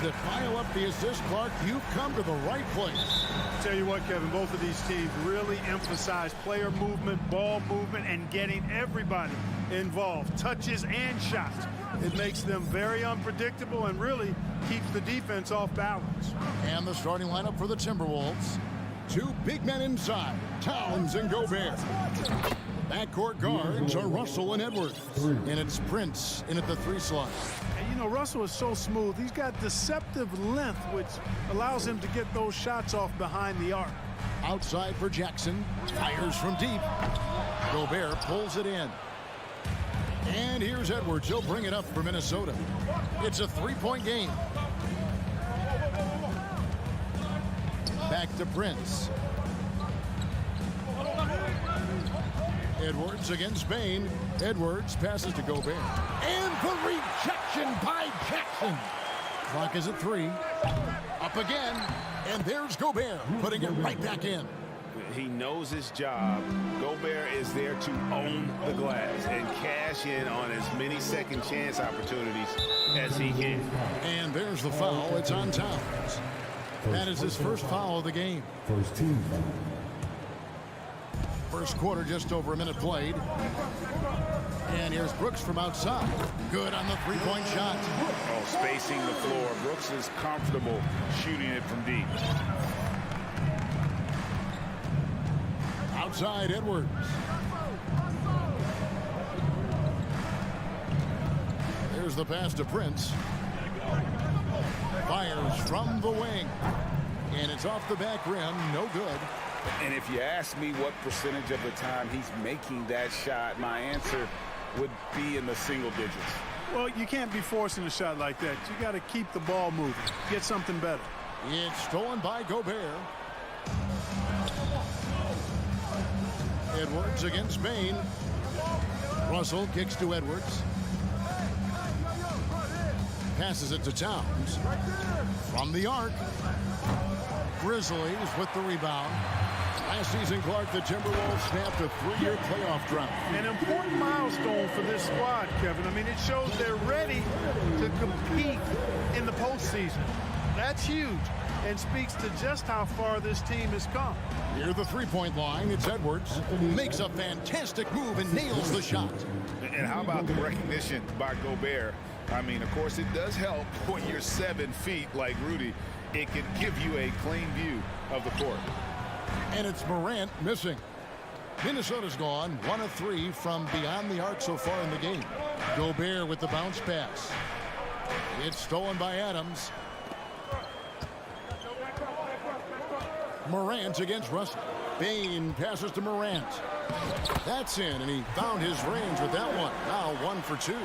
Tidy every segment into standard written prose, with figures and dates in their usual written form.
that pile up the assist, Clark, you've come to the right place. Tell you what, Kevin, both of these teams really emphasize player movement, ball movement, and getting everybody involved, touches and shots. It makes them very unpredictable and really keeps the defense off balance. And the starting lineup for the Timberwolves. Two big men inside, Towns and Gobert. Backcourt guards are Russell and Edwards. And it's Prince in at the 3 slot. And you know, Russell is so smooth. He's got deceptive length, which allows him to get those shots off behind the arc. Outside for Jackson. Fires from deep. Gobert pulls it in. And here's Edwards. He'll bring it up for Minnesota. It's a 3-point game. Back to Prince. Edwards against Bain. Edwards passes to Gobert. And the rejection by Jackson. Clock is at 3. Up again. And there's Gobert putting it right back in. He knows his job. Gobert is there to own the glass and cash in on as many second chance opportunities as he can. And there's the foul. It's on Towns. That is his first foul of the game. First team foul. First quarter, just over a minute played. And here's Brooks from outside. Good on the 3-point shot. Oh, spacing the floor. Brooks is comfortable shooting it from deep. Outside, Edwards. There's the pass to Prince. Fires from the wing. And it's off the back rim. No good. And if you ask me what percentage of the time he's making that shot, my answer would be in the single digits. Well, you can't be forcing a shot like that. You got to keep the ball moving. Get something better. It's stolen by Gobert. Edwards against Bain. Russell kicks to Edwards. Passes it to Towns. From the arc. Grizzlies with the rebound. Last season, Clark, the Timberwolves snapped a 3-year playoff drought. An important milestone for this squad, Kevin. I mean, it shows they're ready to compete in the postseason. That's huge and speaks to just how far this team has come. Near the 3-point line, it's Edwards. Makes a fantastic move and nails the shot. And how about the recognition by Gobert? I mean, of course, it does help when you're 7 feet like Rudy. It can give you a clean view of the court. And it's Morant missing. Minnesota's gone 1 of 3 from beyond the arc so far in the game. Gobert with the bounce pass. It's stolen by Adams. Morant against Russell. Bain passes to Morant. That's in, and he found his range with that one. Now 1 for 2.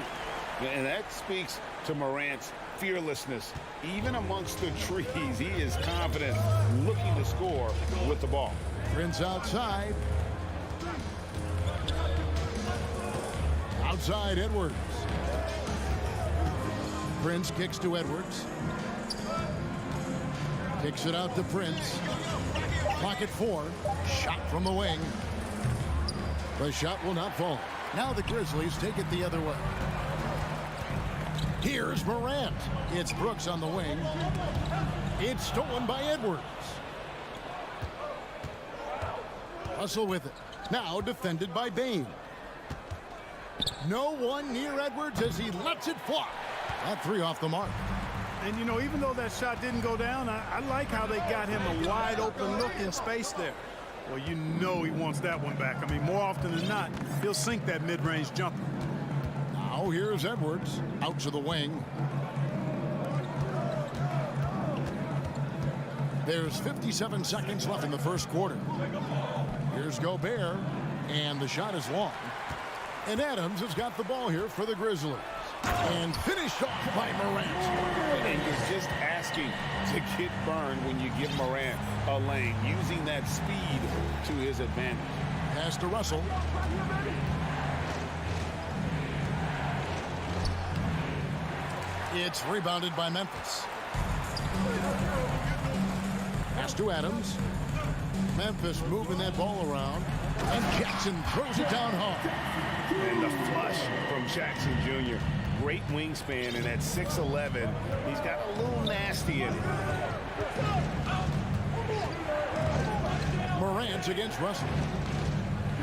And that speaks to Morant's fearlessness. Even amongst the trees, he is confident, looking to score with the ball. Prince outside. Outside, Edwards. Prince kicks to Edwards. Kicks it out to Prince. Clock at 4. Shot from the wing. The shot will not fall. Now the Grizzlies take it the other way. Here's Morant. It's Brooks on the wing. It's stolen by Edwards. Russell with it. Now defended by Bain. No one near Edwards as he lets it fly. That 3 off the mark. And, you know, even though that shot didn't go down, I like how they got him a wide-open look in space there. Well, you know he wants that one back. I mean, more often than not, he'll sink that mid-range jumper. Now here's Edwards out to the wing. There's 57 seconds left in the first quarter. Here's Gobert, and the shot is long. And Adams has got the ball here for the Grizzlies. And finished off by Morant. And you're just asking to get burned when you give Morant a lane, using that speed to his advantage. Pass to Russell. It's rebounded by Memphis. Pass to Adams. Memphis moving that ball around. And Jackson throws it down hard. And the flush from Jackson Jr. great wingspan, and at 6'11", he's got a little nasty in it. Morant against Russell.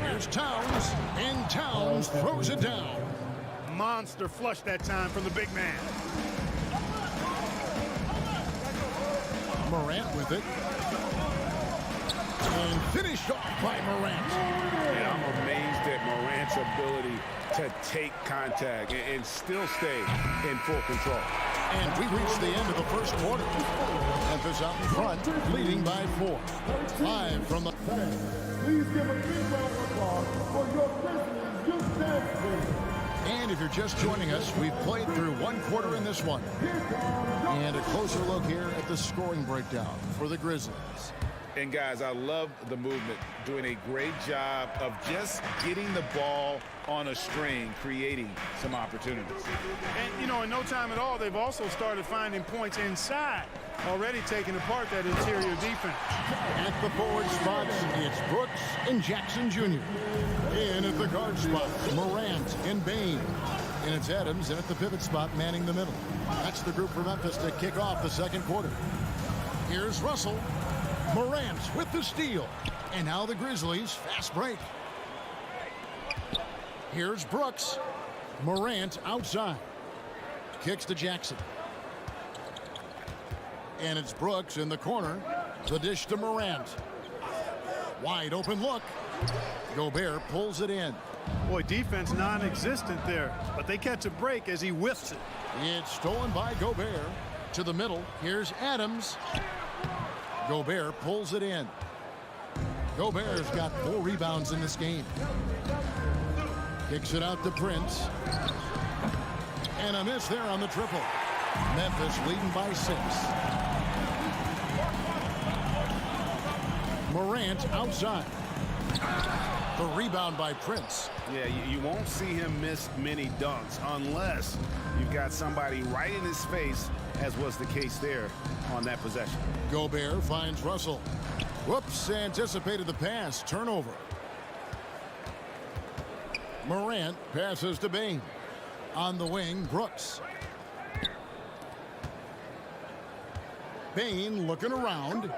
Here's Towns, and Towns throws it down. Monster flush that time from the big man. Morant with it. And finished off by Morant. Yeah, I'm amazed at Morant's ability to take contact and still stay in full control. And we reached the end of the first quarter. Memphis out in front, leading by 4. Live from the... Please give a big round of applause for your Grizzlies youth dance team. And if you're just joining us, we've played through one quarter in this one. And a closer look here at the scoring breakdown for the Grizzlies. And guys, I love the movement, doing a great job of just getting the ball on a string, creating some opportunities. And, you know, in no time at all, they've also started finding points inside, already taking apart that interior defense. At the forward spots, it's Brooks and Jackson Jr. In at the guard spots, Morant and Bane. And it's Adams in at the pivot spot, manning the middle. That's the group for Memphis to kick off the second quarter. Here's Russell. Morant with the steal. And now the Grizzlies fast break. Here's Brooks. Morant outside. Kicks to Jackson. And it's Brooks in the corner. The dish to Morant. Wide open look. Gobert pulls it in. Boy, defense non-existent there, but they catch a break as he whiffs it. It's stolen by Gobert. To the middle. Here's Adams. Gobert pulls it in. Gobert's got 4 rebounds in this game. Kicks it out to Prince. And a miss there on the triple. Memphis leading by 6. Morant outside. The rebound by Prince. Yeah, you won't see him miss many dunks unless you've got somebody right in his face, as was the case there on that possession. Gobert finds Russell. Whoops, anticipated the pass. Turnover. Morant passes to Bane. On the wing, Brooks. Bane looking around.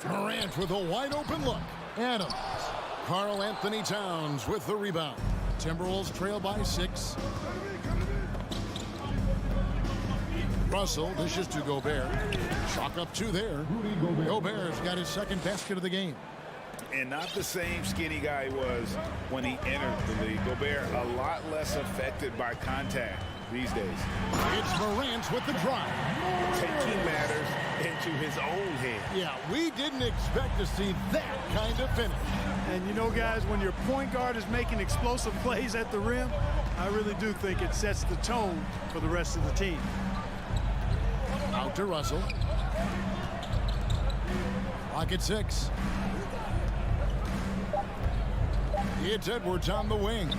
Morant with a wide open look. Adams. Karl Anthony Towns with the rebound. Timberwolves trail by 6. Russell dishes to Gobert. Chalk up 2 there. Gobert's got his second basket of the game. And not the same skinny guy he was when he entered the league. Gobert a lot less affected by contact these days. It's Morant with the drive. Taking matters into his own hands. Yeah, we didn't expect to see that kind of finish. And you know, guys, when your point guard is making explosive plays at the rim, I really do think it sets the tone for the rest of the team. Out to Russell. Clock at 6. It's Edwards on the wing.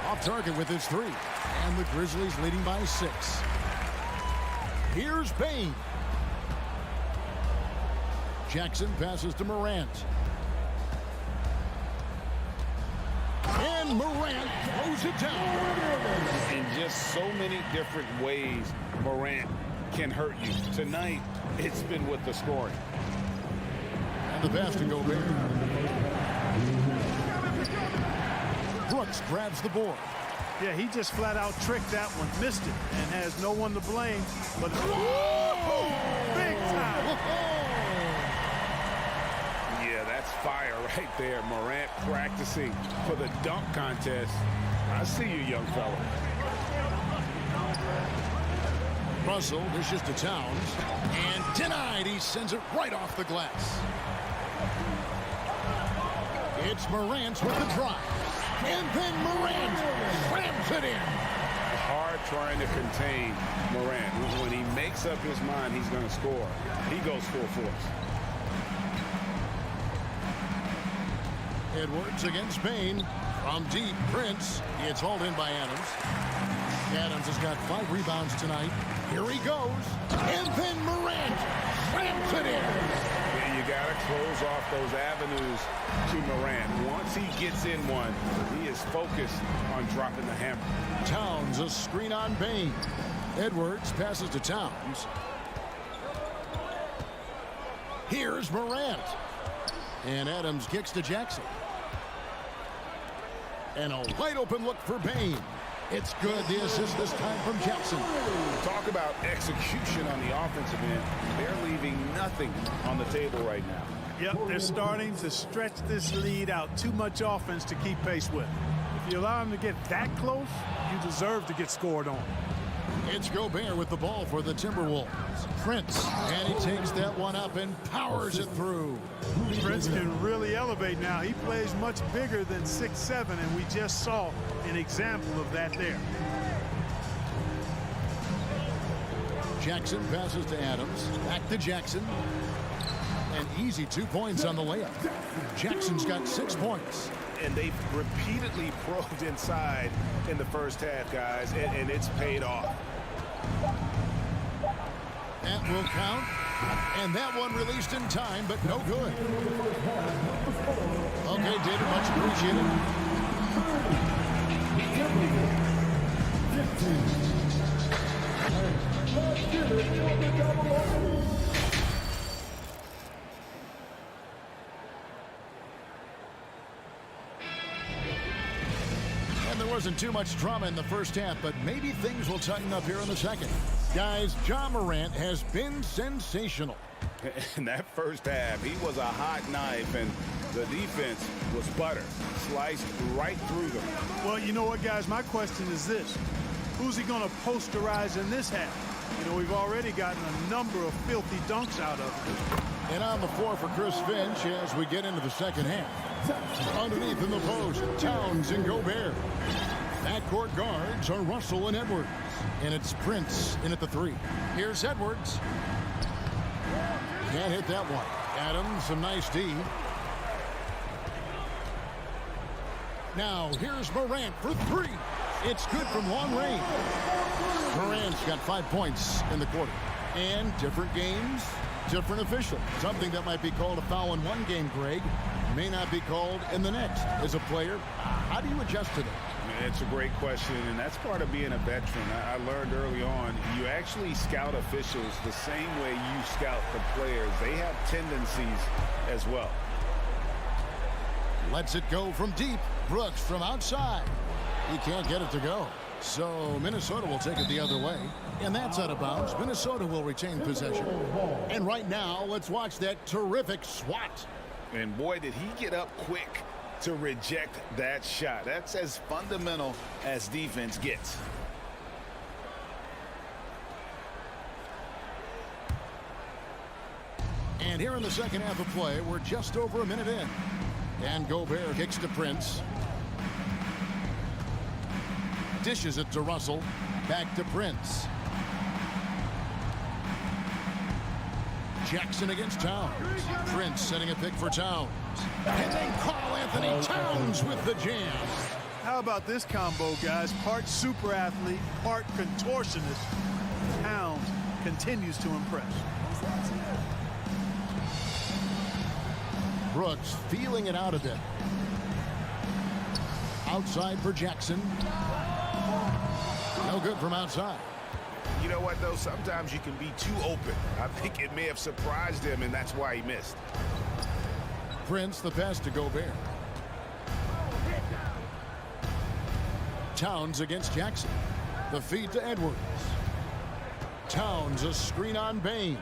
Off target with his 3. And the Grizzlies leading by 6. Here's Bane. Jackson passes to Morant. And Morant throws it down. In just so many different ways, Morant can hurt you. Tonight, it's been with the scoring. And the pass to Gobert. Brooks grabs the board. Yeah, he just flat out tricked that one, missed it, and has no one to blame. But big time. Yeah, that's fire right there. Morant practicing for the dunk contest. I see you, young fella. Russell dishes to Towns. And denied. He sends it right off the glass. It's Morant with the drive. And then Morant slams it in. Hard trying to contain Morant. When he makes up his mind he's going to score, he goes full force. Edwards against Bane. From deep, Prince. It's hauled in by Adams. Adams has got 5 rebounds tonight. Here he goes. And then Morant slams it in. You You got to close off those avenues to Morant. Once he gets in one, he is focused on dropping the hammer. Towns, a screen on Bain. Edwards passes to Towns. Here's Morant. And Adams kicks to Jackson. And a wide open look for Bain. It's good. The assist this time from Jackson. Talk about execution on the offensive end. They're leaving nothing on the table right now. Yep, they're starting to stretch this lead out. Too much offense to keep pace with. If you allow them to get that close, you deserve to get scored on. It's Gobert with the ball for the Timberwolves. Prince, and he takes that one up and powers it through. Prince can really elevate now. He plays much bigger than 6'7", and we just saw an example of that there. Jackson passes to Adams. Back to Jackson. An easy 2 points on the layup. Jackson's got 6 points. And they've repeatedly probed inside in the first half, guys, and it's paid off. That will count. And that one released in time, but no good. Okay, David, much appreciated. There wasn't too much drama in the first half, but maybe things will tighten up here in the second. Guys, Ja Morant has been sensational. In that first half, he was a hot knife, and the defense was butter. Sliced right through them. Well, you know what, guys? My question is this. Who's he going to posterize in this half? You know, we've already gotten a number of filthy dunks out of him. And on the floor for Chris Finch as we get into the second half. Underneath in the post, Towns and Gobert. Backcourt guards are Russell and Edwards. And it's Prince in at the 3. Here's Edwards. Can't hit that one. Adams, some nice D. Now, here's Morant for 3. It's good from long range. Morant's got 5 points in the quarter. And different games, different official. Something that might be called a foul in one game, Greg, may not be called in the next. As a player, how do you adjust to that? It's a great question, and that's part of being a veteran. I learned early on, you actually scout officials the same way you scout the players. They have tendencies as well. Lets it go from deep. Brooks from outside. He can't get it to go. So Minnesota will take it the other way. And that's out of bounds. Minnesota will retain possession. And right now, let's watch that terrific swat. And boy, did he get up quick to reject that shot. That's as fundamental as defense gets. And here in the second half of play, we're just over a minute in. And Gobert kicks to Prince. Dishes it to Russell. Back to Prince. Jackson against Towns. Prince setting a pick for Towns. And then Karl Anthony Towns with the jam. How about this combo, guys? Part super athlete, part contortionist. Towns continues to impress. Brooks feeling it out a bit. Outside for Jackson. No good from outside. You know what, though? Sometimes you can be too open. I think it may have surprised him, and that's why he missed. Prince, the pass to Gobert. Towns against Jackson. The feed to Edwards. Towns, a screen on Bain.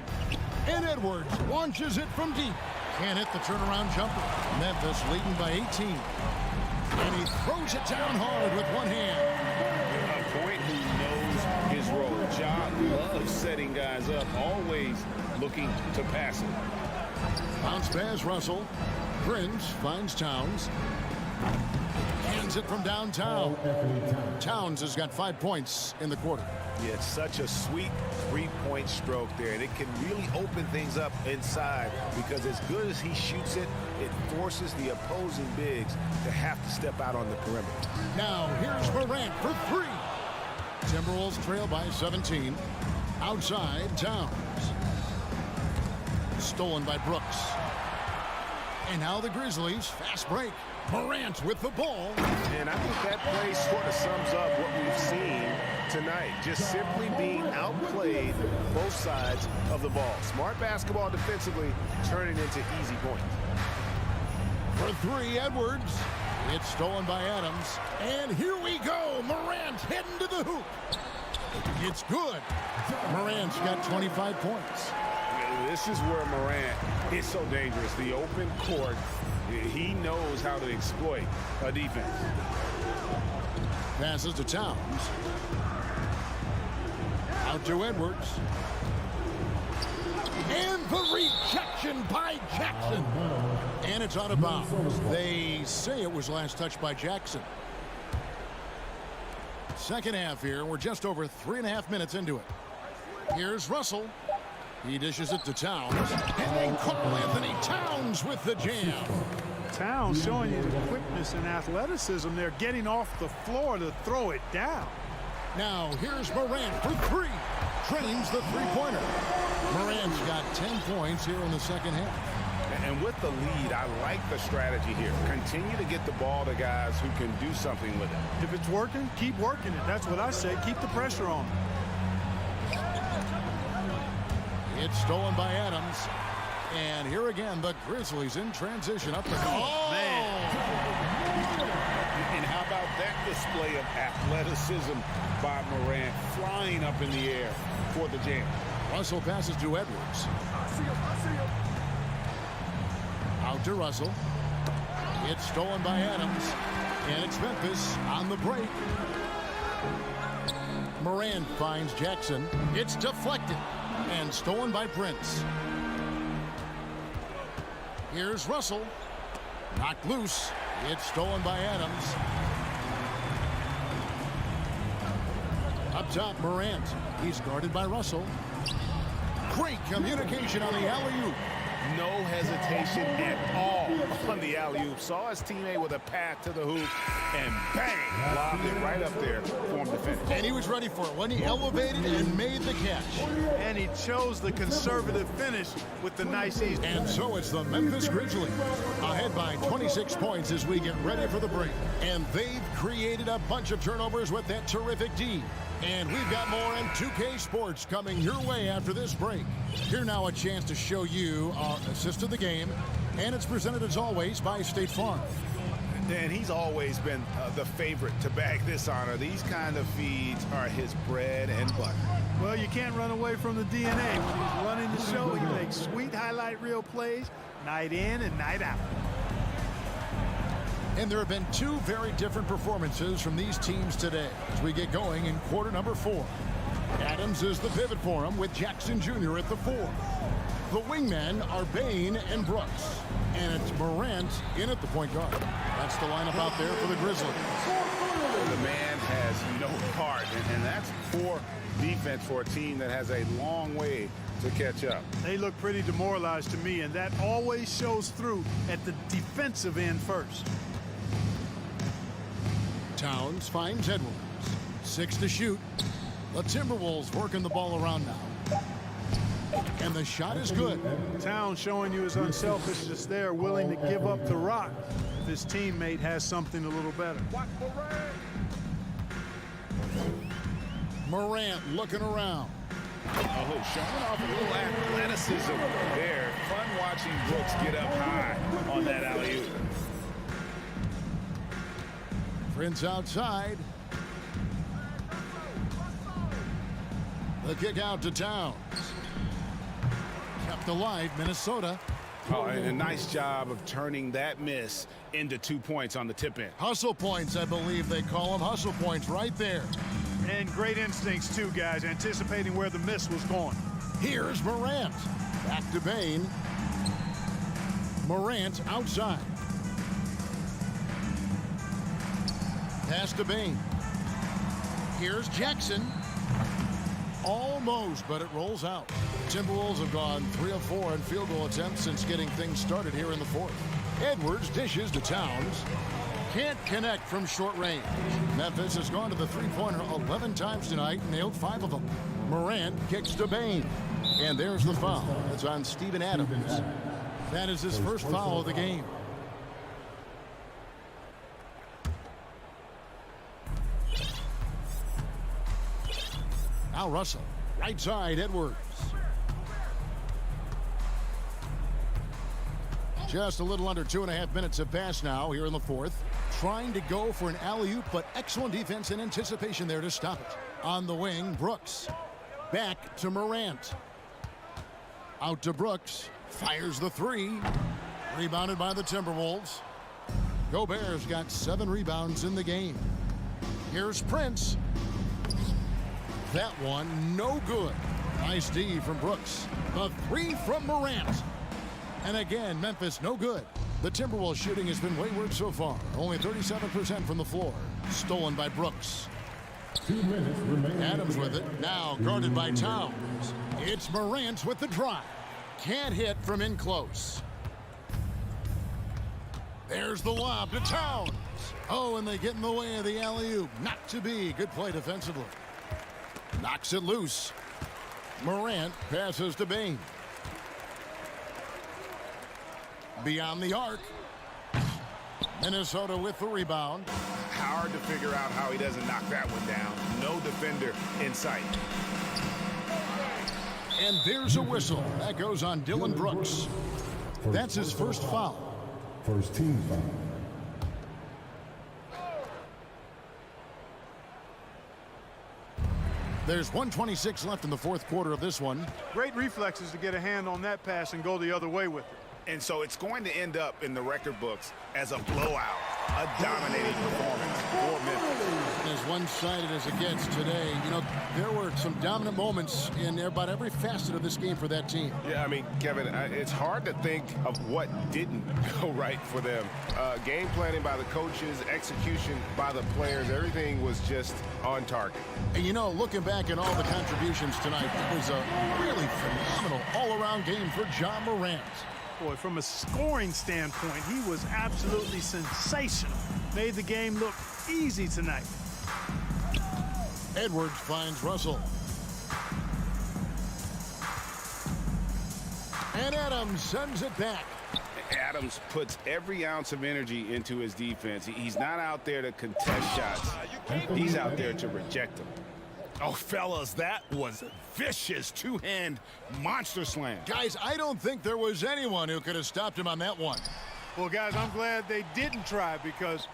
And Edwards launches it from deep. Can't hit the turnaround jumper. Memphis leading by 18. And he throws it down hard with one hand. A point who knows his role. Ja loves setting guys up, always looking to pass it. Bounce pass, Russell. Prince finds Towns. Hands it from downtown. Towns has got 5 points in the quarter. Yeah, it's such a sweet three-point stroke there, and it can really open things up inside because as good as he shoots it, it forces the opposing bigs to have to step out on the perimeter. Now, here's Morant for 3. Timberwolves trail by 17. Outside, Towns. Stolen by Brooks. And now the Grizzlies, fast break. Morant with the ball. And I think that play sort of sums up what we've seen tonight. Just simply being outplayed both sides of the ball. Smart basketball defensively, turning into easy points. For three, Edwards. It's stolen by Adams. And here we go. Morant heading to the hoop. It's good. Morant's got 25 points. This is where Morant is so dangerous. The open court, he knows how to exploit a defense. Passes to Towns. Out to Edwards. And the rejection by Jackson. And it's out of bounds. They say it was last touched by Jackson. Second half here. We're just over 3.5 minutes into it. Here's Russell. He dishes it to Towns. And then Carl Anthony Towns with the jam. Towns showing you the quickness and athleticism there, getting off the floor to throw it down. Now here's Morant for three. Trains the three-pointer. Morant's got 10 points here in the second half. And with the lead, I like the strategy here. Continue to get the ball to guys who can do something with it. If it's working, keep working it. That's what I say. Keep the pressure on. It's stolen by Adams. And here again, the Grizzlies in transition up the court. Oh, man. And how about that display of athleticism by Morant, flying up in the air for the jam. Russell passes to Edwards. Out to Russell. It's stolen by Adams. And it's Memphis on the break. Morant finds Jackson. It's deflected. And stolen by Prince. Here's Russell. Knocked loose. It's stolen by Adams. Up top, Morant. He's guarded by Russell. Great communication on the alley-oop. No hesitation at all on the alley-oop. Saw his teammate with a path to the hoop, and bang, lobbed it right up there for him to finish. And he was ready for it when he elevated and made the catch. And he chose the conservative finish with the nice ease. And so it's the Memphis Grizzlies ahead by 26 points as we get ready for the break. And they've created a bunch of turnovers with that terrific D. And we've got more in 2K Sports coming your way after this break. Here now a chance to show you our assist of the game. And it's presented as always by State Farm. And he's always been the favorite to bag this honor. These kind of feeds are his bread and butter. Well, you can't run away from the DNA. When he's running the show, he makes sweet highlight reel plays night in and night out. And there have been two very different performances from these teams today as we get going in quarter number 4. Adams is the pivot for him with Jackson Jr. at the 4. The wingmen are Bain and Brooks. And it's Morant in at the point guard. That's the lineup out there for the Grizzlies. The man has no heart, and that's poor defense for a team that has a long way to catch up. They look pretty demoralized to me, and that always shows through at the defensive end first. Towns finds Edwards. 6 to shoot. The Timberwolves working the ball around now. And the shot is good. Towns showing you his unselfishness there, willing to give up the rock if his teammate has something a little better. Morant looking around. Oh, showing off a little athleticism there. Fun watching Brooks get up high on that alley-oop. Prince outside. The kick out to Towns. Kept alive, Minnesota. Oh, and a nice job of turning that miss into 2 points on the tip in. Hustle points, I believe they call them. Hustle points right there. And great instincts, too, guys, anticipating where the miss was going. Here's Morant. Back to Bain. Morant outside. Pass to Bain. Here's Jackson. Almost, but it rolls out. Timberwolves have gone 3 of 4 in field goal attempts since getting things started here in the 4th. Edwards dishes to Towns. Can't connect from short range. Memphis has gone to the three-pointer 11 times tonight, nailed 5 of them. Morant kicks to Bain. And there's the foul. It's on Steven Adams. That is his first foul of the game. Now Russell, right side, Edwards. Just a little under 2.5 minutes have passed now here in the fourth. Trying to go for an alley-oop, but excellent defense and anticipation there to stop it. On the wing, Brooks. Back to Morant. Out to Brooks. Fires the three. Rebounded by the Timberwolves. Gobert's got 7 rebounds in the game. Here's Prince. That one, no good. Nice D from Brooks. The three from Morant. And again, Memphis, no good. The Timberwolves shooting has been wayward so far. Only 37% from the floor. Stolen by Brooks. 2 minutes remaining. Adams with it. Now guarded by Towns. It's Morant with the drive. Can't hit from in close. There's the lob to Towns. Oh, and they get in the way of the alley-oop. Not to be. Good play defensively. Knocks it loose. Morant passes to Bain. Beyond the arc. Minnesota with the rebound. Hard to figure out how he doesn't knock that one down. No defender in sight. And there's a whistle. That goes on Dylan Brooks. That's his first foul. First team foul. There's 1:26 left in the fourth quarter of this one. Great reflexes to get a hand on that pass and go the other way with it. And so it's going to end up in the record books as a blowout, a dominating performance for Memphis. As one-sided as it gets today, you know, there were some dominant moments in about every facet of this game for that team. Yeah, I mean, Kevin, it's hard to think of what didn't go right for them. Game planning by the coaches, execution by the players, everything was just on target. And, you know, looking back at all the contributions tonight, it was a really phenomenal all-around game for Ja Morant. Boy, from a scoring standpoint, he was absolutely sensational. Made the game look easy tonight. Edwards finds Russell. And Adams sends it back. Adams puts every ounce of energy into his defense. He's not out there to contest shots. He's out there to reject them. Oh, fellas, that was a vicious two-hand monster slam. Guys, I don't think there was anyone who could have stopped him on that one. Well, guys, I'm glad they didn't try because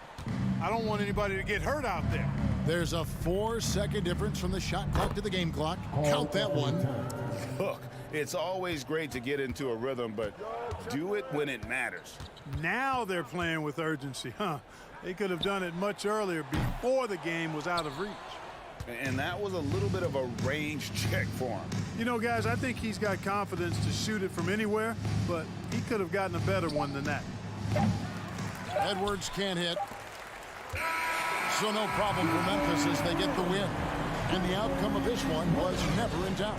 I don't want anybody to get hurt out there. There's a 4-second difference from the shot clock to the game clock. Count that one. Look, it's always great to get into a rhythm, but do it when it matters. Now they're playing with urgency, huh? They could have done it much earlier before the game was out of reach. And that was a little bit of a range check for him. You know, guys, I think he's got confidence to shoot it from anywhere, but he could have gotten a better one than that. Edwards can't hit. So no problem for Memphis as they get the win. And the outcome of this one was never in doubt.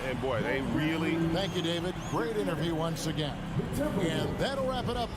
And boy, they really... Thank you, David. Great interview once again. And that'll wrap it up.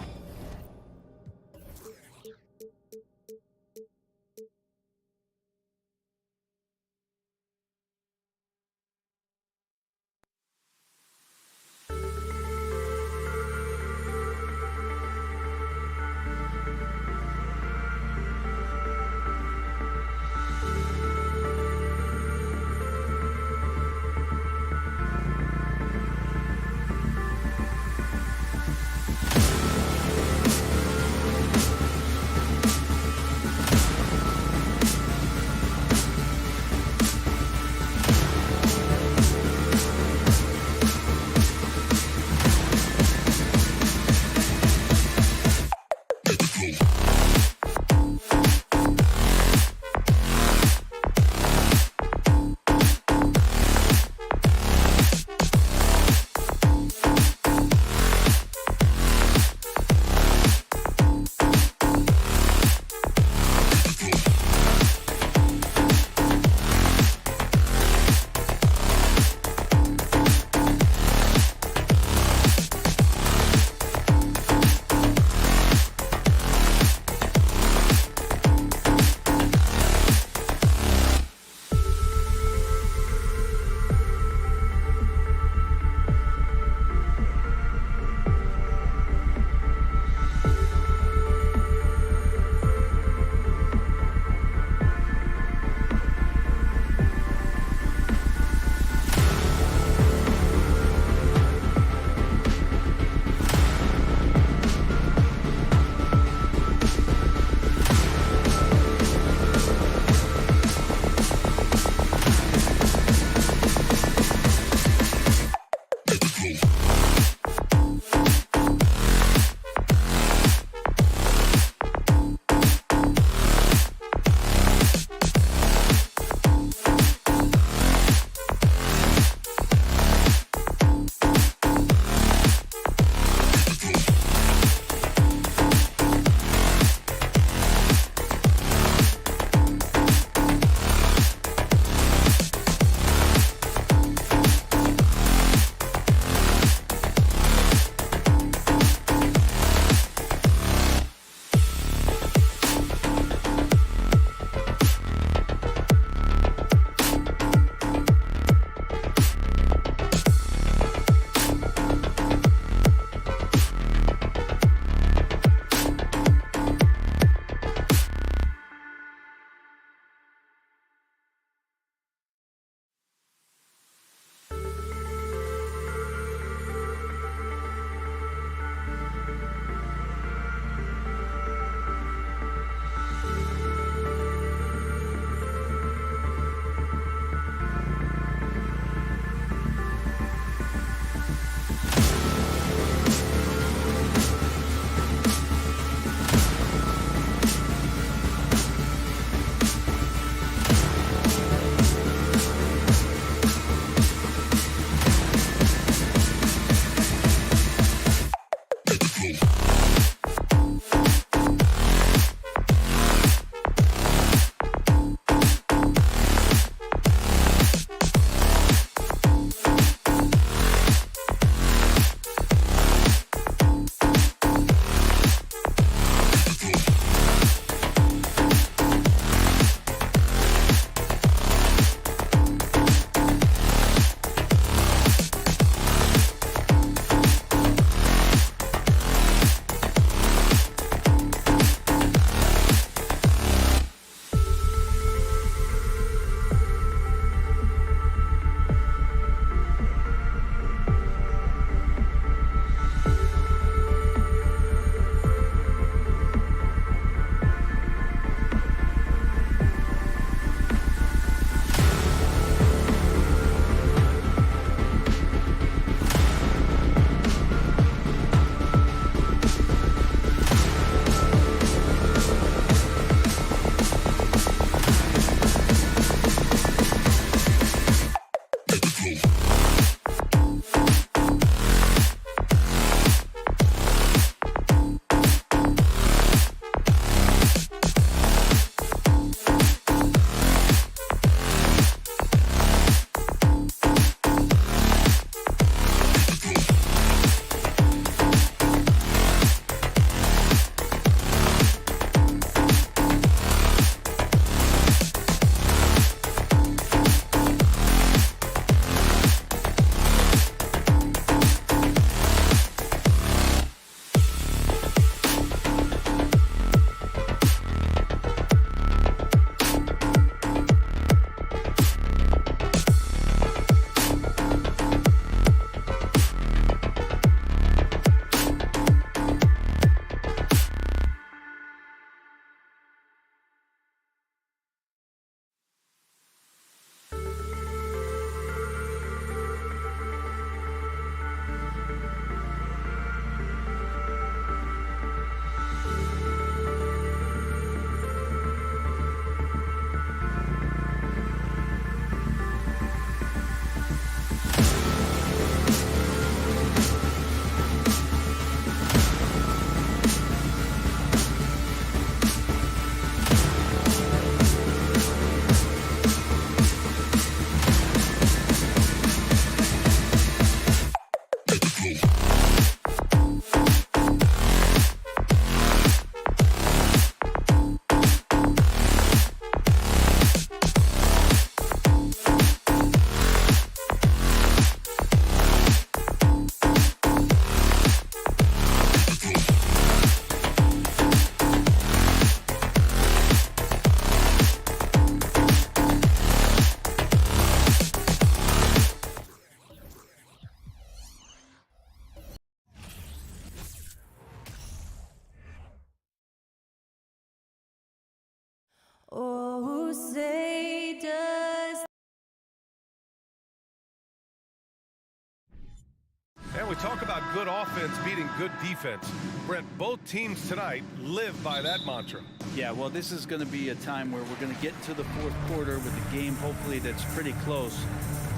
And we talk about good offense beating good defense. Brent, both teams tonight live by that mantra. Yeah, well, this is going to be a time where we're going to get to the fourth quarter with a game, hopefully, that's pretty close.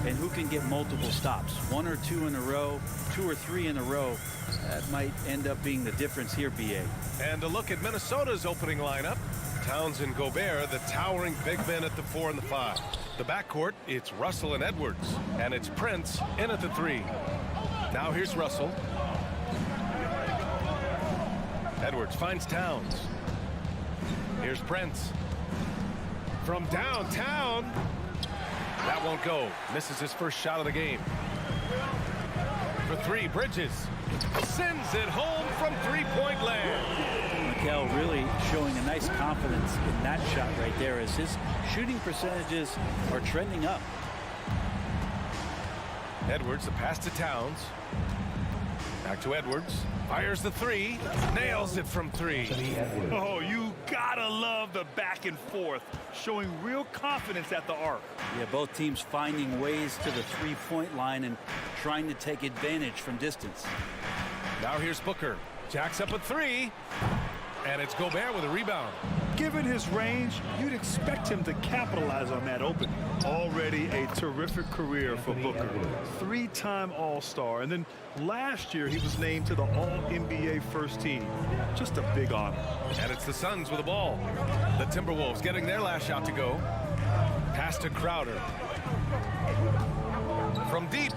And who can get multiple stops? 1 or 2 in a row, 2 or 3 in a row. That might end up being the difference here, B.A. And a look at Minnesota's opening lineup. Towns and Gobert, the towering big men at the 4 and the 5. The backcourt, it's Russell and Edwards. And it's Prince in at the 3. Now here's Russell. Edwards finds Towns. Here's Prince. From downtown. That won't go. Misses his first shot of the game. For 3, Bridges. Sends it home from three-point land. Mikel really showing a nice confidence in that shot right there as his shooting percentages are trending up. Edwards, the pass to Towns. Back to Edwards. Fires the 3. Nails it from 3. Oh, you gotta love the back and forth, showing real confidence at the arc. Yeah, both teams finding ways to the three-point line and trying to take advantage from distance. Now here's Booker. Jacks up a 3. And it's Gobert with a rebound. Given his range, you'd expect him to capitalize on that opening. Already a terrific career for Booker. 3-time All-Star. And then last year, he was named to the All-NBA first team. Just a big honor. And it's the Suns with the ball. The Timberwolves getting their last shot to go. Pass to Crowder. From deep.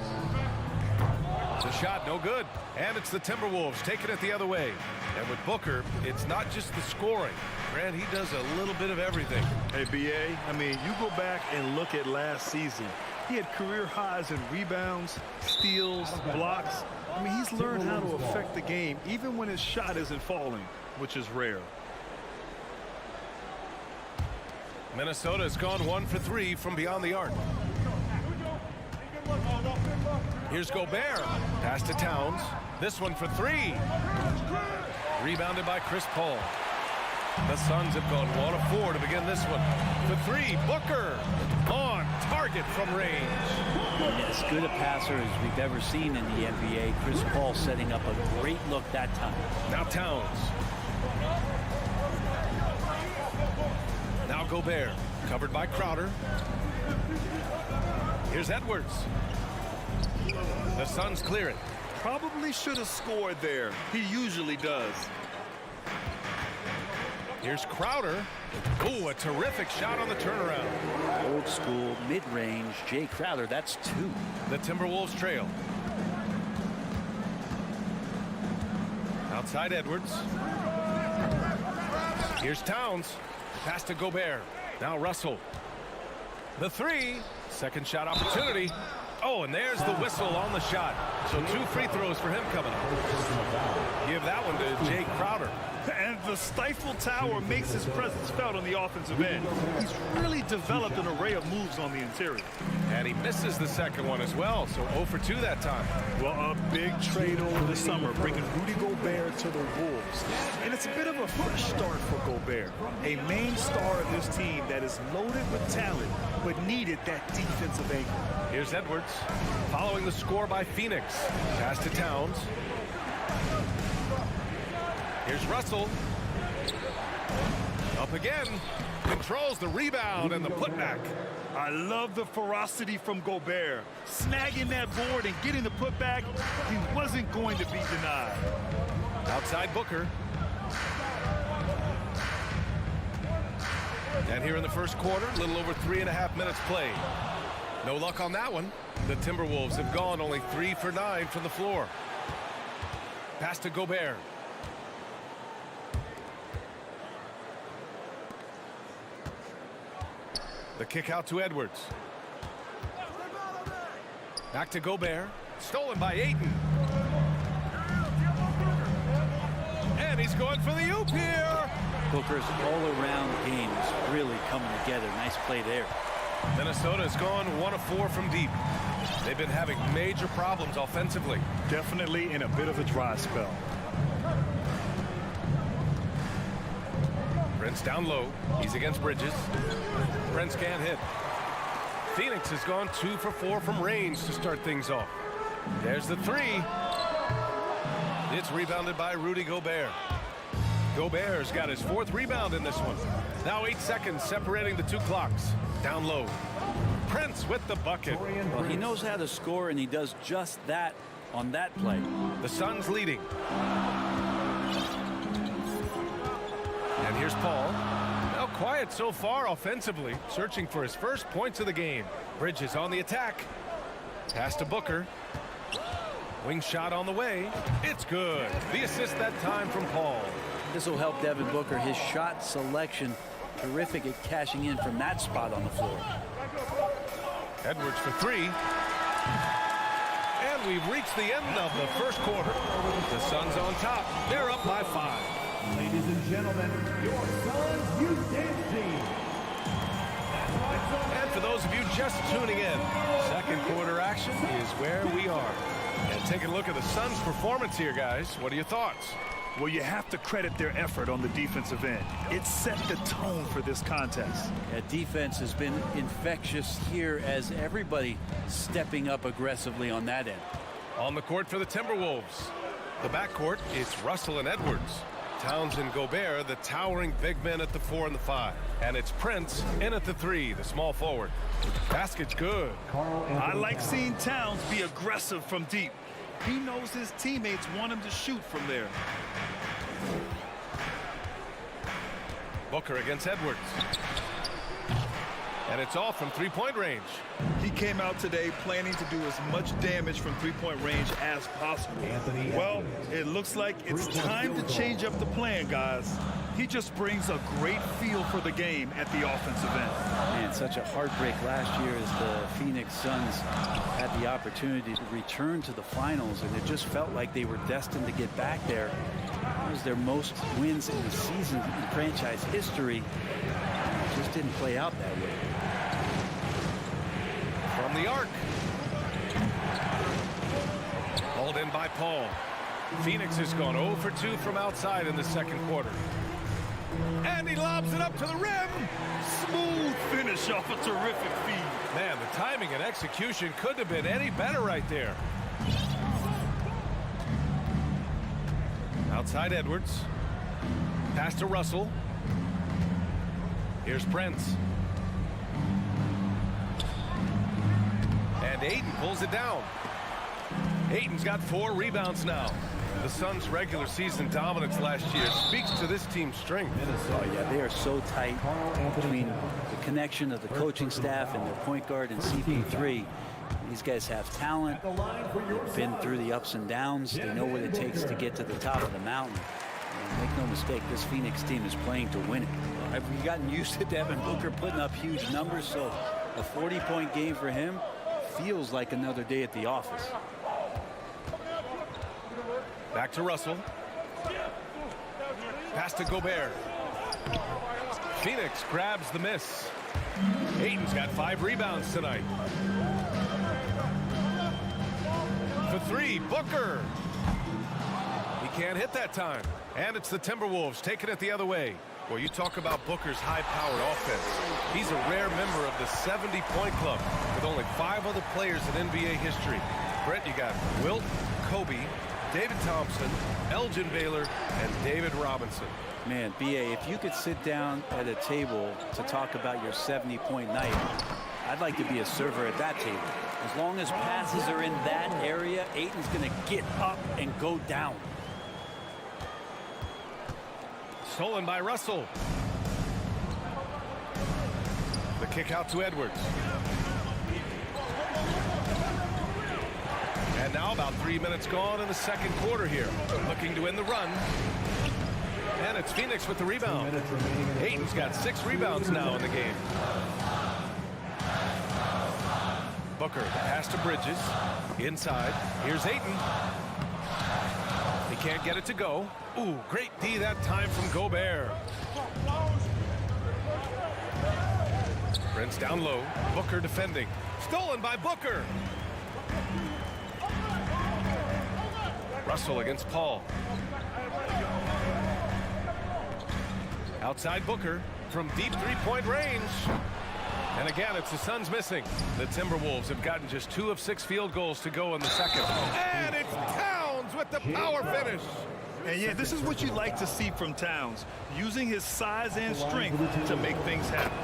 The shot no good. And it's the Timberwolves taking it the other way. And with Booker, it's not just the scoring. Grant, he does a little bit of everything. Hey, B.A., I mean, you go back and look at last season. He had career highs in rebounds, steals, blocks. I mean, he's learned how to affect the game, even when his shot isn't falling, which is rare. Minnesota's gone 1 for 3 from beyond the arc. Here's Gobert. Pass to Towns. This one for 3. Rebounded by Chris Paul. The Suns have gone 1 of 4 to begin this one. For 3, Booker on target from range. As good a passer as we've ever seen in the NBA. Chris Paul setting up a great look that time. Now Towns. Now Gobert. Covered by Crowder. Here's Edwards. The Suns clear it. Probably should have scored there. He usually does. Here's Crowder. Ooh, a terrific shot on the turnaround. Old school, mid-range, Jay Crowder, that's 2. The Timberwolves trail. Outside Edwards. Here's Towns. Pass to Gobert. Now Russell. The 3. Second shot opportunity. Oh, and there's the whistle on the shot. So 2 free throws for him coming up. Give that one to Jay Crowder. And the Stifle Tower makes his presence felt on the offensive end. He's really developed an array of moves on the interior. And he misses the second one as well, so 0 for 2 that time. Well, a big trade over the summer, bringing Rudy Gobert to the Wolves. And it's a bit of a fresh start for Gobert, a main star of this team that is loaded with talent, but needed that defensive anchor. Here's Edwards, following the score by Phoenix. Pass to Towns. Here's Russell. Up again. Controls the rebound and the putback. I love the ferocity from Gobert. Snagging that board and getting the putback, he wasn't going to be denied. Outside Booker. And here in the first quarter, a little over 3.5 minutes played. No luck on that one. The Timberwolves have gone only 3 for 9 from the floor. Pass to Gobert. The kick out to Edwards. Back to Gobert. Stolen by Ayton. And he's going for the oop here. Booker's all-around game is really coming together. Nice play there. Minnesota's gone 1 of 4 from deep. They've been having major problems offensively. Definitely in a bit of a dry spell. Prince down low. He's against Bridges. Prince can't hit. Phoenix has gone 2 for 4 from range to start things off. There's the 3. It's rebounded by Rudy Gobert. Gobert's got his 4th rebound in this one. Now 8 seconds separating the 2 clocks. Down low. Prince with the bucket. Well, he knows how to score, and he does just that on that play. The Suns leading. And here's Paul. Now quiet so far offensively, searching for his first points of the game. Bridges on the attack. Pass to Booker. Wing shot on the way. It's good. The assist that time from Paul. This will help Devin Booker. His shot selection, terrific at cashing in from that spot on the floor. Edwards for 3. And we've reached the end of the first quarter. The Suns on top. They're up by 5. Ladies and gentlemen, your Suns Youth Dance Team. And for those of you just tuning in, second quarter action is where we are. And take a look at the Suns' performance here, guys. What are your thoughts? Well, you have to credit their effort on the defensive end. It set the tone for this contest. Defense has been infectious here as everybody stepping up aggressively on that end. On the court for the Timberwolves. The backcourt, it's Russell and Edwards. Towns and Gobert, the towering big men at the 4 and the 5. And it's Prince in at the 3, the small forward. Basket's good. I like seeing Towns be aggressive from deep. He knows his teammates want him to shoot from there. Booker against Edwards. And it's off from 3-point range. He came out today planning to do as much damage from 3-point range as possible. Well, it looks like it's time to change up the plan, guys. He just brings a great feel for the game at the offensive end. Man, such a heartbreak last year as the Phoenix Suns had the opportunity to return to the finals, and it just felt like they were destined to get back there. It was their most wins in the season in franchise history. It just didn't play out that way. From the arc. Hauled in by Paul. Phoenix has gone 0 for 2 from outside in the second quarter. And he lobs it up to the rim. Smooth finish off a terrific feed. Man, the timing and execution couldn't have been any better right there. Outside Edwards. Pass to Russell. Here's Prince. And Ayton pulls it down. Ayton's got 4 rebounds now. The Suns' regular season dominance last year speaks to this team's strength. Oh, yeah, they are so tight between the connection of the coaching staff and their point guard and CP3. These guys have talent. They've been through the ups and downs. They know what it takes to get to the top of the mountain. And make no mistake, this Phoenix team is playing to win it. Have we gotten used to Devin Booker putting up huge numbers? So a 40-point game for him feels like another day at the office. Back to Russell. Pass to Gobert. Phoenix grabs the miss. Ayton's got 5 rebounds tonight. For 3, Booker. He can't hit that time. And it's the Timberwolves taking it the other way. Well, you talk about Booker's high-powered offense. He's a rare member of the 70-point club with only 5 other players in NBA history. Brett, you got Wilt, Kobe, David Thompson, Elgin Baylor, and David Robinson. Man, B.A., if you could sit down at a table to talk about your 70-point night, I'd like to be a server at that table. As long as passes are in that area, Ayton's going to get up and go down. Stolen by Russell. The kick out to Edwards. And now about 3 minutes gone in the second quarter here. Looking to win the run. And it's Phoenix with the rebound. Ayton's got 6 rebounds now in the game. Booker, the pass to Bridges. Inside. Here's Ayton. He can't get it to go. Ooh, great D that time from Gobert. Prince down low. Booker defending. Stolen by Booker. Russell against Paul. Outside Booker from deep 3-point range. And again, it's the Suns missing. The Timberwolves have gotten just 2 of 6 field goals to go in the second. And it's Towns with with the power finish. And yeah, this is what you like to see from Towns, using his size and strength to make things happen.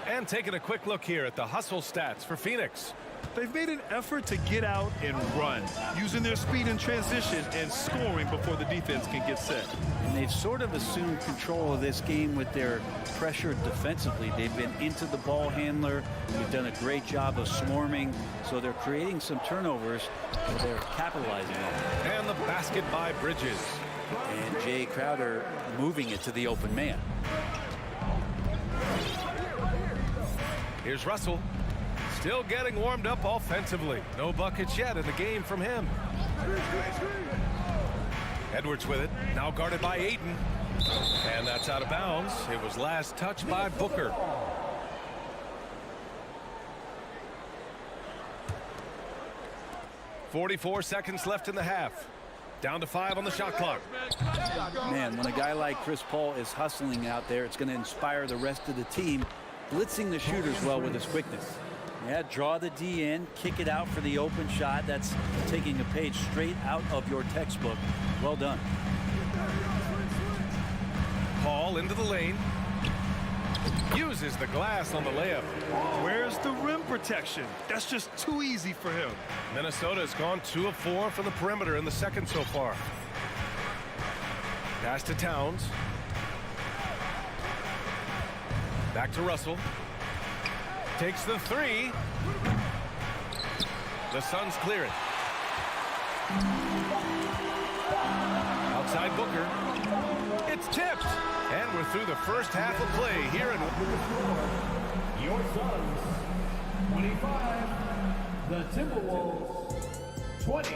And taking a quick look here at the hustle stats for Phoenix. They've made an effort to get out and run, using their speed in transition and scoring before the defense can get set. And they've sort of assumed control of this game with their pressure defensively. They've been into the ball handler. They've done a great job of swarming. So they're creating some turnovers that they're capitalizing on. And the basket by Bridges. And Jay Crowder moving it to the open man. Here's Russell. Still getting warmed up offensively. No buckets yet in the game from him. Edwards with it. Now guarded by Ayton. And that's out of bounds. It was last touched by Booker. .44 seconds left in the half. Down to 5 on the shot clock. Man, when a guy like Chris Paul is hustling out there, it's going to inspire the rest of the team, blitzing the shooters well with his quickness. Yeah, draw the D in, kick it out for the open shot. That's taking a page straight out of your textbook. Well done. Paul into the lane. Uses the glass on the layup. Where's the rim protection? That's just too easy for him. Minnesota has gone 2 of 4 from the perimeter in the second so far. Pass to Towns. Back to Russell. Takes the 3. The Suns clear it. Outside Booker. It's tipped. And we're through the first half of play here in Your Suns, 25. The Timberwolves, 20.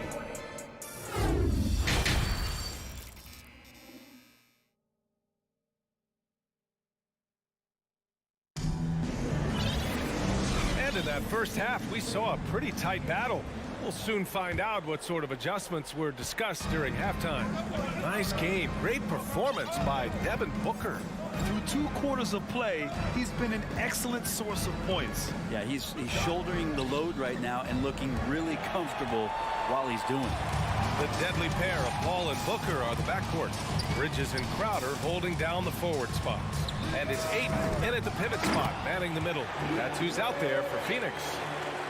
And in that first half, we saw a pretty tight battle. We'll soon find out what sort of adjustments were discussed during halftime. Nice game. Great performance by Devin Booker. Through 2 quarters of play, he's been an excellent source of points. Yeah, he's shouldering the load right now and looking really comfortable while he's doing it. The deadly pair of Paul and Booker are the backcourt. Bridges and Crowder holding down the forward spots. And it's Ayton in at the pivot spot, manning the middle. That's who's out there for Phoenix.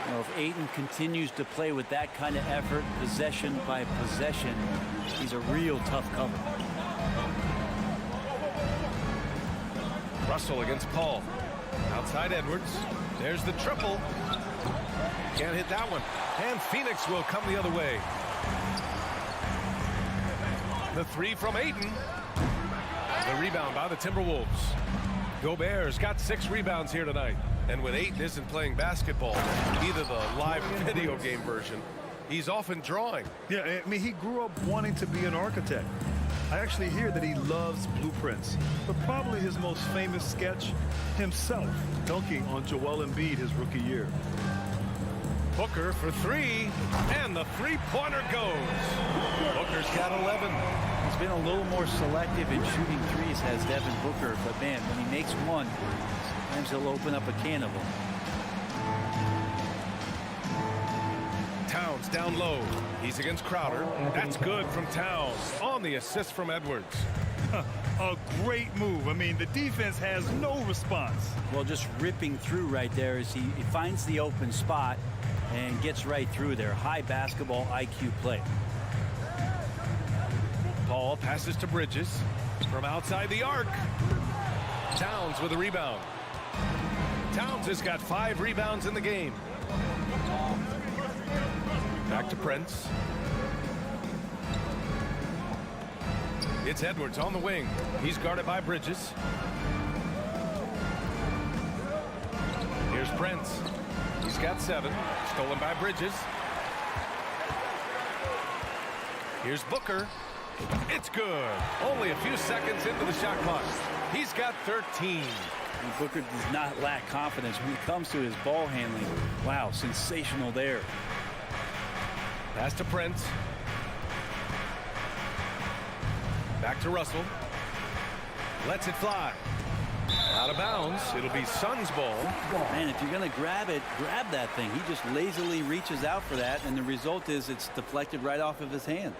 You know, if Ayton continues to play with that kind of effort, possession by possession, he's a real tough cover. Russell against Paul. Outside Edwards. There's the triple. Can't hit that one. And Phoenix will come the other way. The 3 from Ayton. The rebound by the Timberwolves. Gobert's got 6 rebounds here tonight. And when Ayton isn't playing basketball, either the live video game version, he's often drawing. Yeah, I mean, he grew up wanting to be an architect. I actually hear that he loves blueprints, but probably his most famous sketch, himself dunking on Joel Embiid his rookie year. Booker for 3, and the three-pointer goes. Booker's got 11. He's been a little more selective in shooting threes, has Devin Booker, but man, when he makes one, sometimes he'll open up a can of them. Towns down low. He's against Crowder. That's good from Towns on the assist from Edwards. A great move. I mean, the defense has no response. Well, just ripping through right there as he finds the open spot and gets right through there. High basketball IQ play. Paul passes to Bridges from outside the arc. Towns with a rebound. Towns has got 5 rebounds in the game. Back to Prince. It's Edwards on the wing. He's guarded by Bridges. Here's Prince. He's got 7. Stolen by Bridges. Here's Booker. It's good. Only a few seconds into the shot clock. He's got 13. And Booker does not lack confidence when it comes to his ball handling. Wow, sensational there. Pass to Prince. Back to Russell. Lets it fly. Out of bounds. It'll be Suns ball. Man, if you're going to grab it, grab that thing. He just lazily reaches out for that, and the result is it's deflected right off of his hand.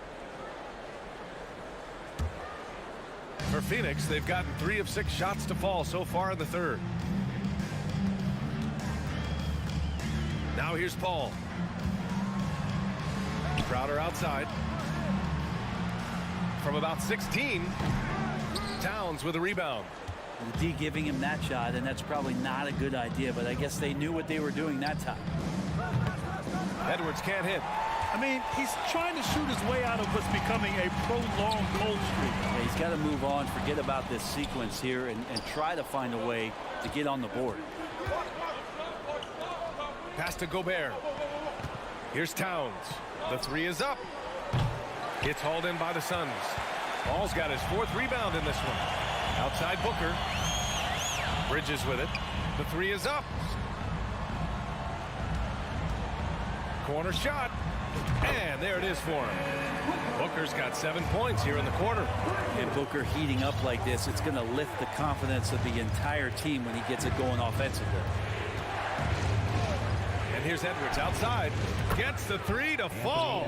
Phoenix, they've gotten 3 of 6 shots to fall so far in the third. Now here's Paul. Crowder outside. From about 16, Towns with a rebound. The D giving him that shot, and that's probably not a good idea, but I guess they knew what they were doing that time. Edwards can't hit. I mean, he's trying to shoot his way out of what's becoming a prolonged cold streak. Yeah, he's got to move on, forget about this sequence here, and try to find a way to get on the board. Pass to Gobert. Here's Towns. The 3 is up. It's hauled in by the Suns. Paul's got his 4th rebound in this one. Outside Booker. Bridges with it. The 3 is up. Corner shot. And there it is for him. Booker's got 7 points here in the quarter. And Booker heating up like this, it's going to lift the confidence of the entire team when he gets it going offensively. And here's Edwards outside. Gets the 3 to fall.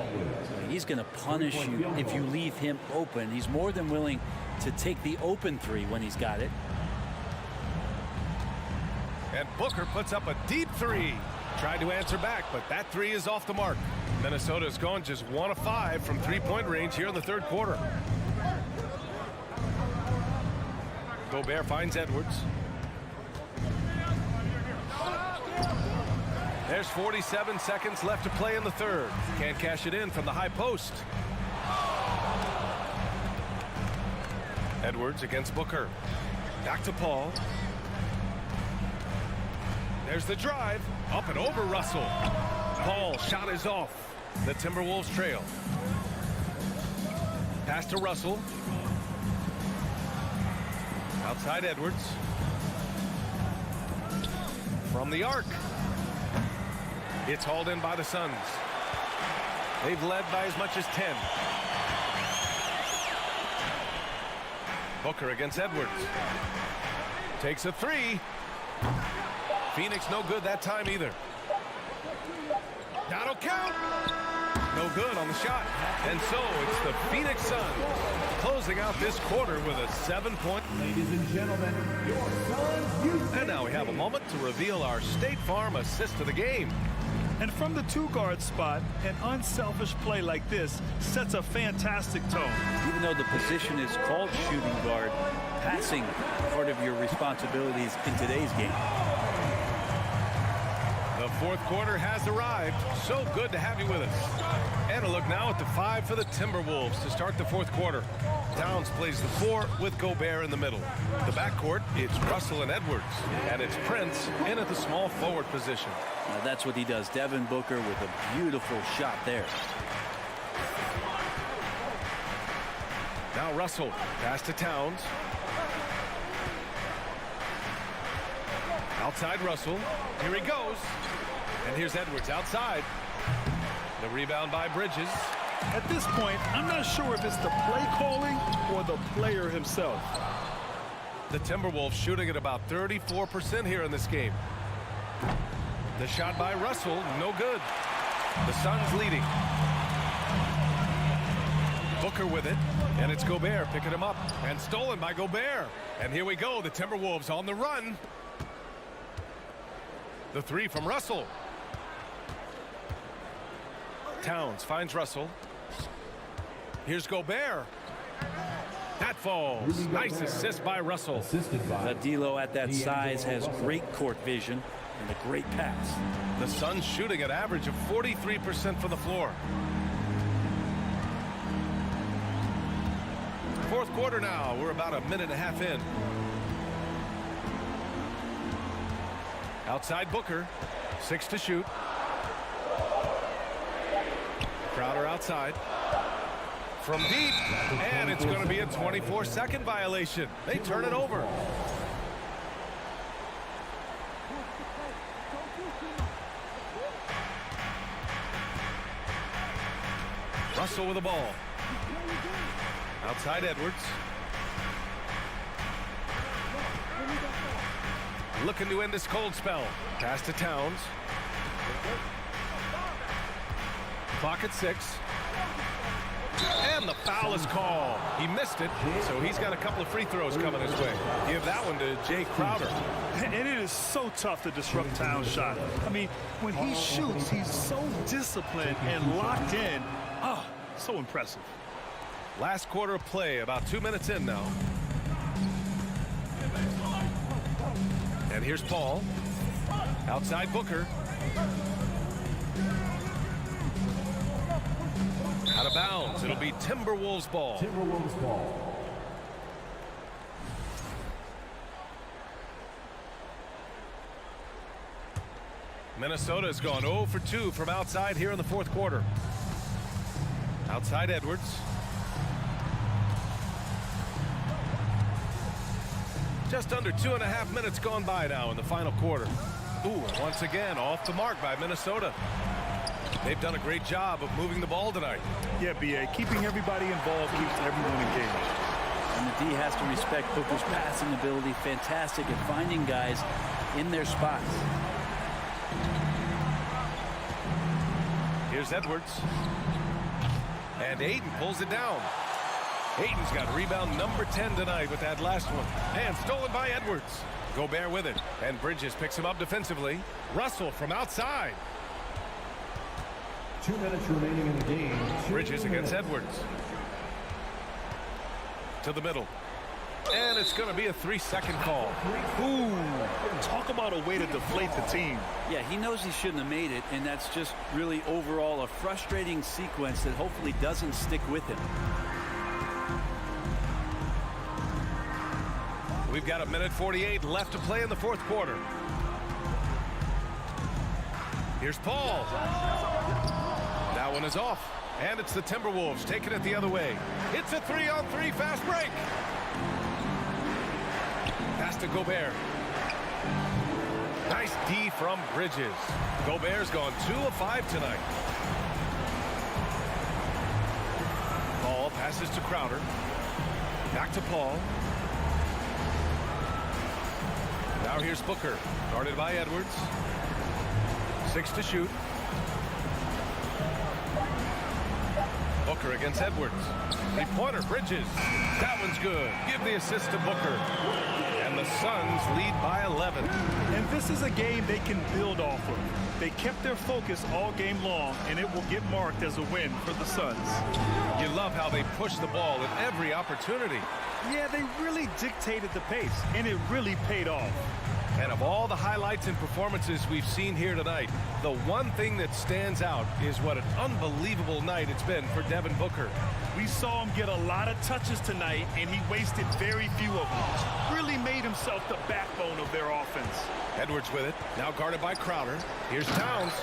He's going to punish you if you leave him open. He's more than willing to take the open 3 when he's got it. And Booker puts up a deep 3. Tried to answer back, but that 3 is off the mark. Minnesota's gone just 1 of 5 from 3-point range here in the third quarter. Gobert finds Edwards. There's 47 seconds left to play in the third. Can't cash it in from the high post. Edwards against Booker. Back to Paul. There's the drive. Up and over Russell. Paul shot is off. The Timberwolves trail. Pass to Russell. Outside Edwards. From the arc. It's hauled in by the Suns. They've led by as much as 10. Booker against Edwards. Takes a 3. Phoenix no good that time either. That'll count. No good on the shot. And so it's the Phoenix Suns closing out this quarter with a 7-point. Ladies and gentlemen, your Suns. And now we have a moment to reveal our State Farm assist of the game. And from the 2-guard spot, an unselfish play like this sets a fantastic tone. Even though the position is called shooting guard, passing part of your responsibilities in today's game. The fourth quarter has arrived. So good to have you with us. And a look now at the 5 for the Timberwolves to start the fourth quarter. Towns plays the 4 with Gobert in the middle. The backcourt, it's Russell and Edwards. And it's Prince in at the small forward position. Now that's what he does. Devin Booker with a beautiful shot there. Now Russell, pass to Towns. Outside Russell. Here he goes. And here's Edwards outside. The rebound by Bridges. At this point, I'm not sure if it's the play calling or the player himself. The Timberwolves shooting at about 34% here in this game. The shot by Russell, no good. The Suns leading. Booker with it, and it's Gobert picking him up. And stolen by Gobert. And here we go, the Timberwolves on the run. The 3 from Russell. Towns finds Russell. Here's Gobert. That falls. Nice assist by Russell. D'Lo at that size has great court vision and a great pass. The Suns shooting an average of 43% from the floor. Fourth quarter now. We're about a minute and a half in. Outside Booker. 6 to shoot. Crowder outside. From deep. And it's going to be a 24-second violation. They turn it over. Russell with the ball. Outside Edwards. Looking to end this cold spell. Pass to Towns. Clock at 6. And the foul is called. He missed it, so he's got a couple of free throws coming his way. Give that one to Jay Crowder. And it is so tough to disrupt Towns' shot. I mean, when he shoots, he's so disciplined and locked in. Oh, so impressive. Last quarter of play, about 2 minutes in now. And here's Paul. Outside Booker. Out of bounds. It'll be Timberwolves ball. Timberwolves ball. Minnesota has gone 0 for 2 from outside here in the fourth quarter. Outside Edwards. Just under 2.5 minutes gone by now in the final quarter. Ooh, once again off the mark by Minnesota. They've done a great job of moving the ball tonight. Yeah, B.A. Keeping everybody involved keeps everyone engaged. And the D has to respect Booker's passing ability. Fantastic at finding guys in their spots. Here's Edwards. And Ayton pulls it down. Ayton's got rebound number 10 tonight with that last one. And stolen by Edwards. Gobert with it. And Bridges picks him up defensively. Russell from outside. 2 minutes remaining in the game. Bridges against Edwards. To the middle. And it's going to be a 3-second call. Ooh, talk about a way to deflate the team. Yeah, he knows he shouldn't have made it, and that's just really overall a frustrating sequence that hopefully doesn't stick with him. We've got 1:48 left to play in the fourth quarter. Here's Paul. That one is off. And it's the Timberwolves taking it the other way. It's a 3-on-3 fast break. Pass to Gobert. Nice D from Bridges. Gobert's gone 2 of 5 tonight. Paul passes to Crowder. Back to Paul. Now here's Booker. Guarded by Edwards. 6 to shoot. Booker against Edwards. Three-pointer, Bridges. That one's good. Give the assist to Booker. And the Suns lead by 11. And this is a game they can build off of. They kept their focus all game long, and it will get marked as a win for the Suns. You love how they push the ball at every opportunity. Yeah, they really dictated the pace, and it really paid off. And of all the highlights and performances we've seen here tonight, the one thing that stands out is what an unbelievable night it's been for Devin Booker. We saw him get a lot of touches tonight, and he wasted very few of them. Really made himself the backbone of their offense. Edwards with it, now guarded by Crowder. Here's Towns,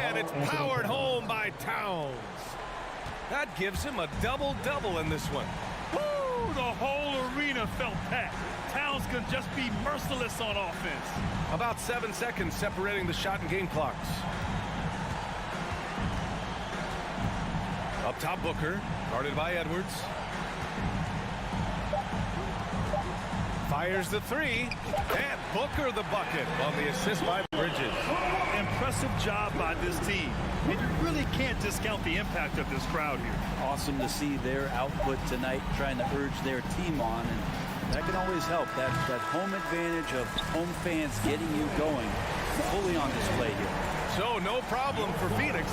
and it's powered home by Towns. That gives him a double-double in this one. Woo! The whole arena felt packed. Towns can just be merciless on offense. About 7 seconds separating the shot and game clocks. Up top, Booker, guarded by Edwards. Fires the three, and Booker the bucket on the assist by Bridges. Impressive job by this team. And you really can't discount the impact of this crowd here. Awesome to see their output tonight, trying to urge their team on, and that can always help. That home advantage of home fans getting you going fully on display here. So no problem for Phoenix.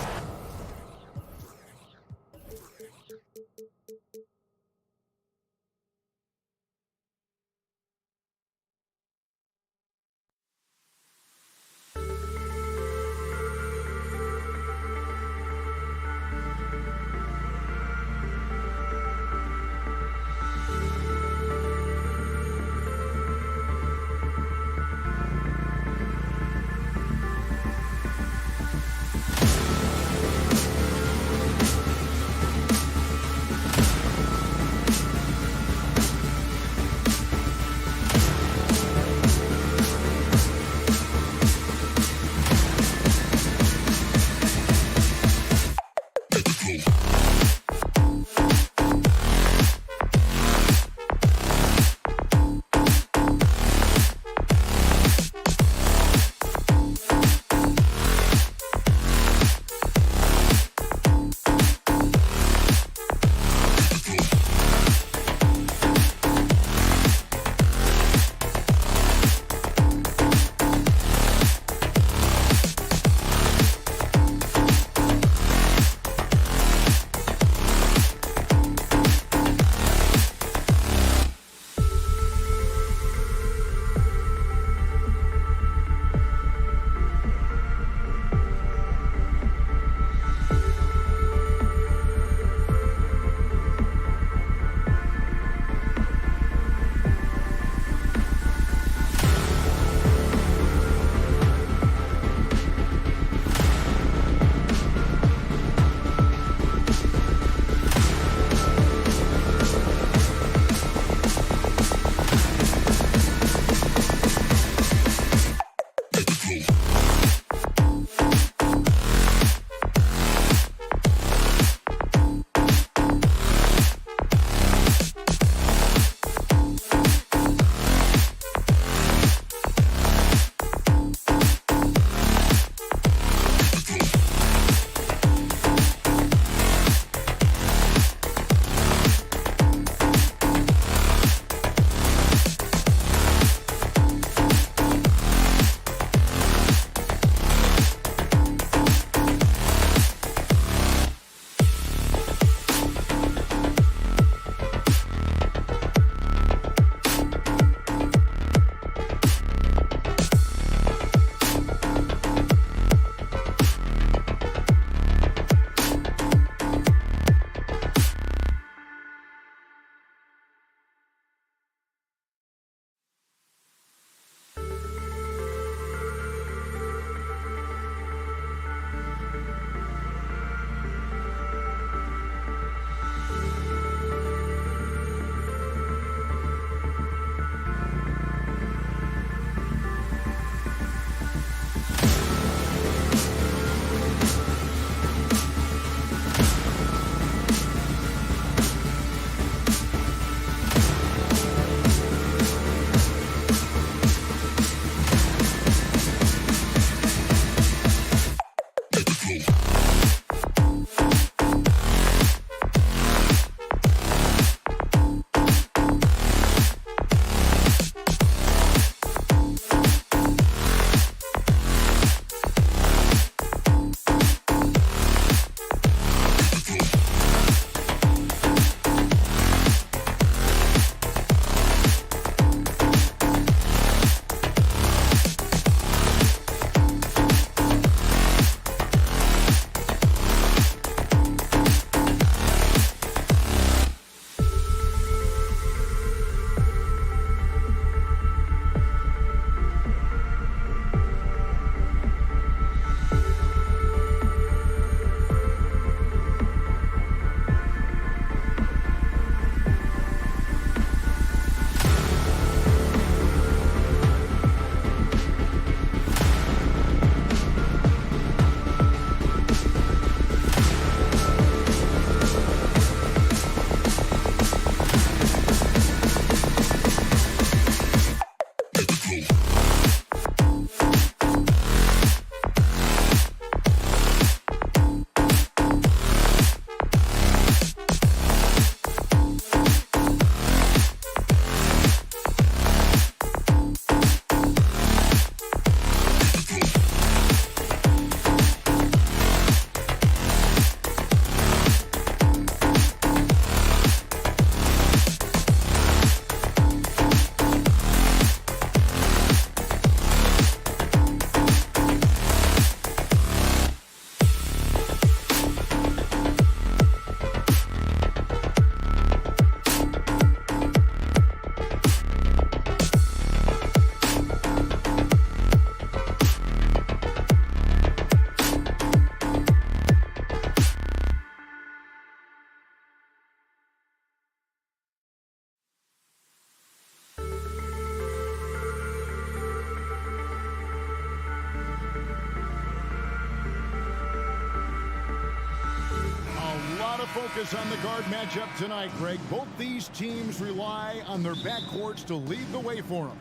focus on the guard matchup tonight, Greg. Both these teams rely on their backcourts to lead the way for them.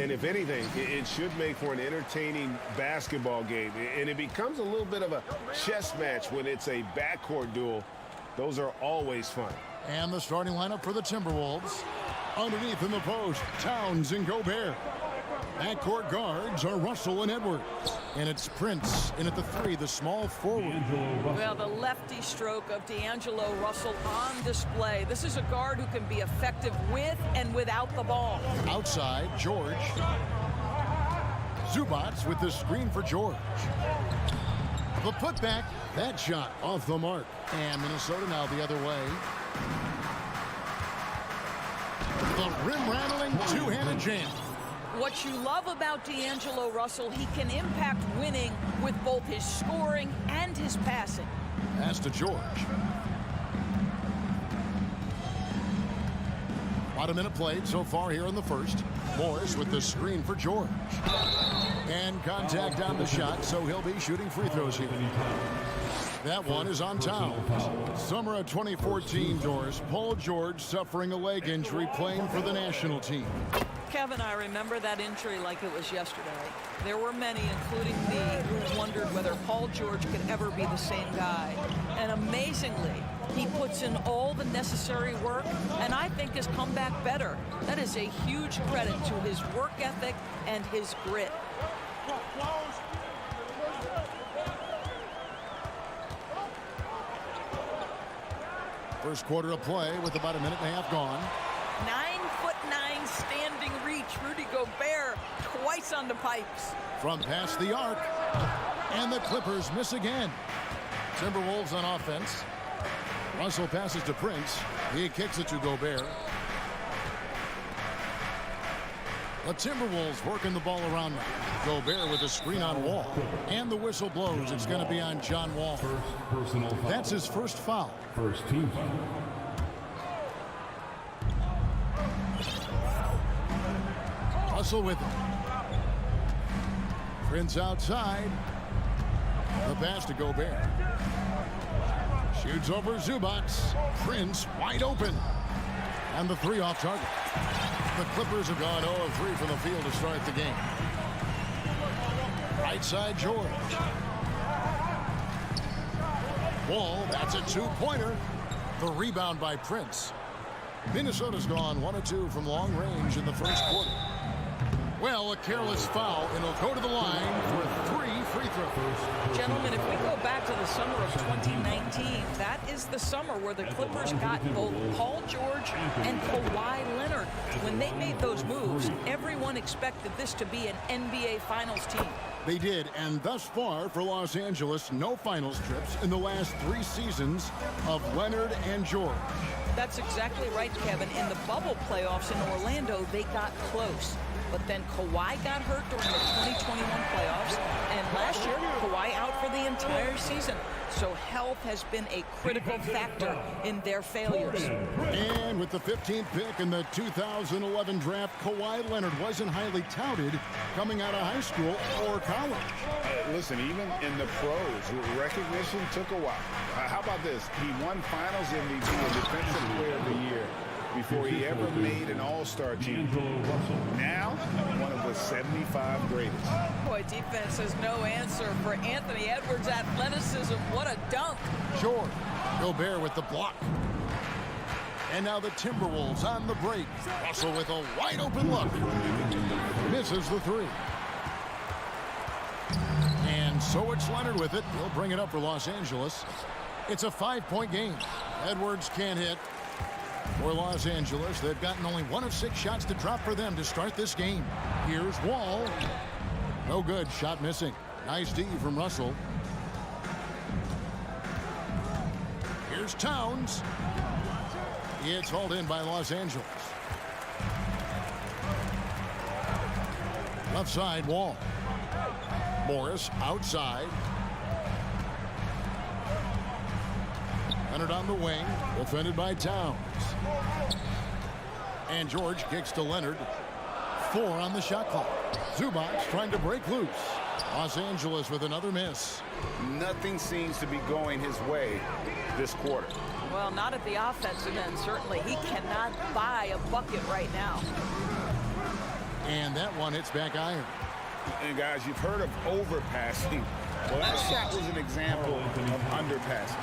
And if anything, it should make for an entertaining basketball game. And it becomes a little bit of a chess match when it's a backcourt duel. Those are always fun. And the starting lineup for the Timberwolves. Underneath in the post, Towns and Gobert. Backcourt guards are Russell and Edwards. And it's Prince in at the 3, the small forward. Well, the lefty stroke of D'Angelo Russell on display. This is a guard who can be effective with and without the ball. Outside, George. Zubats with the screen for George. The putback, that shot off the mark. And Minnesota now the other way. The rim-rattling two-handed jam. What you love about D'Angelo Russell, he can impact winning with both his scoring and his passing. Pass to George. About a minute played so far here in the first. Morris with the screen for George. And contact on the shot, so he'll be shooting free throws here. That one is on Towns. Summer of 2014, Doris. Paul George suffering a leg injury playing for the national team. Kevin, I remember that injury like it was yesterday. There were many, including me, who wondered whether Paul George could ever be the same guy. And amazingly, he puts in all the necessary work, and I think has come back better. That is a huge credit to his work ethic and his grit. First quarter of play with about a minute and a half gone. 9'9" standing reach. Rudy Gobert twice on the pipes. From past the arc. And the Clippers miss again. Timberwolves on offense. Russell passes to Prince. He kicks it to Gobert. The Timberwolves working the ball around now. Gobert with a screen on Wall. And the whistle blows. It's going to be on John Wall. That's his first foul. First team foul. Russell with it. Prince outside. The pass to Gobert. Shoots over Zubats. Prince wide open. And the 3 off target. The Clippers have gone 0 of 3 from the field to start the game. Right side, George. Wall, that's a 2-pointer. The rebound by Prince. Minnesota's gone 1 of 2 from long range in the first quarter. Well, a careless foul, and he'll go to the line for 3 free throws. Gentlemen, if we go back to the summer of 2019, that is the summer where the Clippers got both Paul George and Kawhi Leonard. When they made those moves, everyone expected this to be an NBA Finals team. They did, and thus far for Los Angeles, no finals trips in the last 3 seasons of Leonard and George. That's exactly right, Kevin. In the bubble playoffs in Orlando, they got close. But then Kawhi got hurt during the 2021 playoffs, and last year, Kawhi out for the entire season. So health has been a critical factor in their failures. And with the 15th pick in the 2011 draft, Kawhi Leonard wasn't highly touted coming out of high school or college. Listen, even in the pros, recognition took a while. How about this? He won Finals MVP and Defensive Player of the Year before he ever made an All-Star team. Now, one of the 75 greatest. Boy, defense has no answer for Anthony Edwards' athleticism. What a dunk. George. Gobert with the block. And now the Timberwolves on the break. Russell with a wide open look. Misses the 3. And so it's Leonard with it. He'll bring it up for Los Angeles. It's a 5-point game. Edwards can't hit. For Los Angeles, they've gotten only 1 of 6 shots to drop for them to start this game. Here's Wall. No good. Shot missing. Nice D from Russell. Here's Towns. It's hauled in by Los Angeles. Left side, Wall. Morris outside. Leonard on the wing, defended by Towns. And George kicks to Leonard. 4 on the shot clock. Zubats trying to break loose. Los Angeles with another miss. Nothing seems to be going his way this quarter. Well, not at the offensive end, certainly. He cannot buy a bucket right now. And that one hits back iron. And guys, you've heard of overpassing. Well, that shot was an example of underpassing.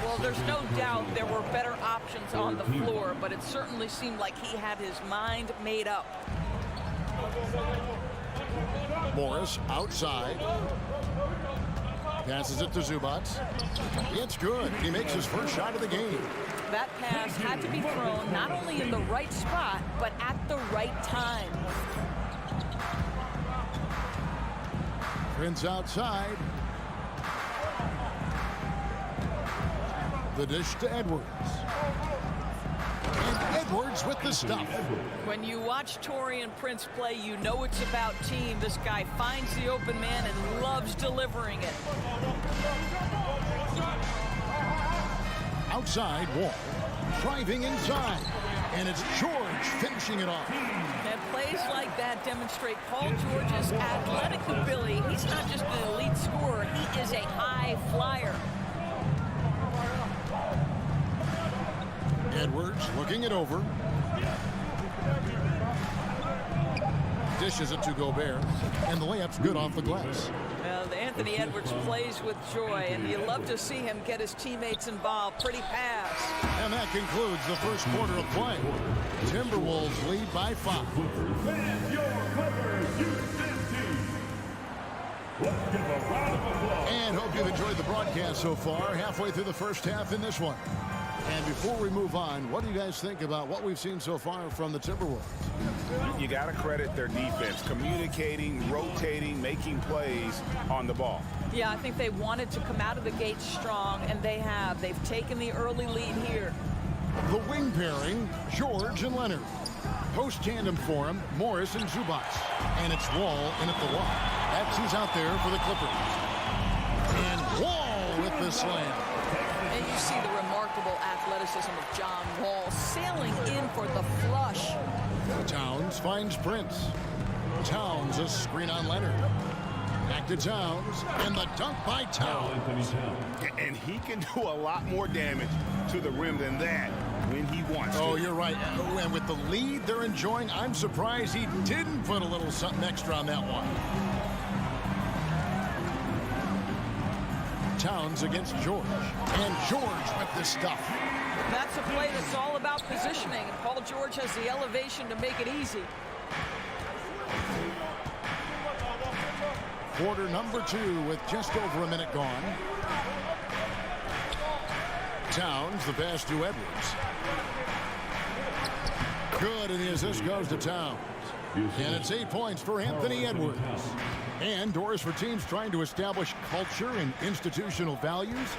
Well, there's no doubt there were better options on the floor, but it certainly seemed like he had his mind made up. Morris outside. Passes it to Zubac. It's good. He makes his first shot of the game. That pass had to be thrown not only in the right spot, but at the right time. Prince outside. The dish to Edwards. And Edwards with the stuff. When you watch Taurean Prince play, you know it's about team. This guy finds the open man and loves delivering it. Outside, Wall. Driving inside. And it's George finishing it off. And plays like that demonstrate Paul George's athletic ability. He's not just an elite scorer, he is a high flyer. Edwards looking it over. Dishes it to Gobert. And the layup's good off the glass. Well, Anthony Edwards plays with joy, and you love to see him get his teammates involved. Pretty pass. And that concludes the first quarter of play. Timberwolves lead by 5. And your Clippers Houston team. Let's give a round of applause. And hope you've enjoyed the broadcast so far. Halfway through the first half in this one. And before we move on, what do you guys think about what we've seen so far from the Timberwolves? You got to credit their defense, communicating, rotating, making plays on the ball. Yeah, I think they wanted to come out of the gate strong, and they have. They've taken the early lead here. The wing pairing, George and Leonard. Post tandem for him, Morris and Zubac. And it's Wall in at the wall. That's who's out there for the Clippers. And Wall with the slam. And you see the remarkable athleticism of John Wall sailing in for the flush. Towns finds Prince. Towns a screen on Leonard. Back to Towns, and the dunk by Towns. And he can do a lot more damage to the rim than that when he wants to. Oh, you're right. And with the lead they're enjoying, I'm surprised he didn't put a little something extra on that one. Towns against George. And George with the stuff. That's a play that's all about positioning, and Paul George has the elevation to make it easy. Quarter number 2 with just over a minute gone. Towns, the pass to Edwards. Good, and the assist goes to Towns. And it's 8 points for Anthony Edwards. And doors for teams trying to establish culture and institutional values.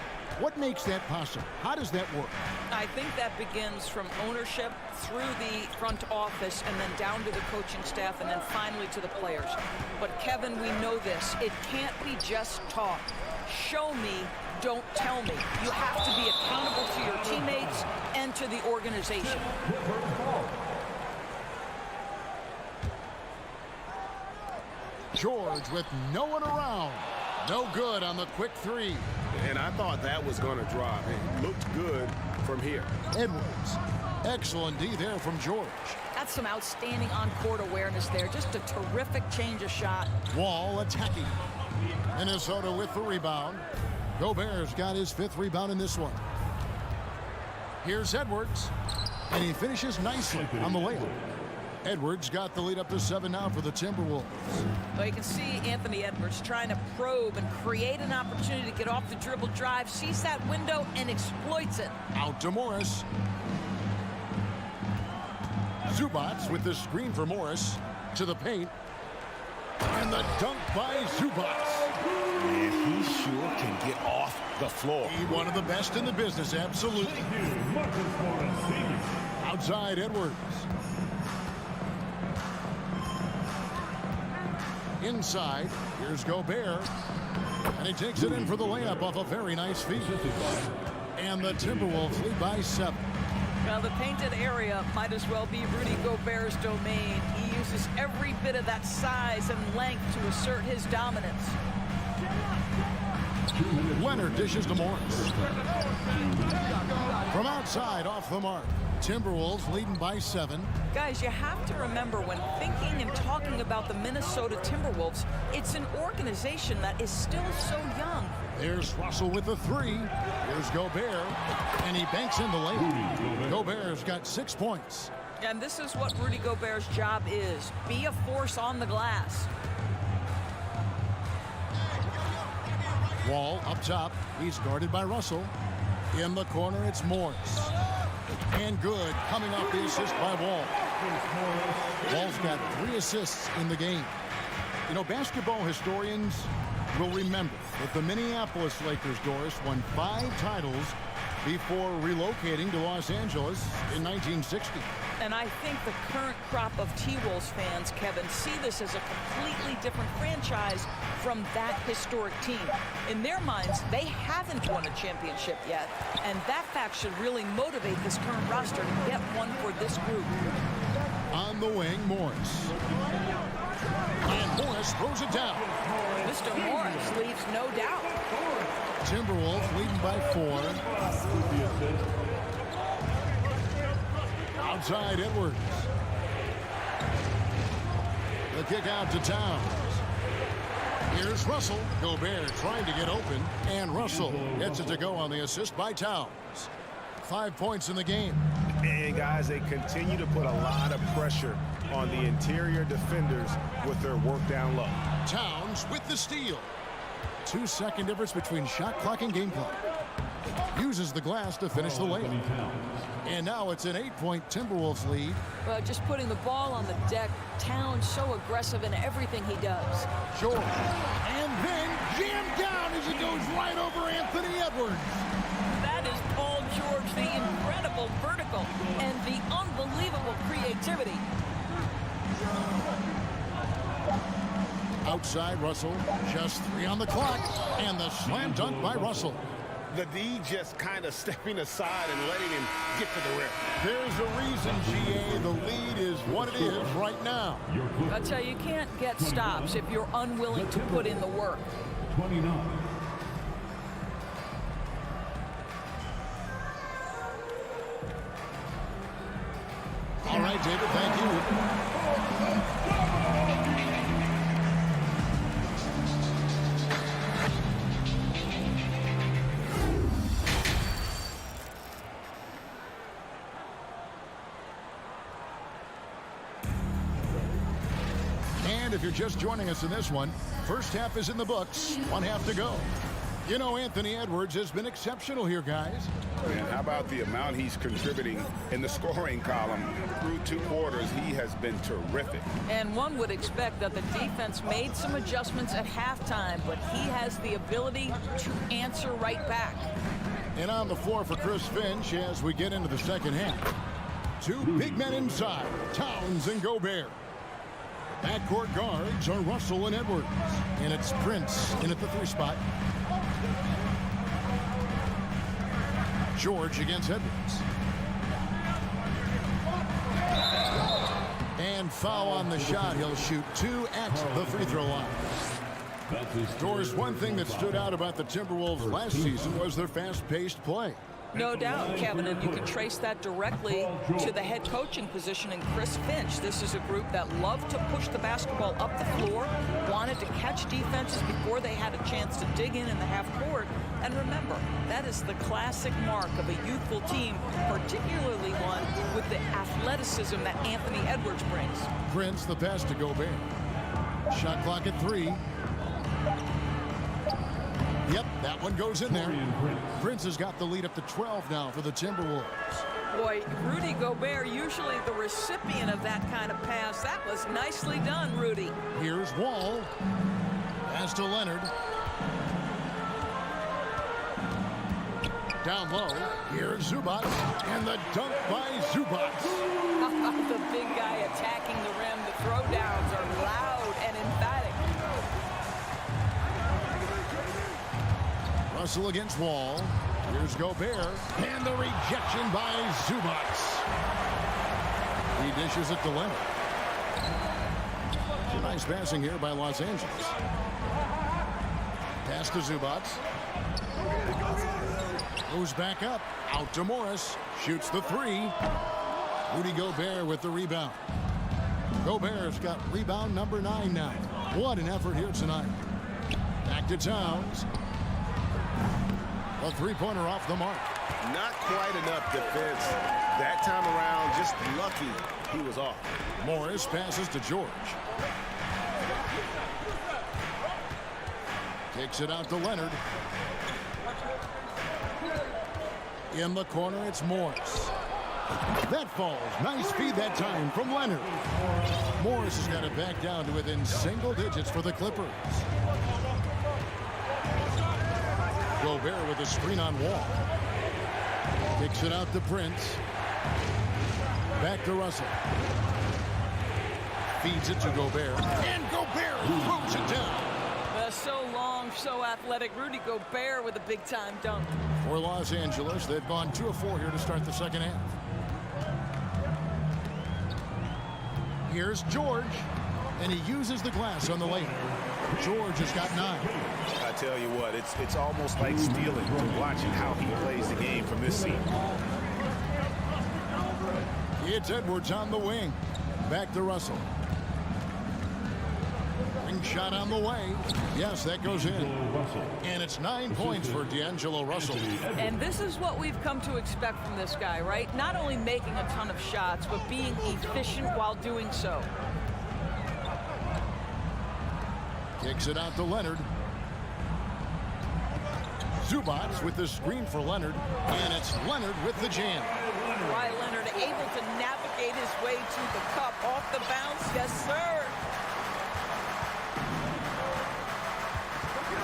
What makes that possible? How does that work? I think that begins from ownership through the front office and then down to the coaching staff and then finally to the players. But Kevin, we know this. It can't be just talk. Show me, don't tell me. You have to be accountable to your teammates and to the organization. George with no one around. No good on the quick 3. And I thought that was going to drop. It looked good from here. Edwards. Excellent D there from George. That's some outstanding on-court awareness there. Just a terrific change of shot. Wall attacking. Minnesota with the rebound. Gobert's got his 5th rebound in this one. Here's Edwards. And he finishes nicely on the layup. Edwards got the lead up to 7 now for the Timberwolves. Well, you can see Anthony Edwards trying to probe and create an opportunity to get off the dribble drive, sees that window and exploits it. Out to Morris. Zubac with the screen for Morris to the paint. And the dunk by Zubac. And he sure can get off the floor. He's one of the best in the business, absolutely. Outside Edwards. Inside, here's Gobert. And he takes it in for the layup off a very nice feed. And the Timberwolves lead by 7. Well, the painted area might as well be Rudy Gobert's domain. He uses every bit of that size and length to assert his dominance. Leonard dishes to Morris. From outside, off the mark. Timberwolves leading by 7. Guys, you have to remember when thinking and talking about the Minnesota Timberwolves, it's an organization that is still so young. There's Russell with the 3. Here's Gobert, and he banks in the layup. Gobert's got 6 points. And this is what Rudy Gobert's job is. Be a force on the glass. Wall up top. He's guarded by Russell. In the corner, it's Morris. And good, coming off the assist by Wall. Wall's got 3 assists in the game. You know, basketball historians will remember that the Minneapolis Lakers, Doris, won 5 titles before relocating to Los Angeles in 1960. And I think the current crop of T-Wolves fans, Kevin, see this as a completely different franchise from that historic team. In their minds, they haven't won a championship yet, and that fact should really motivate this current roster to get one for this group. On the wing, Morris. And Morris throws it down. Mr. Morris leaves no doubt. Timberwolves leading by 4. Outside Edwards. The kick out to Towns. Here's Russell. Gobert trying to get open. And Russell gets it to go on the assist by Towns. 5 points in the game. And guys, they continue to put a lot of pressure on the interior defenders with their work down low. Towns with the steal. 2-second difference between shot clock and game clock. Uses the glass to finish the layup. And now it's an 8-point Timberwolves lead. Well, just putting the ball on the deck. Towns so aggressive in everything he does. George. And then jammed down as it goes right over Anthony Edwards. That is Paul George, the incredible vertical and the unbelievable creativity. Outside Russell, just 3 on the clock, and the slam dunk by Russell. The D just kind of stepping aside and letting him get to the rim. There's a reason, GA, the lead is what it is right now. I tell you, you can't get stops if you're unwilling to put in the work. 29. All right, David, thank you. And if you're just joining us in this one, first half is in the books, 1 half to go. You know, Anthony Edwards has been exceptional here, guys. And how about the amount he's contributing in the scoring column through 2 quarters? He has been terrific. And one would expect that the defense made some adjustments at halftime, but he has the ability to answer right back. And on the floor for Chris Finch as we get into the second half. 2 big men inside, Towns and Gobert. Backcourt guards are Russell and Edwards. And it's Prince in at the 3 spot. George against Edwards. And foul on the shot. He'll shoot 2 at the free throw line. Doris, one thing that stood out about the Timberwolves last season was their fast-paced play. No doubt, Kevin, and you can trace that directly to the head coaching position in Chris Finch. This is a group that loved to push the basketball up the floor, wanted to catch defenses before they had a chance to dig in the half court. And remember, that is the classic mark of a youthful team, particularly one with the athleticism that Anthony Edwards brings. Prince, the pass to Gobert. Shot clock at 3. Yep, that one goes in there. Prince has got the lead up to 12 now for the Timberwolves. Boy, Rudy Gobert, usually the recipient of that kind of pass. That was nicely done, Rudy. Here's Wall. Pass to Leonard. Down low, here's Zubac. And the dunk by Zubac. The big guy attacking the rim. The throwdowns are loud and emphatic. Russell against Wall. Here's Gobert. And the rejection by Zubac. He dishes it to Leonard. Nice passing here by Los Angeles. Pass to Zubats. Goes back up. Out to Morris. Shoots the three. Rudy Gobert with the rebound. Gobert's got rebound number 9 now. What an effort here tonight. Back to Towns. A three-pointer off the mark. Not quite enough defense. That time around, just lucky he was off. Morris passes to George. Takes it out to Leonard. In the corner, it's Morris. That falls. Nice feed that time from Leonard. Morris has got it back down to within single digits for the Clippers. Gobert with a screen on Wall. Kicks it out to Prince. Back to Russell. Feeds it to Gobert. And Gobert throws it down. So long, so athletic. Rudy Gobert with a big-time dunk. For Los Angeles, they've gone 2 of 4 here to start the second half. Here's George, and he uses the glass on the layup. George has got 9. I tell you what, it's almost like stealing to watching how he plays the game from this seat. It's Edwards on the wing. Back to Russell. Ring shot on the way. Yes, that goes in. And it's 9 points for D'Angelo Russell. And this is what we've come to expect from this guy, right? Not only making a ton of shots, but being efficient while doing so. Kicks it out to Leonard. Zubats with the screen for Leonard. And it's Leonard with the jam. Why Leonard able to navigate his way to the cup off the bounce? Yes, sir.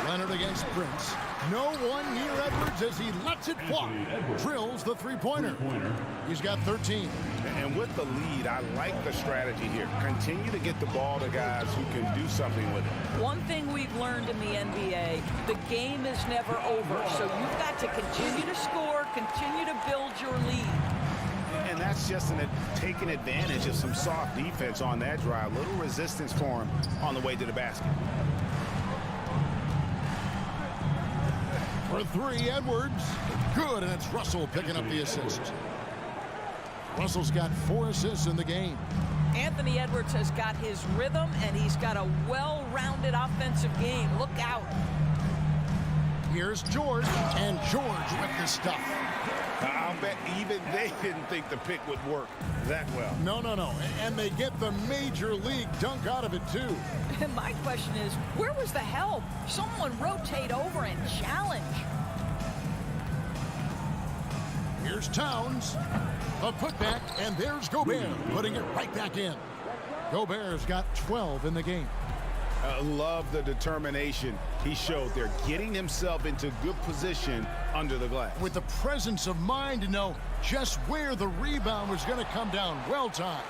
Leonard against Prince. No one near Edwards as he lets it fly. Drills the three-pointer. He's got 13. And with the lead, I like the strategy here. Continue to get the ball to guys who can do something with it. One thing we've learned in the NBA, the game is never over. So you've got to continue to score, continue to build your lead. And that's just taking advantage of some soft defense on that drive. Little resistance for him on the way to the basket. For 3, Edwards. Good, and it's Russell picking up the assist. Russell's got 4 assists in the game. Anthony Edwards has got his rhythm, and he's got a well-rounded offensive game. Look out. Here's George, and George with the stuff. I'll bet even they didn't think the pick would work that well. No. And they get the major league dunk out of it, too. And my question is, where was the help? Someone rotate over and challenge. Here's Towns. A putback, and there's Gobert putting it right back in. Gobert's got 12 in the game. Love the determination he showed there, getting himself into good position under the glass. With the presence of mind to know just where the rebound was going to come down. Well timed.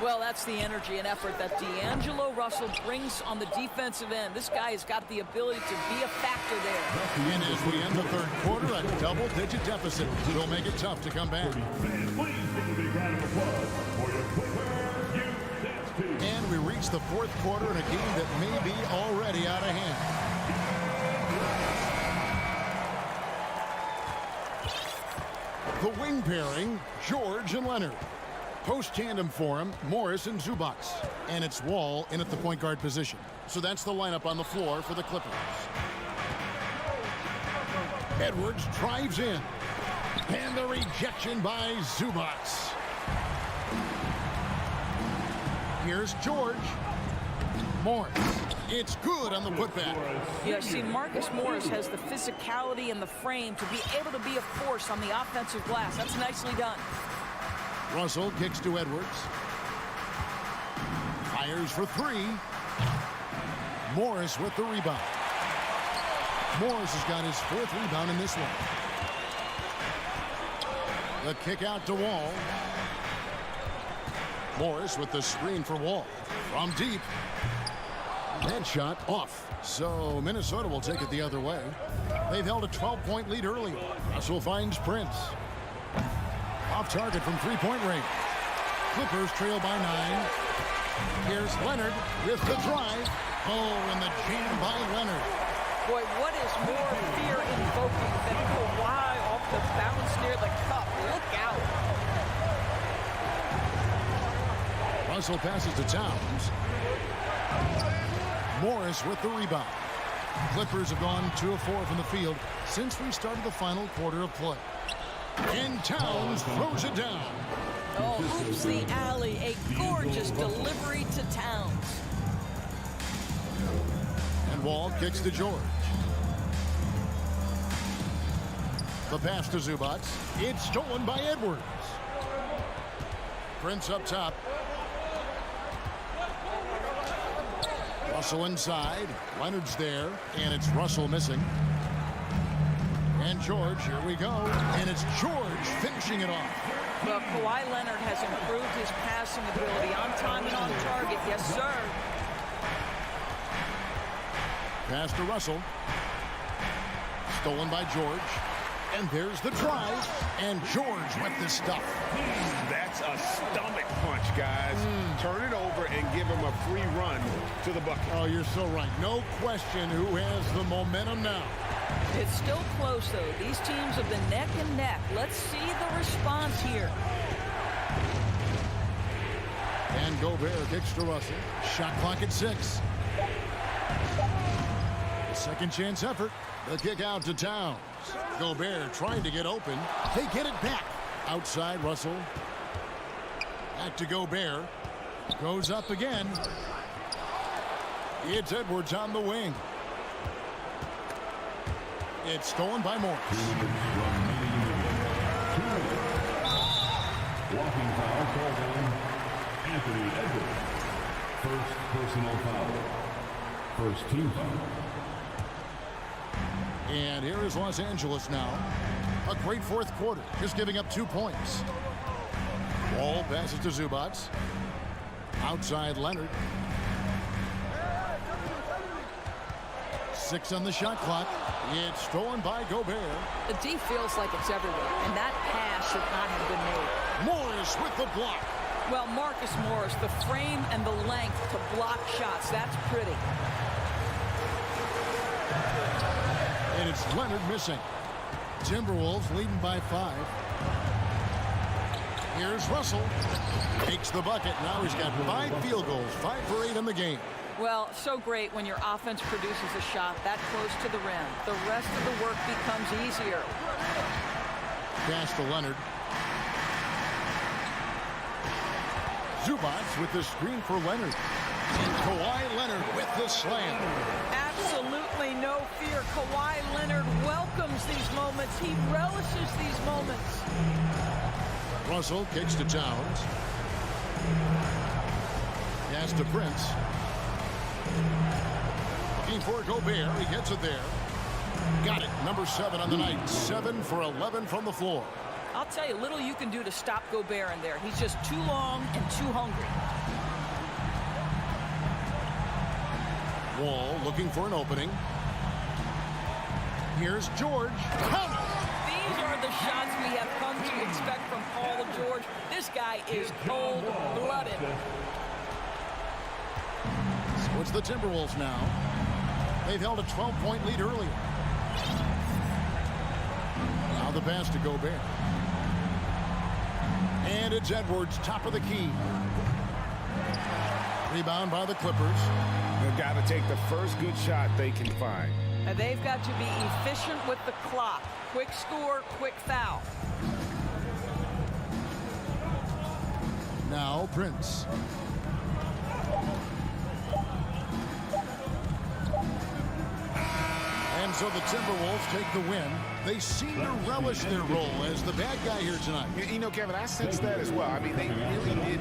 Well, that's the energy and effort that D'Angelo Russell brings on the defensive end. This guy has got the ability to be a factor there. And as we end the third quarter, a double-digit deficit will make it tough to come back. And we reach the fourth quarter in a game that may be already out of hand. The wing pairing, George and Leonard. Post tandem for him, Morris and Zubats. And it's Wall in at the point guard position. So that's the lineup on the floor for the Clippers. Edwards drives in. And the rejection by Zubats. Here's George. Morris. It's good on the putback. Yeah, see, Marcus Morris has the physicality and the frame to be able to be a force on the offensive glass. That's nicely done. Russell kicks to Edwards. Fires for 3. Morris with the rebound. Morris has got his 4th rebound in this one. The kick out to Wall. Morris with the screen for Wall. From deep. That shot off. So Minnesota will take it the other way. They've held a 12-point lead early. Russell finds Prince. Off target from three-point range. Clippers trail by 9. Here's Leonard with the drive. Oh, and the jam by Leonard. Boy, what is more fear-invoking than Kawhi off the bounce near the cup? Look out. Russell passes to Towns. Morris with the rebound. Clippers have gone 2 of 4 from the field since we started the final quarter of play. And Towns throws it down. Oh, oops the alley. A gorgeous delivery to Towns. And Wall kicks to George. The pass to Zubac. It's stolen by Edwards. Prince up top. Russell inside. Leonard's there, and it's Russell missing. And George, here we go. And it's George finishing it off. Well, Kawhi Leonard has improved his passing ability on time and on target. Yes, sir. Pass to Russell. Stolen by George. And there's the drive. And George with the stuff. That's a stomach punch, guys. Turn it over and give him a free run to the bucket. Oh, you're so right. No question who has the momentum now. It's still close, though. These teams have been neck and neck. Let's see the response here. And Gobert kicks to Russell. Shot clock at 6. The second chance effort. The kick out to Towns. Gobert trying to get open. They get it back. Outside Russell. Back to Gobert. Goes up again. It's Edwards on the wing. It's stolen by Morris. Walking foul called on Anthony Edwards. First personal foul. First team foul. And here is Los Angeles now. A great fourth quarter, just giving up 2 points. Wall passes to Zubac. Outside Leonard. 6 on the shot clock. It's stolen by Gobert. The D feels like it's everywhere, and that pass should not have been made. Morris with the block. Well, Marcus Morris, the frame and the length to block shots. That's pretty. And it's Leonard missing. Timberwolves leading by 5. Here's Russell. Takes the bucket. Now he's got 5 field goals. 5 for 8 in the game. Well, so great when your offense produces a shot that close to the rim. The rest of the work becomes easier. Pass to Leonard. Zubac with the screen for Leonard. And Kawhi Leonard with the slam. Absolutely no fear. Kawhi Leonard welcomes these moments. He relishes these moments. Russell kicks to Towns. Pass to Prince. Looking for Gobert. He gets it there. Got it. Number 7 on the night. 7 for 11 from the floor. I'll tell you, little you can do to stop Gobert in there. He's just too long and too hungry. Wall looking for an opening. Here's George. These are the shots we have come to expect from Paul George. This guy is cold-blooded. So it's the Timberwolves now. They've held a 12-point lead earlier. Now the pass to Gobert. And it's Edwards, top of the key. Rebound by the Clippers. They've got to take the first good shot they can find. And they've got to be efficient with the clock. Quick score, quick foul. Now Prince. And so the Timberwolves take the win. They seem to relish their role as the bad guy here tonight. You know, Kevin, I sense that as well. I mean, they really did.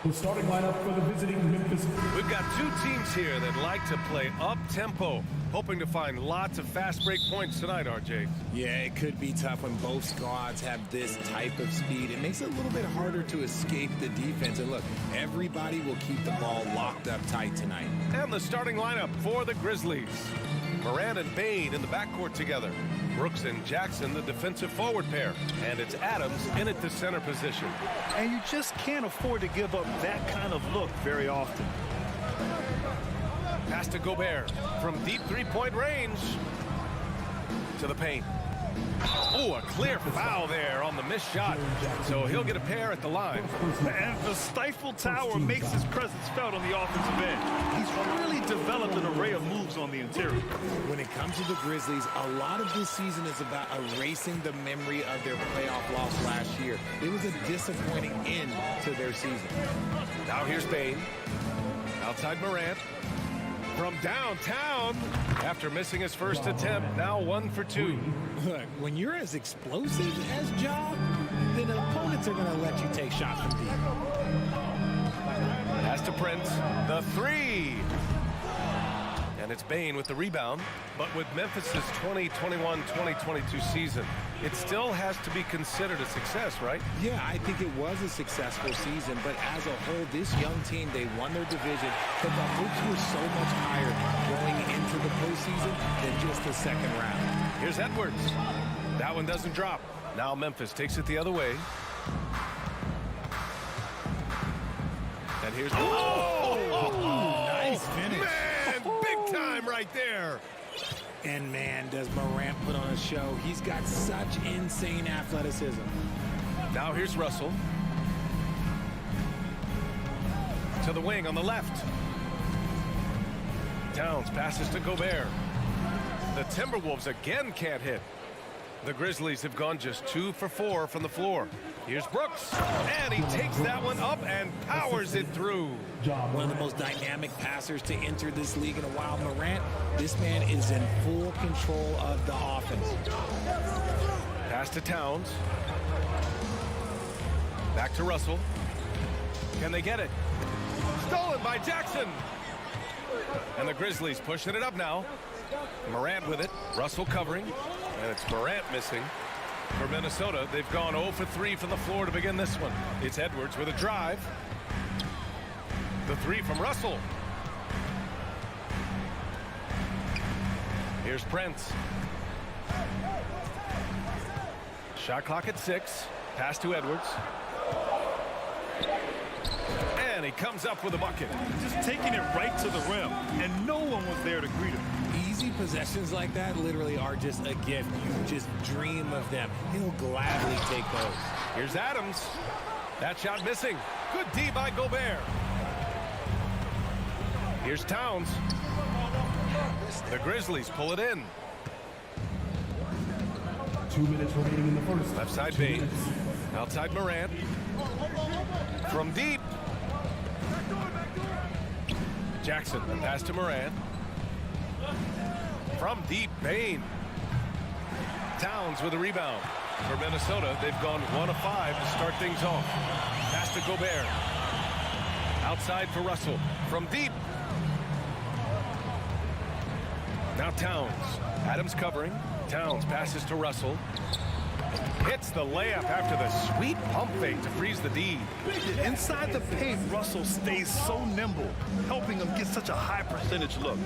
The starting lineup for the visiting Memphis. We've got two teams here that like to play up-tempo, hoping to find lots of fast break points tonight, RJ. Yeah, it could be tough when both squads have this type of speed. It makes it a little bit harder to escape the defense. And look, everybody will keep the ball locked up tight tonight. And the starting lineup for the Grizzlies. Moran and Bain in the backcourt together. Brooks and Jackson, the defensive forward pair. And it's Adams in at the center position. And you just can't afford to give up that kind of look very often. Pass to Gobert from deep three-point range to the paint. Oh, a clear foul there on the missed shot. So he'll get a pair at the line. And the stifled tower makes his presence felt on the offensive end. He's really developed an array of moves on the interior. When it comes to the Grizzlies, a lot of this season is about erasing the memory of their playoff loss last year. It was a disappointing end to their season. Now here's Bain. Outside Morant. From downtown, after missing his first attempt, now 1 for 2. Look, when you're as explosive as Ja, then opponents are going to let you take shots from deep. Pass to Prince, the three. And it's Bain with the rebound. But with Memphis's 2021-2022 season, it still has to be considered a success, right? Yeah, I think it was a successful season, but as a whole, this young team, they won their division, but the hopes were so much higher going into the postseason than just the second round. Here's Edwards. That one doesn't drop. Now Memphis takes it the other way. And here's... Nice finish. Man, big time right there. And man, does Morant put on a show. He's got such insane athleticism. Now here's Russell. To the wing on the left. Towns passes to Gobert. The Timberwolves again can't hit. The Grizzlies have gone just 2 for 4 from the floor. Here's Brooks, and he takes that one up and powers it through. One of the most dynamic passers to enter this league in a while. Morant, this man is in full control of the offense. Pass to Towns. Back to Russell. Can they get it? Stolen by Jackson. And the Grizzlies pushing it up now. Morant with it. Russell covering. And it's Morant missing. For Minnesota, they've gone 0 for 3 from the floor to begin this one. It's Edwards with a drive. The three from Russell. Here's Prince. Shot clock at 6. Pass to Edwards. And he comes up with a bucket. Just taking it right to the rim, and no one was there to greet him. Easy possessions like that literally are just a gift. You just dream of them. He'll gladly take those. Here's Adams. That shot missing. Good D by Gobert. Here's Towns. The Grizzlies pull it in. 2 minutes remaining in the first. Left side Bain. Outside Morant. From deep. Jackson. Pass to Morant. From deep, Bain. Towns with a rebound. For Minnesota, they've gone 1 of 5 to start things off. Pass to Gobert. Outside for Russell. From deep. Now Towns. Adams covering. Towns passes to Russell. Hits the layup after the sweet pump fake to freeze the D. Inside the paint, Russell stays so nimble, helping him get such a high percentage look.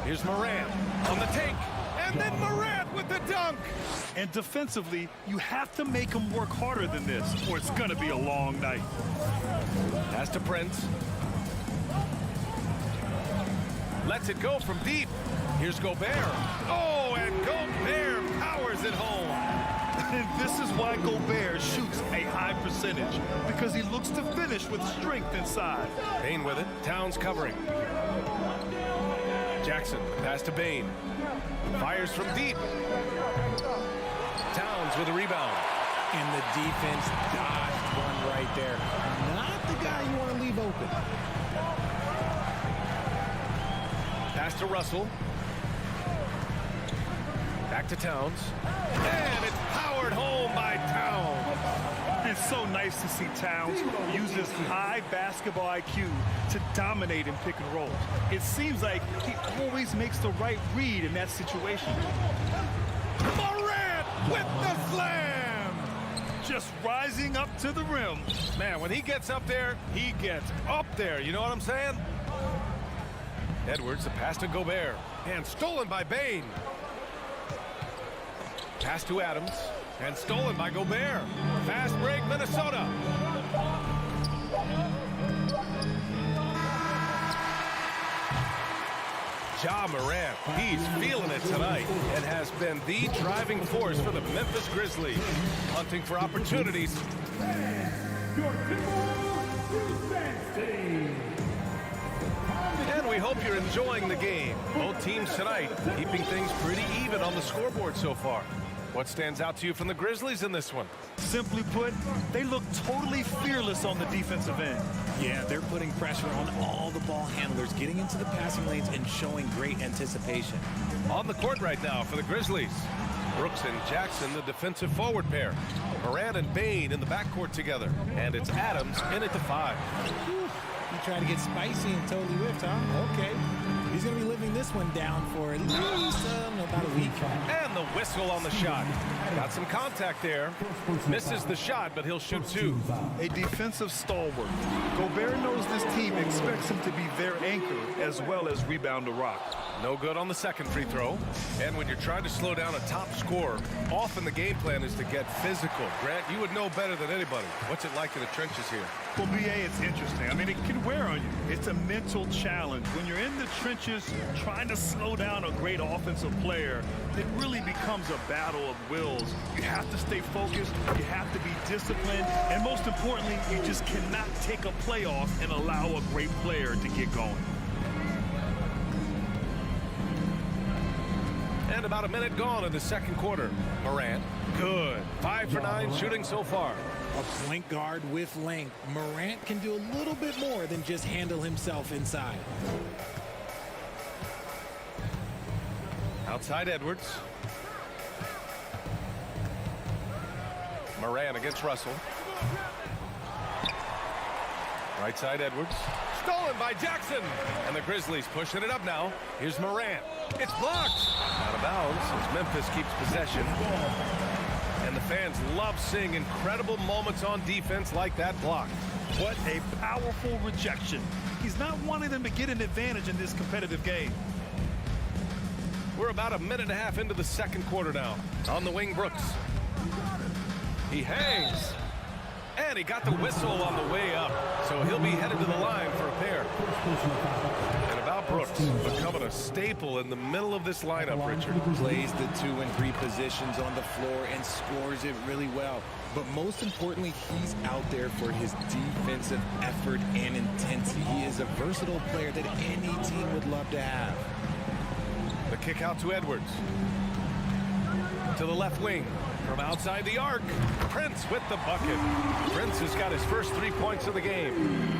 Here's Morant on the take. And then Morant with the dunk. And defensively, you have to make him work harder than this, or it's going to be a long night. Pass to Prince. Lets it go from deep. Here's Gobert. Oh, and Gobert powers it home. And this is why Gobert shoots a high percentage, because he looks to finish with strength inside. Bane with it. Towns covering. Jackson, pass to Bane. Fires from deep. Towns with a rebound. And the defense dodged one right there. Not the guy you want to leave open. Pass to Russell. Back to Towns. And it's powered home by Towns. It's so nice to see Towns use his high basketball IQ to dominate in pick and rolls. It seems like he always makes the right read in that situation. Morant with the slam! Just rising up to the rim. Man, when he gets up there, he gets up there. You know what I'm saying? Edwards, a pass to Gobert. And stolen by Bane. Pass to Adams. And stolen by Gobert. Fast break, Minnesota. Ja Morant, he's feeling it tonight and has been the driving force for the Memphis Grizzlies, hunting for opportunities. And we hope you're enjoying the game. Both teams tonight keeping things pretty even on the scoreboard so far. What stands out to you from the Grizzlies in this one? Simply put, they look totally fearless on the defensive end. Yeah, they're putting pressure on all the ball handlers, getting into the passing lanes and showing great anticipation. On the court right now for the Grizzlies. Brooks and Jackson, the defensive forward pair. Morant and Bane in the backcourt together. And it's Adams in at the 5. You trying to get spicy and totally whipped, huh? Okay. He's going to be living this one down for at least about a week. And the whistle on the shot. Got some contact there. Misses the shot, but he'll shoot 2. A defensive stalwart. Gobert knows this team expects him to be their anchor as well as rebound the rock. No good on the second free throw. And when you're trying to slow down a top scorer, often the game plan is to get physical. Grant, you would know better than anybody. What's it like in the trenches here? Well, BA, it's interesting. I mean, it can wear on you. It's a mental challenge. When you're in the trenches trying to slow down a great offensive player, it really becomes a battle of wills. You have to stay focused. You have to be disciplined. And most importantly, you just cannot take a play off and allow a great player to get going. And about a minute gone in the second quarter. Morant, good. 5 for 9 shooting so far. A point guard with length. Morant can do a little bit more than just handle himself inside. Outside Edwards. Morant against Russell. Right side Edwards. Stolen by Jackson. And the Grizzlies pushing it up now. Here's Morant. It's blocked. Out of bounds as Memphis keeps possession. And the fans love seeing incredible moments on defense like that block. What a powerful rejection. He's not wanting them to get an advantage in this competitive game. We're about a minute and a half into the second quarter now. On the wing, Brooks. He hangs. And he got the whistle on the way up. So he'll be headed to the line for a pair. And about Brooks, becoming a staple in the middle of this lineup, Richard. Plays the 2 and 3 positions on the floor and scores it really well. But most importantly, he's out there for his defensive effort and intensity. He is a versatile player that any team would love to have. The kick out to Edwards. To the left wing. From outside the arc, Prince with the bucket. Prince has got his first 3 points of the game.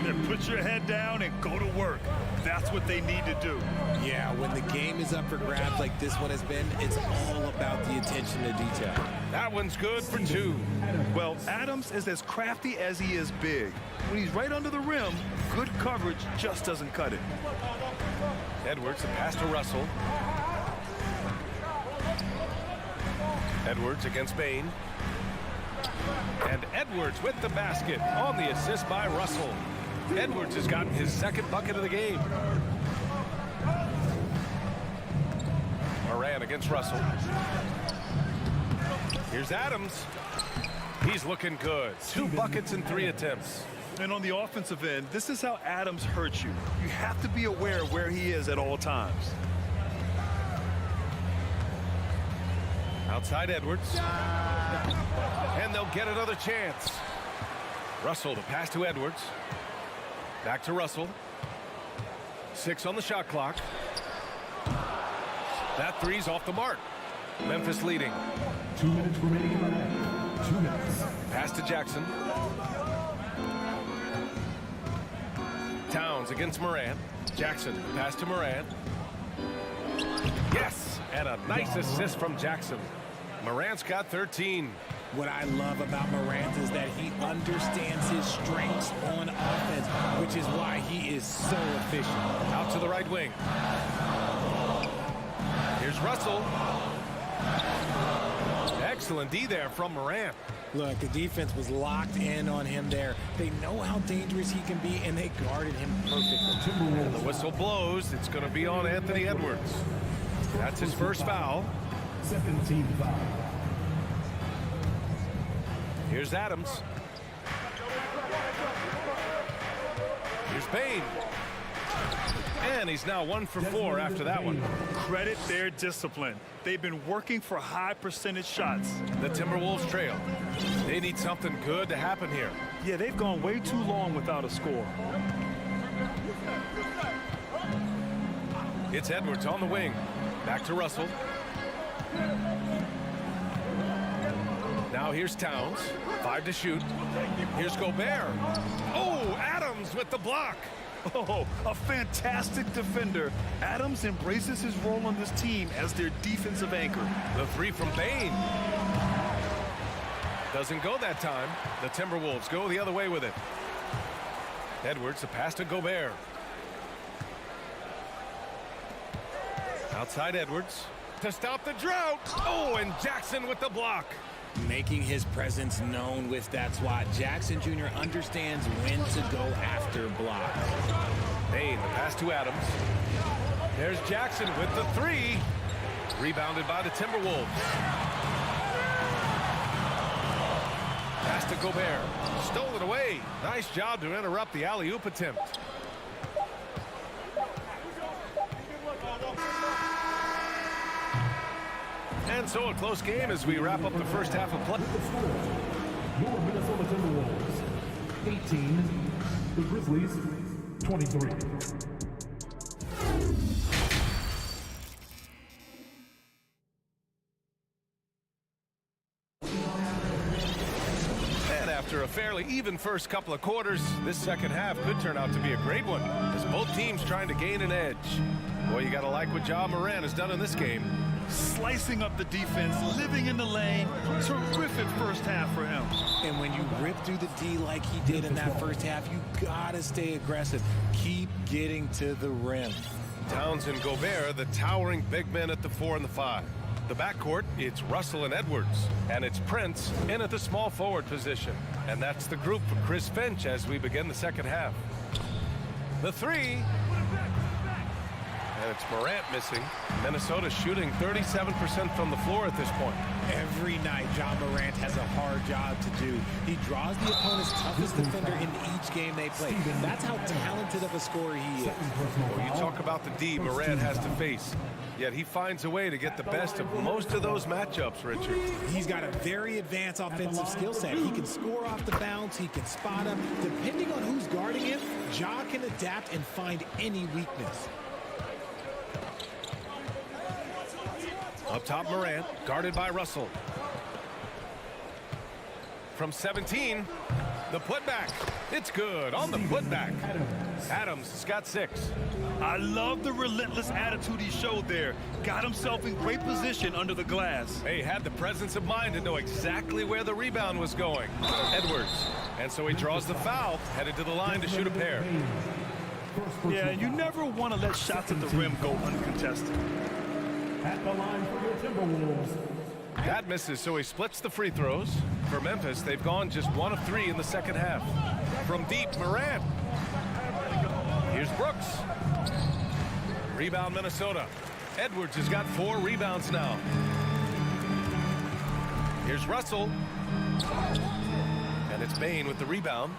Then put your head down and go to work. That's what they need to do. Yeah, when the game is up for grabs like this one has been, it's all about the attention to detail. That one's good for 2. Well, Adams is as crafty as he is big. When he's right under the rim, good coverage just doesn't cut it. Edwards, a pass to Russell. Edwards against Bain. And Edwards with the basket on the assist by Russell. Edwards has gotten his second bucket of the game. Moran against Russell. Here's Adams. He's looking good. 2 buckets in 3 attempts. And on the offensive end, this is how Adams hurts you. You have to be aware of where he is at all times. Outside Edwards. And they'll get another chance. Russell to pass to Edwards. Back to Russell. 6 on the shot clock. That 3's off the mark. Memphis leading. 2 minutes remaining in the half. 2 minutes. Pass to Jackson. Towns against Moran. Jackson, pass to Moran. Yes, and a nice assist from Jackson. Moran's got 13. What I love about Morant is that he understands his strengths on offense, which is why he is so efficient. Out to the right wing. Here's Russell. Excellent D there from Morant. Look, the defense was locked in on him there. They know how dangerous he can be, and they guarded him perfectly. And the whistle blows. It's going to be on Anthony Edwards. That's his first foul. 17 foul. Here's Adams. Here's Bain. And he's now 1 for 4 after that one. Credit their discipline. They've been working for high percentage shots. The Timberwolves trail. They need something good to happen here. Yeah, they've gone way too long without a score. It's Edwards on the wing. Back to Russell. Now here's Towns. 5 to shoot. Here's Gobert. Oh, Adams with the block. Oh, a fantastic defender. Adams embraces his role on this team as their defensive anchor. The 3 from Bain. Doesn't go that time. The Timberwolves go the other way with it. Edwards, a pass to Gobert. Outside Edwards to stop the drought. Oh, and Jackson with the block. Making his presence known with that swat. Jackson Jr. understands when to go after blocks. Bain, the pass to Adams. There's Jackson with the 3. Rebounded by the Timberwolves. Pass to Gobert. Stole it away. Nice job to interrupt the alley-oop attempt. And so a close game as we wrap up the first half of play. Your Minnesota Timberwolves, 18. The Grizzlies, 23. And after a fairly even first couple of quarters, this second half could turn out to be a great one, as both teams trying to gain an edge. Boy, you got to like what Ja Morant has done in this game. Slicing up the defense, living in the lane. Terrific first half for him. And when you rip through the D like he did in that first half, you gotta stay aggressive. Keep getting to the rim. Towns and Gobert, the towering big men at the 4 and the 5. The backcourt, it's Russell and Edwards. And it's Prince in at the small forward position. And that's the group for Chris Finch as we begin the second half. The 3. And it's Morant missing. Minnesota shooting 37% from the floor at this point. Every night, Ja Morant has a hard job to do. He draws the opponent's toughest defender in each game they play. That's how talented of a scorer he is. Well, you talk about the D Morant has to face. Yet he finds a way to get the best of most of those matchups, Richard. He's got a very advanced offensive skill set. He can score off the bounce. He can spot up. Depending on who's guarding him, Ja can adapt and find any weakness. Up top, Morant, guarded by Russell. from 17. The putback. It's good on the putback. Adams has got 6. I love the relentless attitude he showed there. Got himself in great position under the glass. He had the presence of mind to know exactly where the rebound was going. Edwards. And so he draws the foul, headed to the line to shoot a pair. Yeah, you never want to let shots at the rim go uncontested. At the line for the Timberwolves. That misses, so he splits the free throws. For Memphis, they've gone just 1 of 3 in the second half. From deep, Morant. Here's Brooks. Rebound, Minnesota. Edwards has got 4 rebounds now. Here's Russell. And it's Bain with the rebound.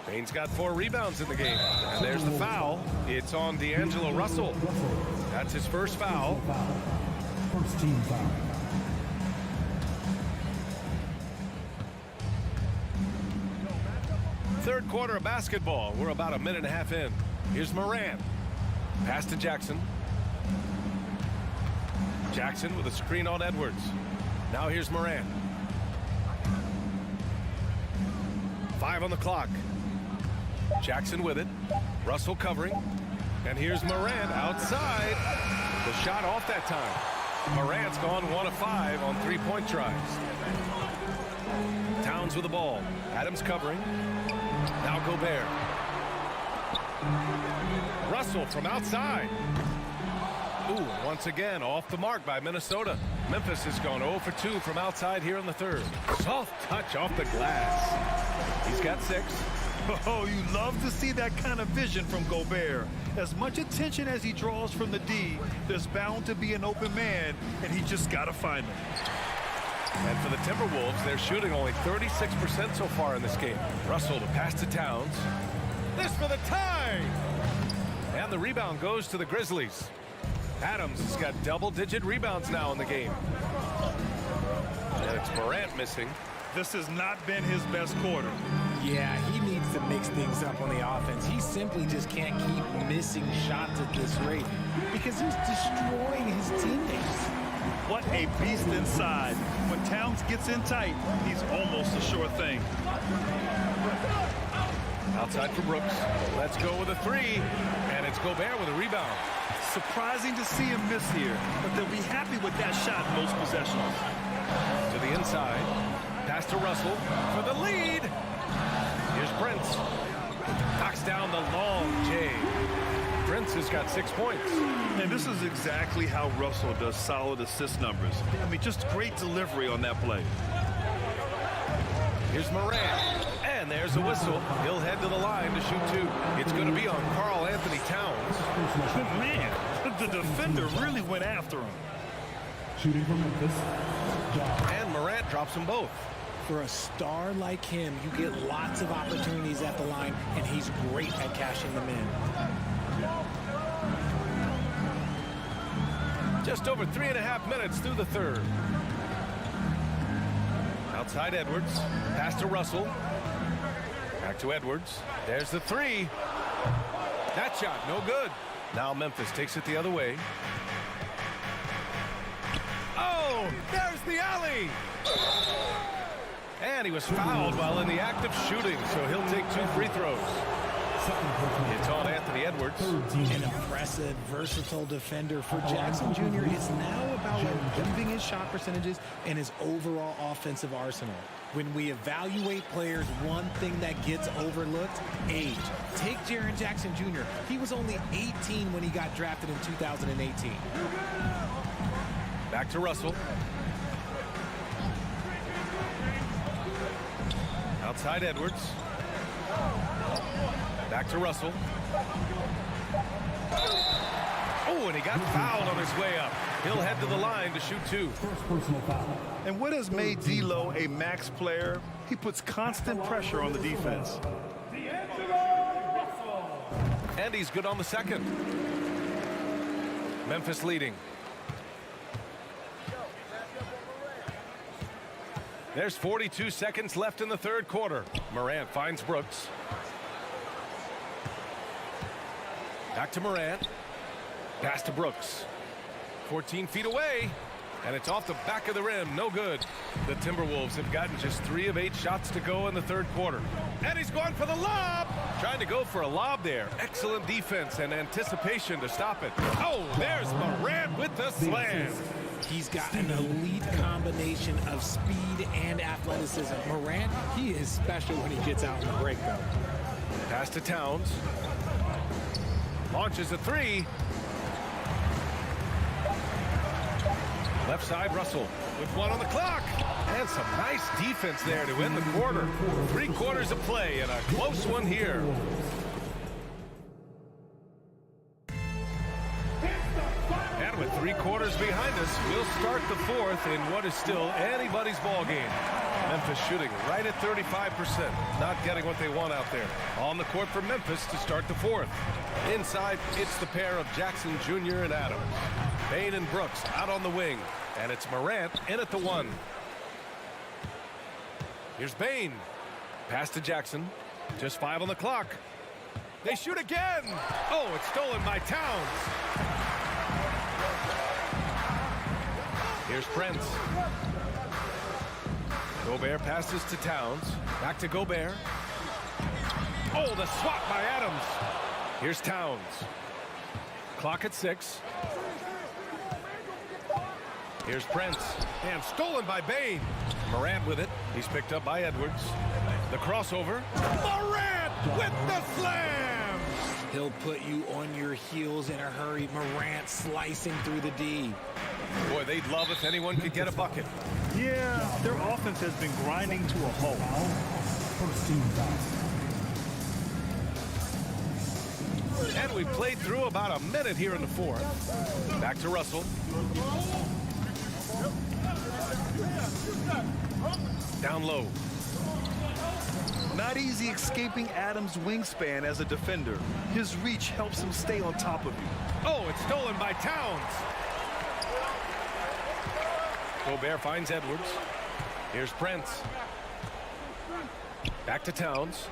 Bain's got 4 rebounds in the game. And there's the foul. It's on D'Angelo Russell. That's his first foul. First team foul. Third quarter of basketball. We're about a minute and a half in. Here's Morant. Pass to Jackson. Jackson with a screen on Edwards. Now here's Morant. 5 on the clock. Jackson with it. Russell covering. And here's Morant outside. The shot off that time. Morant's gone 1 of 5 on 3-point tries. Towns with the ball. Adams covering. Now Gobert. Russell from outside. Ooh, once again off the mark by Minnesota. Memphis has gone 0 for 2 from outside here in the third. Soft touch off the glass. He's got 6. Oh, you love to see that kind of vision from Gobert. As much attention as he draws from the D, there's bound to be an open man, and he just got to find him. And for the Timberwolves, they're shooting only 36% so far in this game. Russell to pass to Towns. This for the tie! And the rebound goes to the Grizzlies. Adams has got double-digit rebounds now in the game. And it's Morant missing. This has not been his best quarter. Yeah, he needs to mix things up on the offense. He simply just can't keep missing shots at this rate because he's destroying his teammates. What a beast inside. When Towns gets in tight, he's almost a sure thing. Outside for Brooks. Let's go with a 3. And it's Gobert with a rebound. Surprising to see him miss here, but they'll be happy with that shot most possessions. To the inside. Pass to Russell for the lead. Here's Prince. Knocks down the long J. Prince has got 6 points. And this is exactly how Russell does solid assist numbers. I mean, just great delivery on that play. Here's Morant. And there's a whistle. He'll head to the line to shoot 2. It's going to be on Karl Anthony Towns. Man, the defender really went after him. Shooting from Memphis. And Morant drops them both. For a star like him, you get lots of opportunities at the line, and he's great at cashing them in. Just over 3.5 minutes through the third. Outside Edwards. Pass to Russell. Back to Edwards. There's the 3. That shot, no good. Now Memphis takes it the other way. Oh, there's the alley. And he was fouled while in the act of shooting, so he'll take 2 free throws. It's on Anthony Edwards. An impressive, versatile defender for Jackson Jr. is now about improving his shot percentages and his overall offensive arsenal. When we evaluate players, one thing that gets overlooked, age. Take Jaren Jackson Jr. He was only 18 when he got drafted in 2018. Back to Russell. Outside Edwards. Back to Russell. Oh, and he got fouled on his way up. He'll head to the line to shoot 2. First personal foul. And what has made D'Lo a max player? He puts constant pressure on the defense. And he's good on the second. Memphis leading. There's 42 seconds left in the third quarter. Morant finds Brooks. Back to Morant. Pass to Brooks. 14 feet away. And it's off the back of the rim. No good. The Timberwolves have gotten just 3 of 8 shots to go in the third quarter. And he's going for the lob. Trying to go for a lob there. Excellent defense and anticipation to stop it. Oh, there's Morant with the slam. He's got an elite combination of speed and athleticism. Morant, he is special when he gets out in the break, though. Pass to Towns. Launches a 3. Left side, Russell with 1 on the clock. And some nice defense there to end the quarter. 3 quarters of play and a close one here. And with 3 quarters behind us, we'll start the 4th in what is still anybody's ball game. Memphis shooting right at 35%. Not getting what they want out there. On the court for Memphis to start the 4th. Inside, it's the pair of Jackson Jr. and Adams. Bane and Brooks out on the wing. And it's Morant in at the 1. Here's Bane. Pass to Jackson. Just 5 on the clock. They shoot again. Oh, it's stolen by Towns. Here's Prince. Gobert passes to Towns. Back to Gobert. Oh, the swat by Adams. Here's Towns. Clock at 6. Here's Prince. And stolen by Bane. Morant with it. He's picked up by Edwards. The crossover. Morant with the slam! He'll put you on your heels in a hurry. Morant slicing through the D. Boy, they'd love if anyone could get a bucket. Yeah, their offense has been grinding to a halt. First team foul. And we've played through about a minute here in the 4th. Back to Russell. Down low. Not easy escaping Adams' wingspan as a defender. His reach helps him stay on top of you. Oh, it's stolen by Towns. Gobert finds Edwards. Here's Prince. Back to Towns.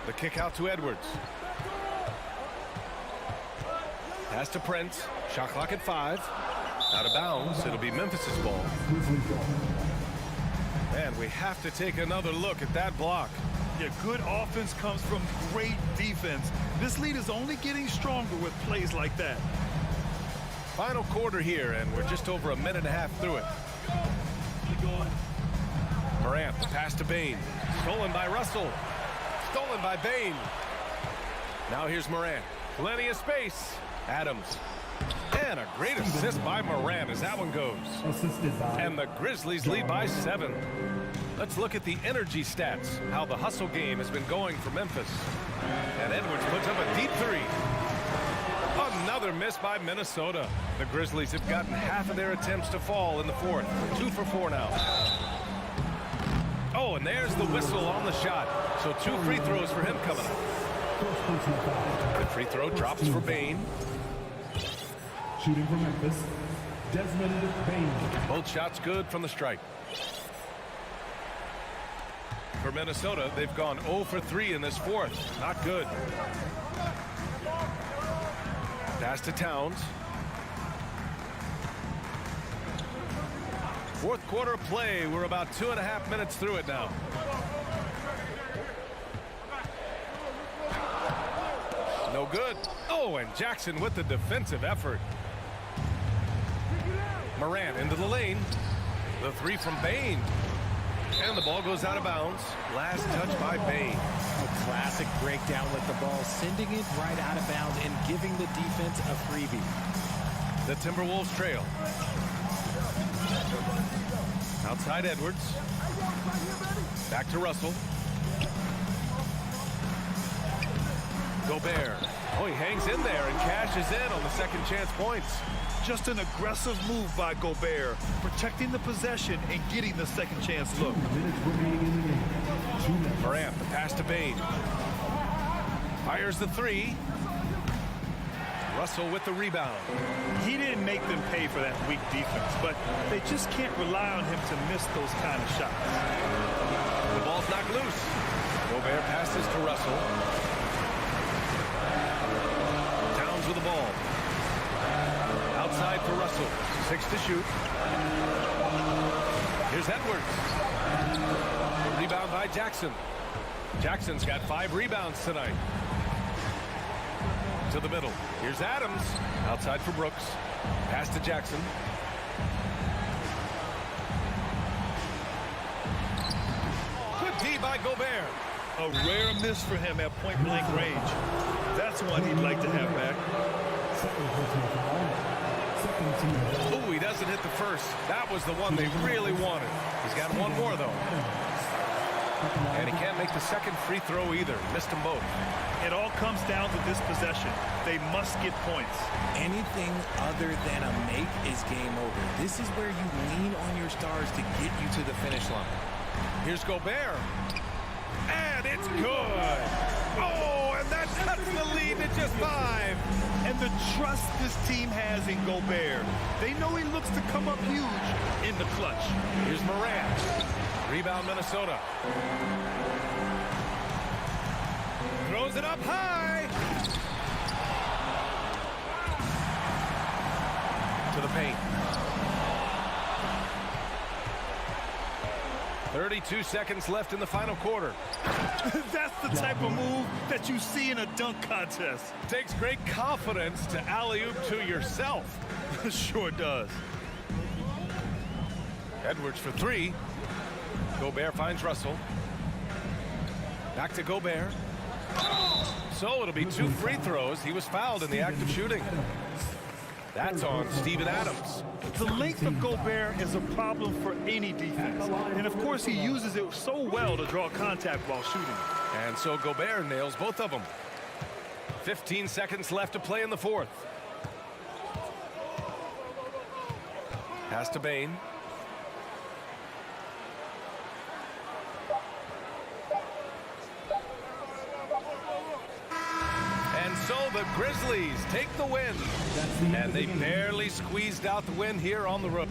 The kick out to Edwards. Pass to Prince. Shot clock at 5. Out of bounds. It'll be Memphis's ball. And we have to take another look at that block. Yeah, good offense comes from great defense. This lead is only getting stronger with plays like that. Final quarter here, and we're just over a minute and a half through it. Morant, the pass to Bane. Stolen by Russell. Stolen by Bane. Now here's Morant. Plenty of space. Adams. And a great assist by Morant as that one goes. And the Grizzlies lead by 7. Let's look at the energy stats, how the hustle game has been going for Memphis. And Edwards puts up a deep 3. Another miss by Minnesota. The Grizzlies have gotten half of their attempts to fall in the 4th. 2 for 4 now. Oh, and there's the whistle on the shot. So 2 free throws for him coming up. The free throw drops for Bane. Shooting for Memphis, Desmond Bane. Both shots good from the strike. For Minnesota, they've gone 0 for 3 in this 4th. Not good. Pass to Towns. 4th quarter play. We're about 2.5 minutes through it now. No good. Oh, and Jackson with the defensive effort. Morant into the lane. The 3 from Bane. And the ball goes out of bounds. Last touch by Bane. A classic breakdown with the ball, sending it right out of bounds and giving the defense a freebie. The Timberwolves trail. Outside Edwards. Back to Russell. Gobert. Oh, he hangs in there and cashes in on the second chance points. Just an aggressive move by Gobert, protecting the possession and getting the second chance look. Morant, the pass to Bane. Fires the 3. Russell with the rebound. He didn't make them pay for that weak defense, but they just can't rely on him to miss those kind of shots. The ball's knocked loose. Gobert passes to Russell. Towns with the ball. for Russell. 6 to shoot. Here's Edwards. Rebound by Jackson. Jackson's got 5 rebounds tonight. To the middle. Here's Adams. Outside for Brooks. Pass to Jackson. Good D by Gobert. A rare miss for him at point-blank range. That's one he'd like to have back. Oh, he doesn't hit the first. That was the one they really wanted. He's got one more, though. And he can't make the second free throw either. Missed them both. It all comes down to this possession. They must get points. Anything other than a make is game over. This is where you lean on your stars to get you to the finish line. Here's Gobert. And it's good. Oh, and that cuts the lead to just 5. And the trust this team has in Gobert. They know he looks to come up huge in the clutch. Here's Morant. Rebound Minnesota. Throws it up high. To the paint. 32 seconds left in the final quarter. That's the type of move that you see in a dunk contest. Takes great confidence to alley-oop to yourself. Sure does. Edwards for 3. Gobert finds Russell. Back to Gobert. So it'll be 2 free throws. He was fouled in the act of shooting. That's on Steven Adams. The length of Gobert is a problem for any defense. And of course he uses it so well to draw contact while shooting. And so Gobert nails both of them. 15 seconds left to play in the fourth. Pass to Bane. And so the Grizzlies take the win. And they barely squeezed out the win here on the road.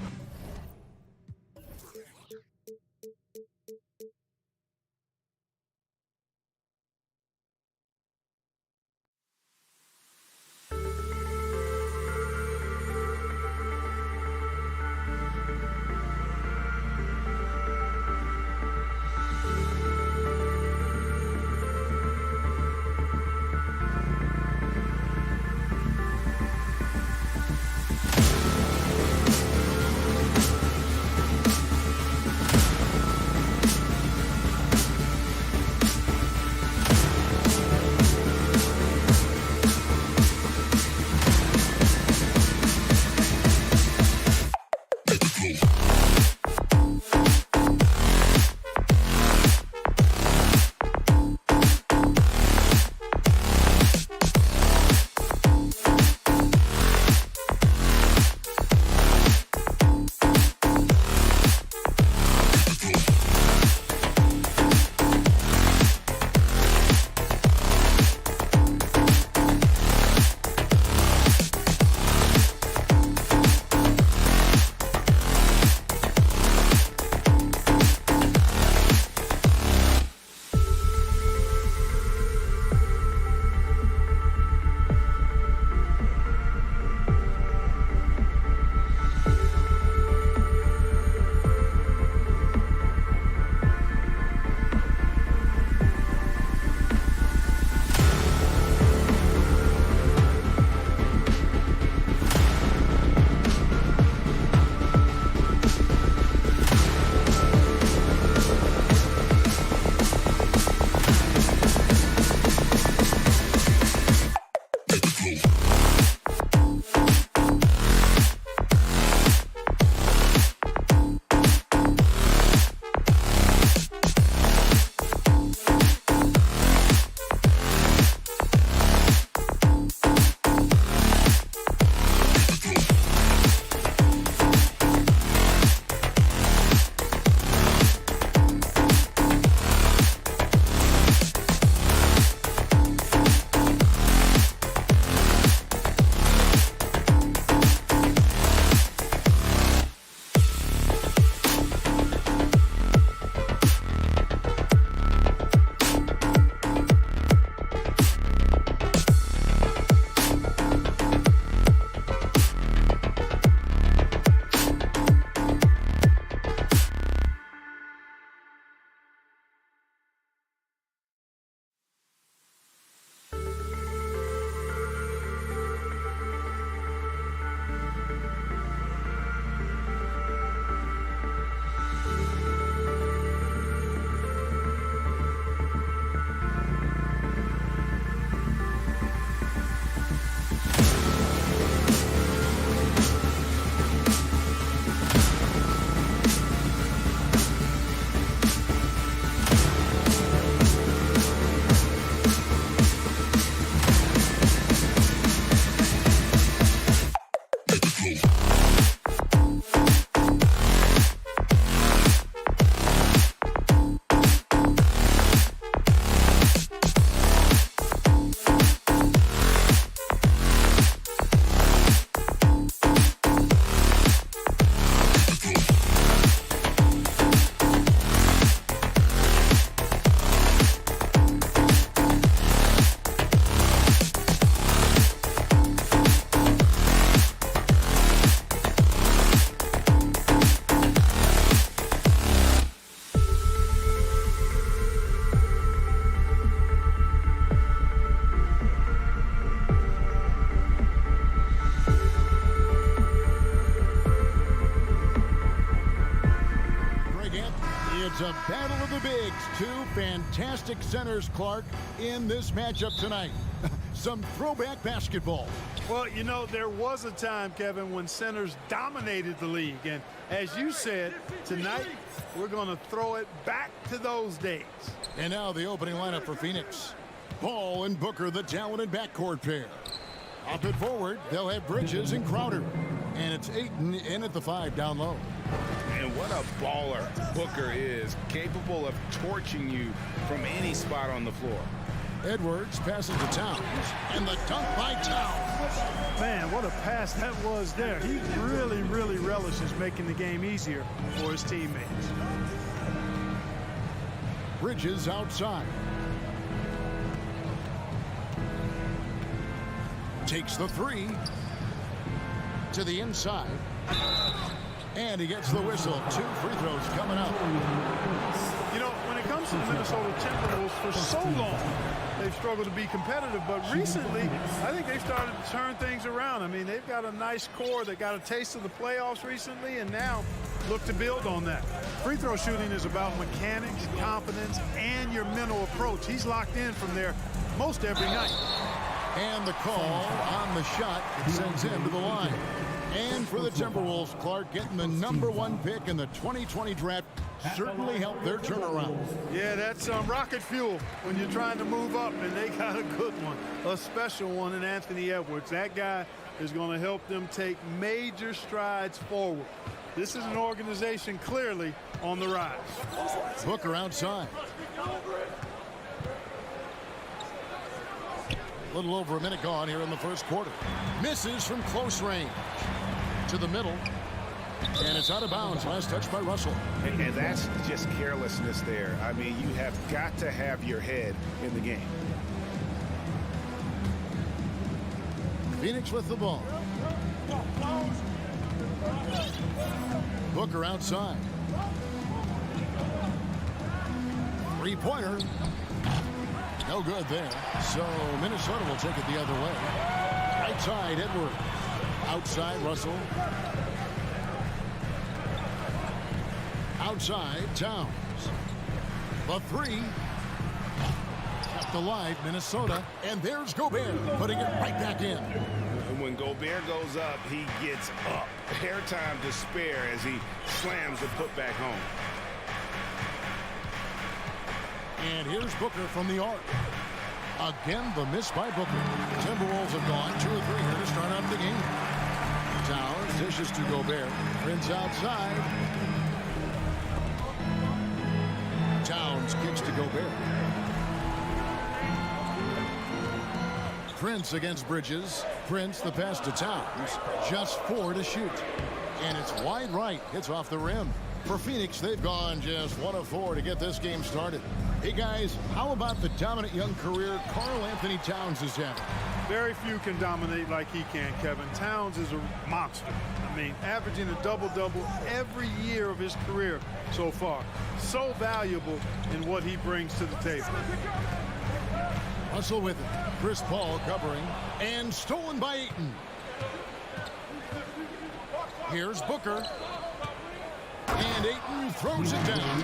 It's a battle of the bigs. Two fantastic centers, Clark, in this matchup tonight. Some throwback basketball. Well, you know, there was a time, Kevin, when centers dominated the league. And as you said, tonight we're going to throw it back to those days. And now the opening lineup for Phoenix. Paul and Booker, the talented backcourt pair. Up and forward, they'll have Bridges and Crowder. And it's Ayton in at the 5 down low. And what a baller Booker is, capable of torching you from any spot on the floor. Edwards passes to Towns, and the dunk by Towns. Man, what a pass that was there. He really, really relishes making the game easier for his teammates. Bridges outside. Takes the 3 to the inside. And he gets the whistle. 2 free throws coming up. You know, when it comes to the Minnesota Timberwolves, for so long, they've struggled to be competitive. But recently, I think they've started to turn things around. I mean, they've got a nice core. They got a taste of the playoffs recently, and now look to build on that. Free throw shooting is about mechanics, confidence, and your mental approach. He's locked in from there most every night. And the call on the shot, it sends him to the line. And for the Timberwolves, Clark, getting the #1 pick in the 2020 draft certainly helped their turnaround. Yeah, that's rocket fuel when you're trying to move up, and they got a good one, a special one in Anthony Edwards. That guy is going to help them take major strides forward. This is an organization clearly on the rise. Booker outside. A little over a minute gone here in the first quarter. Misses from close range. To the middle. And it's out of bounds. Last touch by Russell. And that's just carelessness there. I mean, you have got to have your head in the game. Phoenix with the ball. Booker outside. Three-pointer. No good there. So Minnesota will take it the other way. Right side, Edwards. Outside, Russell. Outside, Towns. The 3. Kept alive, Minnesota. And there's Gobert, putting it right back in. And when Gobert goes up, he gets up. Airtime to spare as he slams the putback home. And here's Booker from the arc. Again, the miss by Booker. Timberwolves have gone 2 or 3 here to start out the game. Towns dishes to Gobert. Prince outside. Towns kicks to Gobert. Prince against Bridges. Prince the pass to Towns. Just 4 to shoot. And it's wide right. Hits off the rim. For Phoenix, they've gone just 1 of 4 to get this game started. Hey, guys, how about the dominant young career Karl Anthony Towns is having? Very few can dominate like he can, Kevin. Towns is a monster. I mean, averaging a double-double every year of his career so far. So valuable in what he brings to the table. Russell with it. Chris Paul covering. And stolen by Ayton. Here's Booker. And Ayton throws it down.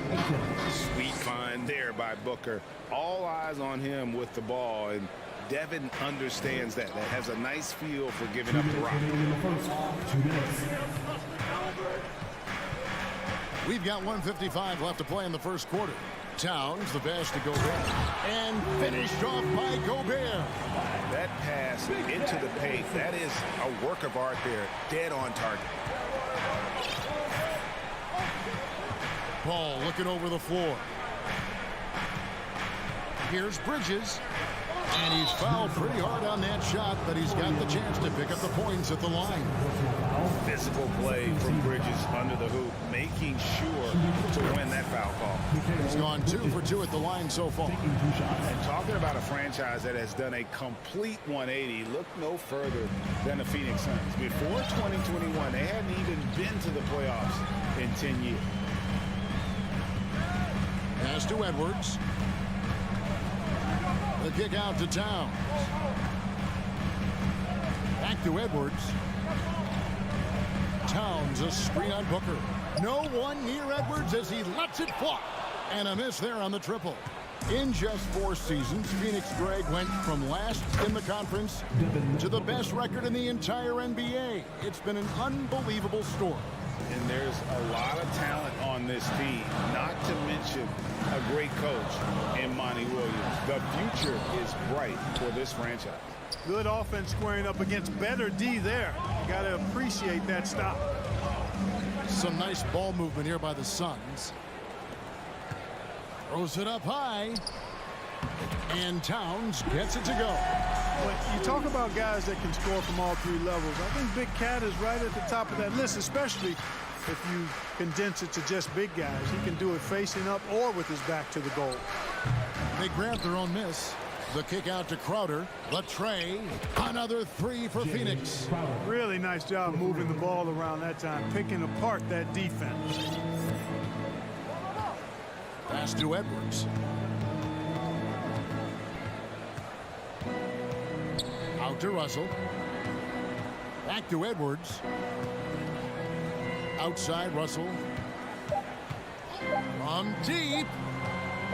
Sweet find there by Booker. All eyes on him with the ball, and Devin understands that. That has a nice feel for giving up the rock. We've got 1:55 left to play in the first quarter. Towns, the pass to Gobert. And finished off by Gobert. That pass into the paint, that is a work of art there. Dead on target. Paul looking over the floor. Here's Bridges. And he's fouled pretty hard on that shot, but he's got the chance to pick up the points at the line. Physical play from Bridges under the hoop, making sure to win that foul call. He's gone 2 for 2 at the line so far. And talking about a franchise that has done a complete 180, look no further than the Phoenix Suns. Before 2021, they hadn't even been to the playoffs in 10 years. Pass to Edwards. The kick out to Towns. Back to Edwards. Towns, a screen on Booker. No one near Edwards as he lets it fly. And a miss there on the triple. In just 4 seasons, Phoenix, Greg, went from last in the conference to the best record in the entire NBA. It's been an unbelievable story. And there's a lot of talent on this team, not to mention a great coach in Monty Williams. The future is bright for this franchise. Good offense squaring up against better D there. Got to appreciate that stop. Some nice ball movement here by the Suns. Throws it up high. And Towns gets it to go. But you talk about guys that can score from all 3 levels. I think Big Cat is right at the top of that list, especially if you condense it to just big guys. He can do it facing up or with his back to the goal. They grab their own miss. The kick out to Crowder. The tray. Another 3 for Phoenix. Really nice job moving the ball around that time, picking apart that defense. Pass to Edwards. Out to Russell. Back to Edwards. Outside Russell. From deep.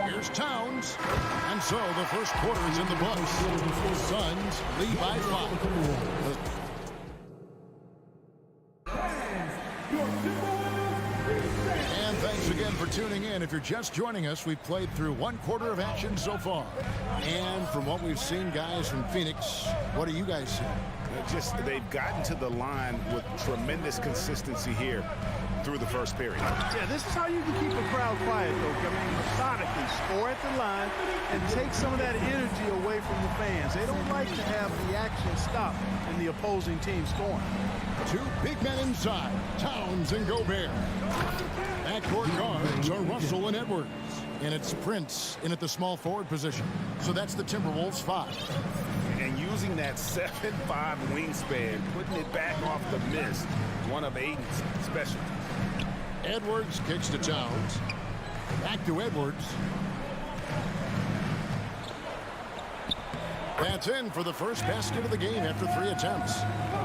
Here's Towns. And so the first quarter is in the books. Suns lead by 5. And thanks again for tuning in. If you're just joining us, we've played through 1 quarter of action so far. And from what we've seen, guys, from Phoenix, what do you guys see? They've gotten to the line with tremendous consistency here through the first period. Yeah, this is how you can keep a crowd quiet, though. I mean, methodically score at the line and take some of that energy away from the fans. They don't like to have the action stop in the opposing team scoring. 2 big men inside, Towns and Gobert. Backcourt guards are Russell and Edwards. And it's Prince in at the small forward position. So that's the Timberwolves 5. And using that 7'5" wingspan, putting it back off the miss, one of Aiden's specialties. Edwards kicks to Towns. Back to Edwards. That's in for the first basket of the game after 3 attempts.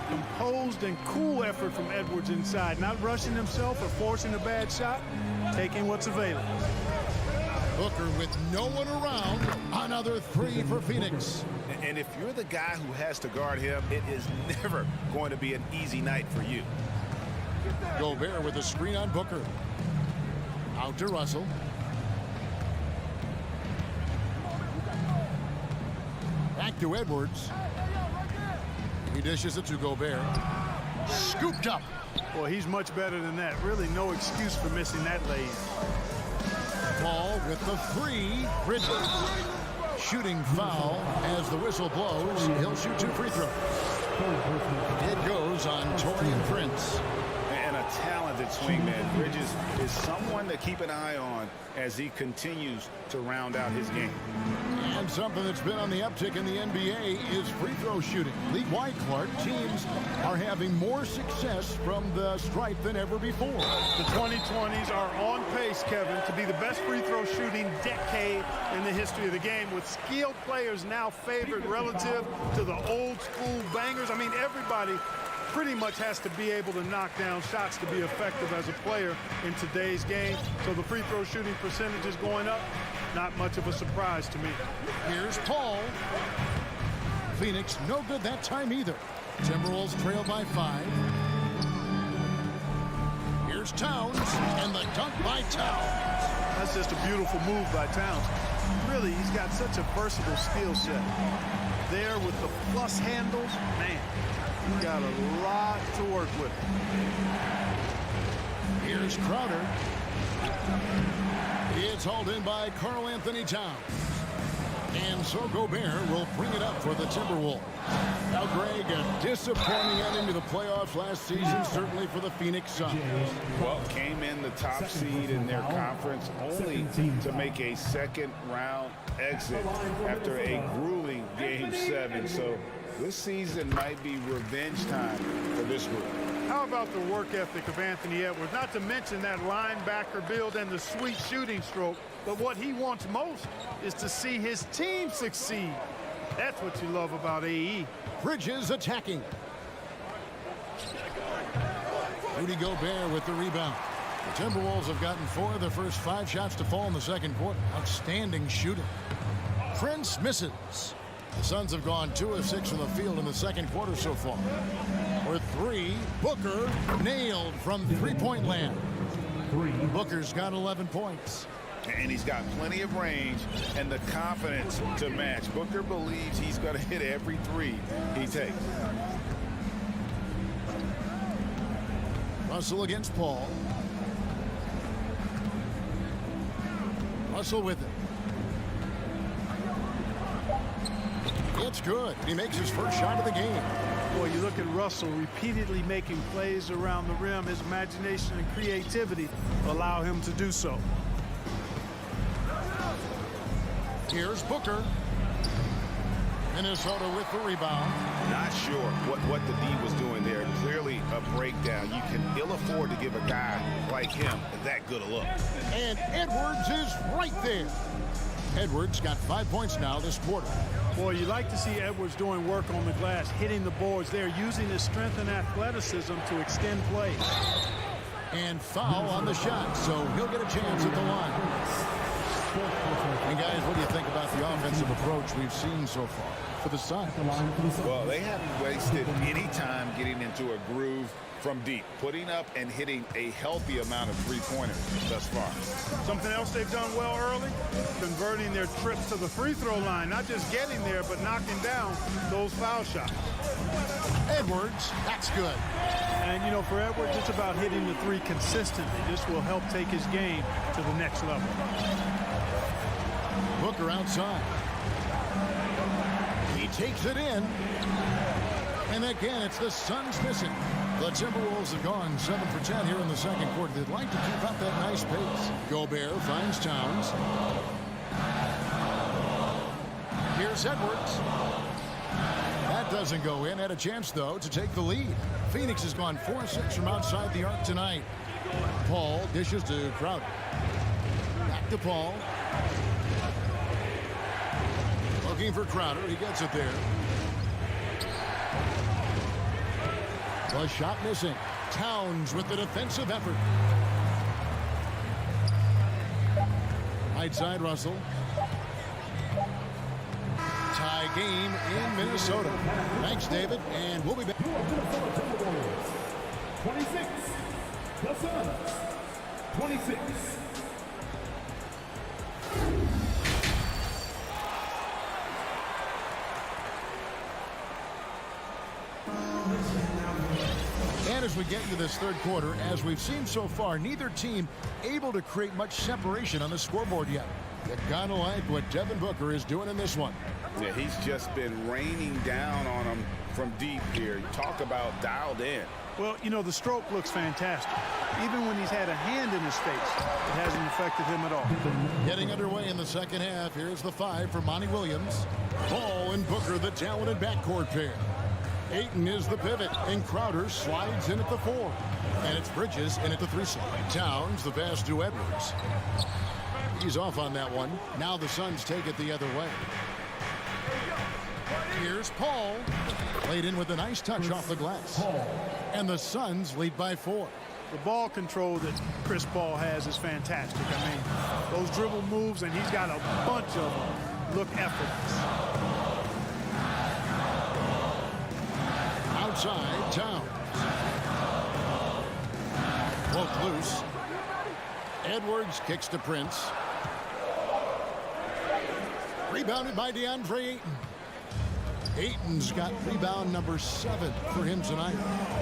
Composed and cool effort from Edwards inside. Not rushing himself or forcing a bad shot. Taking what's available. Booker with no one around. Another 3 for Phoenix. And if you're the guy who has to guard him, it is never going to be an easy night for you. Gobert with a screen on Booker. Out to Russell. Back to Edwards. He dishes it to Gobert. Scooped up. Well, he's much better than that. Really no excuse for missing that lane. Ball with the 3. Grizzlies. Shooting foul as the whistle blows. He'll shoot 2 free throws. It goes on Taurean Prince. And a talented swingman. Bridges is someone to keep an eye on as he continues to round out his game. And something that's been on the uptick in the NBA is free throw shooting. League-wide, Clark, teams are having more success from the stripe than ever before. The 2020s are on pace, Kevin, to be the best free throw shooting decade in the history of the game, with skilled players now favored relative to the old school bangers. I mean, everybody pretty much has to be able to knock down shots to be effective as a player in today's game. So the free throw shooting percentage is going up. Not much of a surprise to me. Here's Paul. Phoenix no good that time either. Timberwolves trail by 5. Here's Towns, and the dunk by Towns. That's just a beautiful move by Towns. Really, he's got such a versatile skill set. There with the plus handles, man, he's got a lot to work with. Here's Crowder. It's hauled in by Karl-Anthony Towns. And so Gobert will bring it up for the Timberwolves. Now, Greg, a disappointing ending to the playoffs last season, certainly for the Phoenix Suns. Well, came in the top seed in their conference only to make a second-round exit after a grueling Game 7. So this season might be revenge time for this group. How about the work ethic of Anthony Edwards? Not to mention that linebacker build and the sweet shooting stroke. But what he wants most is to see his team succeed. That's what you love about AE. Bridges attacking. Rudy Gobert with the rebound. The Timberwolves have gotten 4 of their first 5 shots to fall in the second quarter. Outstanding shooting. Prince misses. The Suns have gone 2 of 6 from the field in the second quarter so far. For 3, Booker nailed from three-point land. Booker's got 11 points. And he's got plenty of range and the confidence to match. Booker believes he's going to hit every 3 he takes. Russell against Paul. Russell with it. It's good. He makes his first shot of the game. Boy, you look at Russell repeatedly making plays around the rim. His imagination and creativity allow him to do so. Here's Booker. Minnesota with the rebound. Not sure what the D was doing there. Clearly a breakdown. You can ill afford to give a guy like him that good a look. And Edwards is right there. Edwards got 5 points now this quarter. Boy, you like to see Edwards doing work on the glass, hitting the boards there, using his strength and athleticism to extend plays. And foul on the shot, so he'll get a chance at the line. And guys, what do you think about the offensive approach we've seen so far for the Suns? Well, they haven't wasted any time getting into a groove from deep, putting up and hitting a healthy amount of three-pointers thus far. Something else they've done well early, converting their trips to the free throw line, not just getting there, but knocking down those foul shots. Edwards, that's good. And, you know, for Edwards, it's about hitting the 3 consistently. This will help take his game to the next level. Booker outside. He takes it in. And again, it's the Suns missing. The Timberwolves have gone 7 for 10 here in the second quarter. They'd like to keep up that nice pace. Gobert finds Towns. Here's Edwards. That doesn't go in. Had a chance, though, to take the lead. Phoenix has gone 4-6 from outside the arc tonight. Paul dishes to Crowder. Back to Paul. Looking for Crowder. He gets it there. The shot missing. Towns with the defensive effort. Right side, Russell. Tie game in Minnesota. Thanks, David, and we'll be back. 26. The Suns. 26. And as we get into this third quarter, as we've seen so far, neither team able to create much separation on the scoreboard yet. You gotta like what Devin Booker is doing in this one. Yeah, he's just been raining down on them from deep here. Talk about dialed in. Well, you know, the stroke looks fantastic. Even when he's had a hand in his face, it hasn't affected him at all. Getting underway in the second half. Here's the 5 for Monty Williams. Paul and Booker, the talented backcourt pair. Ayton is the pivot, and Crowder slides in at the 4. And it's Bridges in at the 3 slide. Towns, the pass to Edwards. He's off on that one. Now the Suns take it the other way. Here's Paul. Played in with a nice touch off the glass. And the Suns lead by 4. The ball control that Chris Paul has is fantastic. I mean, those dribble moves, and he's got a bunch of them, look effortless. Outside, Towns. Woke loose. Edwards kicks to Prince. Rebounded by DeAndre Ayton. Ayton's got rebound number 7 for him tonight.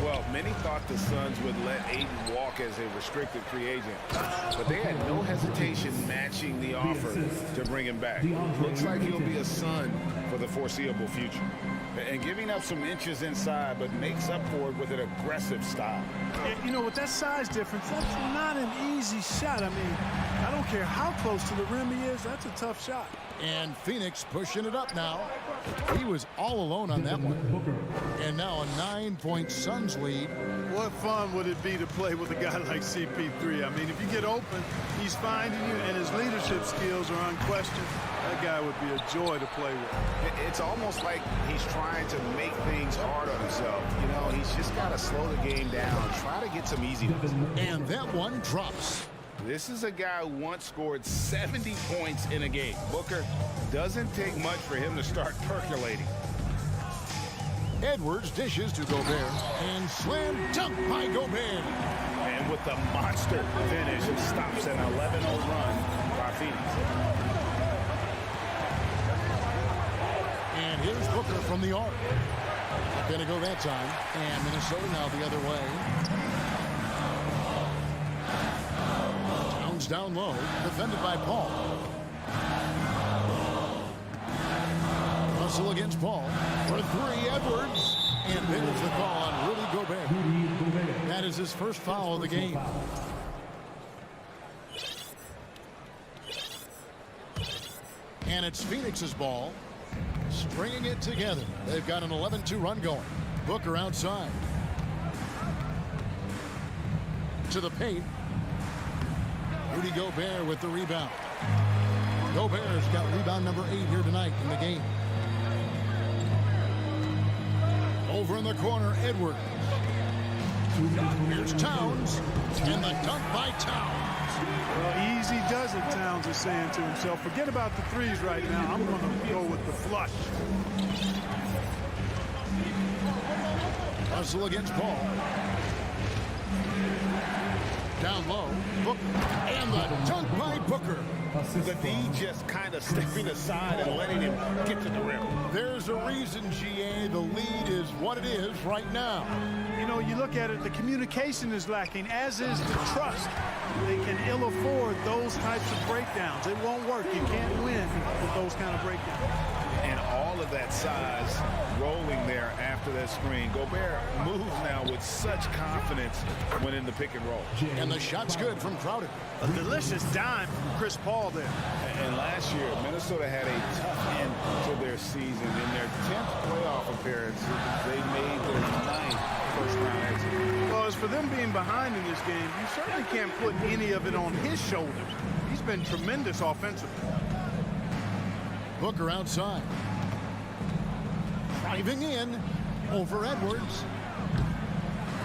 Well, many thought the Suns would let Ayton walk as a restricted free agent, but they had no hesitation matching the offer to bring him back. Looks like he'll be a Sun for the foreseeable future. And giving up some inches inside, but makes up for it with an aggressive style. You know, with that size difference, that's not an easy shot. I mean, I don't care how close to the rim he is, that's a tough shot. And Phoenix pushing it up now. He was all alone on that one. And now a 9-point Suns lead. What fun would it be to play with a guy like CP3? I mean, if you get open, he's finding you, and his leadership skills are unquestioned. That guy would be a joy to play with. It's almost like he's trying trying to make things hard on himself. You know, he's just got to slow the game down, try to get some easy ones. And that one drops. This is a guy who once scored 70 points in a game. Booker, doesn't take much for him to start percolating. Edwards dishes to Gobert, and slam dunk by Gobert. And with the monster finish, it stops an 11-0 run by Phoenix. And here's Booker from the arc. Gonna go that time, and Minnesota now the other way. Towns down low, defended by Paul. Russell against Paul for three. Edwards, and there's the call on Rudy Gobert. That is his first foul of the game. And it's Phoenix's ball, stringing it together. They've got an 11-2 run going. Booker outside to the paint. Rudy Gobert with the rebound. Gobert's got rebound number 8 here tonight in the game. Over in the corner, Edwards. Here's Towns, and the dunk by Towns. Well, easy does it, Towns is saying to himself. Forget about the threes right now. I'm going to go with the flush. Russell against Paul. Down low, Booker, and the dunk by Booker. The D just kind of stepping aside and letting him get to the rim. There's a reason, GA, the lead is what it is right now. You know, you look at it, the communication is lacking, as is the trust. They can ill afford those types of breakdowns. It won't work. You can't win with those kind of breakdowns. And all of that size rolling there after that screen. Gobert moves now with such confidence when in the pick and roll. And the shot's good from Crowder. A delicious dime from Chris Paul there. And last year, Minnesota had a tough end to their season. In their 10th playoff appearance, they made their 9th first-round exit. Well, as for them being behind in this game, you certainly can't put any of it on his shoulders. He's been tremendous offensively. Booker outside. Driving in over Edwards.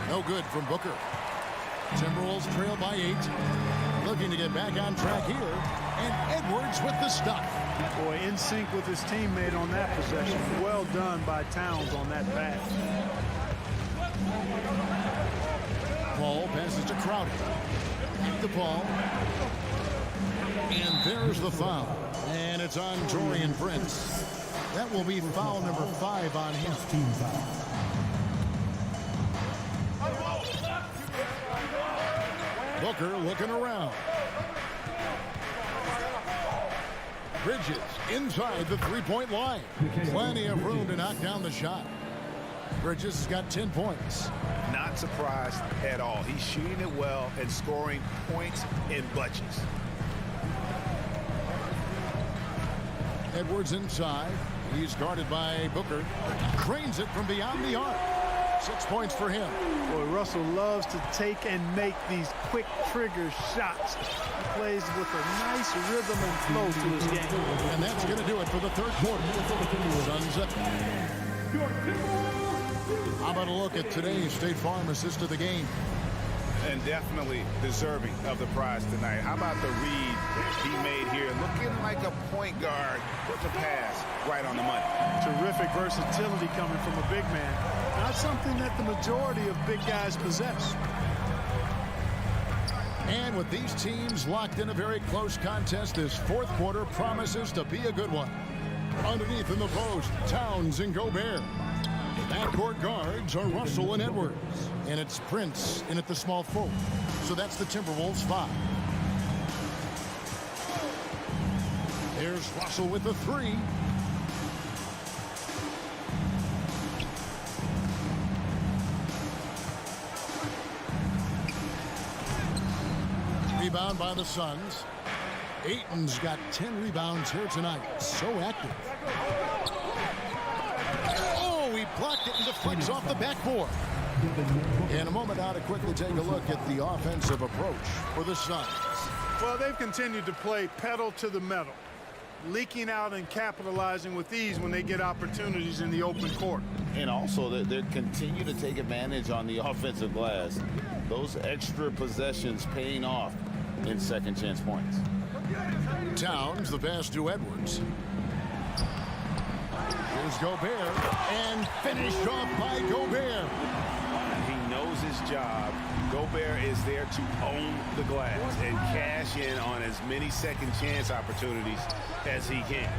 No good from Booker. Timberwolves trail by 8. Looking to get back on track here. And Edwards with the stuff. Boy, in sync with his teammate on that possession. Well done by Towns on that pass. Paul passes to Crowder. Keep the ball. And there's the foul. And it's on Taurean Prince. That will be foul number 5 on him. Booker looking around. Bridges inside the three-point line. Plenty of room to knock down the shot. Bridges has got 10 points. Not surprised at all. He's shooting it well and scoring points in bunches. Edwards inside. He's guarded by Booker. Cranes it from beyond the arc. 6 points for him. Boy, Russell loves to take and make these quick trigger shots. He plays with a nice rhythm and flow to his game. And that's going to do it for the third quarter. Suns up. How about a look at today's State Farm assist of the game? And definitely deserving of the prize tonight. How about the read he made here? Looking like a point guard with the pass right on the money. Terrific versatility coming from a big man. Not something that the majority of big guys possess. And with these teams locked in a very close contest, this fourth quarter promises to be a good one. Underneath in the post, Towns and Gobert. The backcourt guards are Russell and Edwards. And it's Prince in at the small forward. So that's the Timberwolves 5. There's Russell with the 3. Rebound by the Suns. Ayton's got 10 rebounds here tonight. So active. Oh, he blocked it and deflects off the backboard. In a moment now to quickly take a look at the offensive approach for the Suns. Well, they've continued to play pedal to the metal. leaking out and capitalizing with ease when they get opportunities in the open court. And also, they continue to take advantage on the offensive glass. Those extra possessions paying off in second chance points. Towns, the pass to Edwards. Here's Gobert, and finished off by Gobert. He knows his job. Gobert is there to own the glass and cash in on as many second chance opportunities as he can.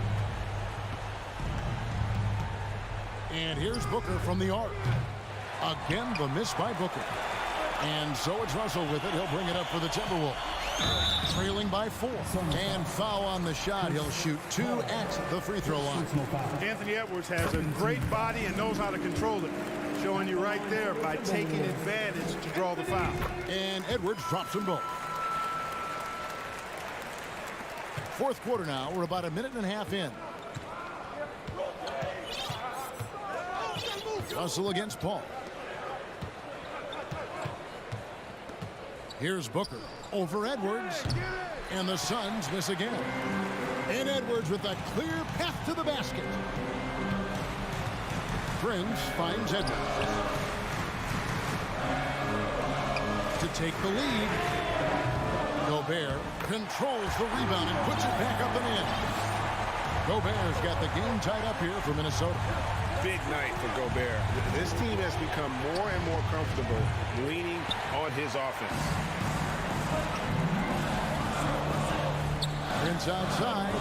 And here's Booker from the arc. Again, the miss by Booker. And so it's Russell with it. He'll bring it up for the Timberwolves. Trailing by 4. And foul on the shot. He'll shoot 2 at the free throw line. Anthony Edwards has a great body and knows how to control it. Showing you right there by taking advantage to draw the foul. And Edwards drops them both. Fourth quarter now. We're about a minute and a half in. Russell against Paul. Here's Booker over Edwards. And the Suns miss again. And Edwards with a clear path to the basket. Prince finds Edwards to take the lead. Gobert controls the rebound and puts it back up and in. Gobert's got the game tied up here for Minnesota. Big night for Gobert. This team has become more and more comfortable leaning on his offense. Prince outside.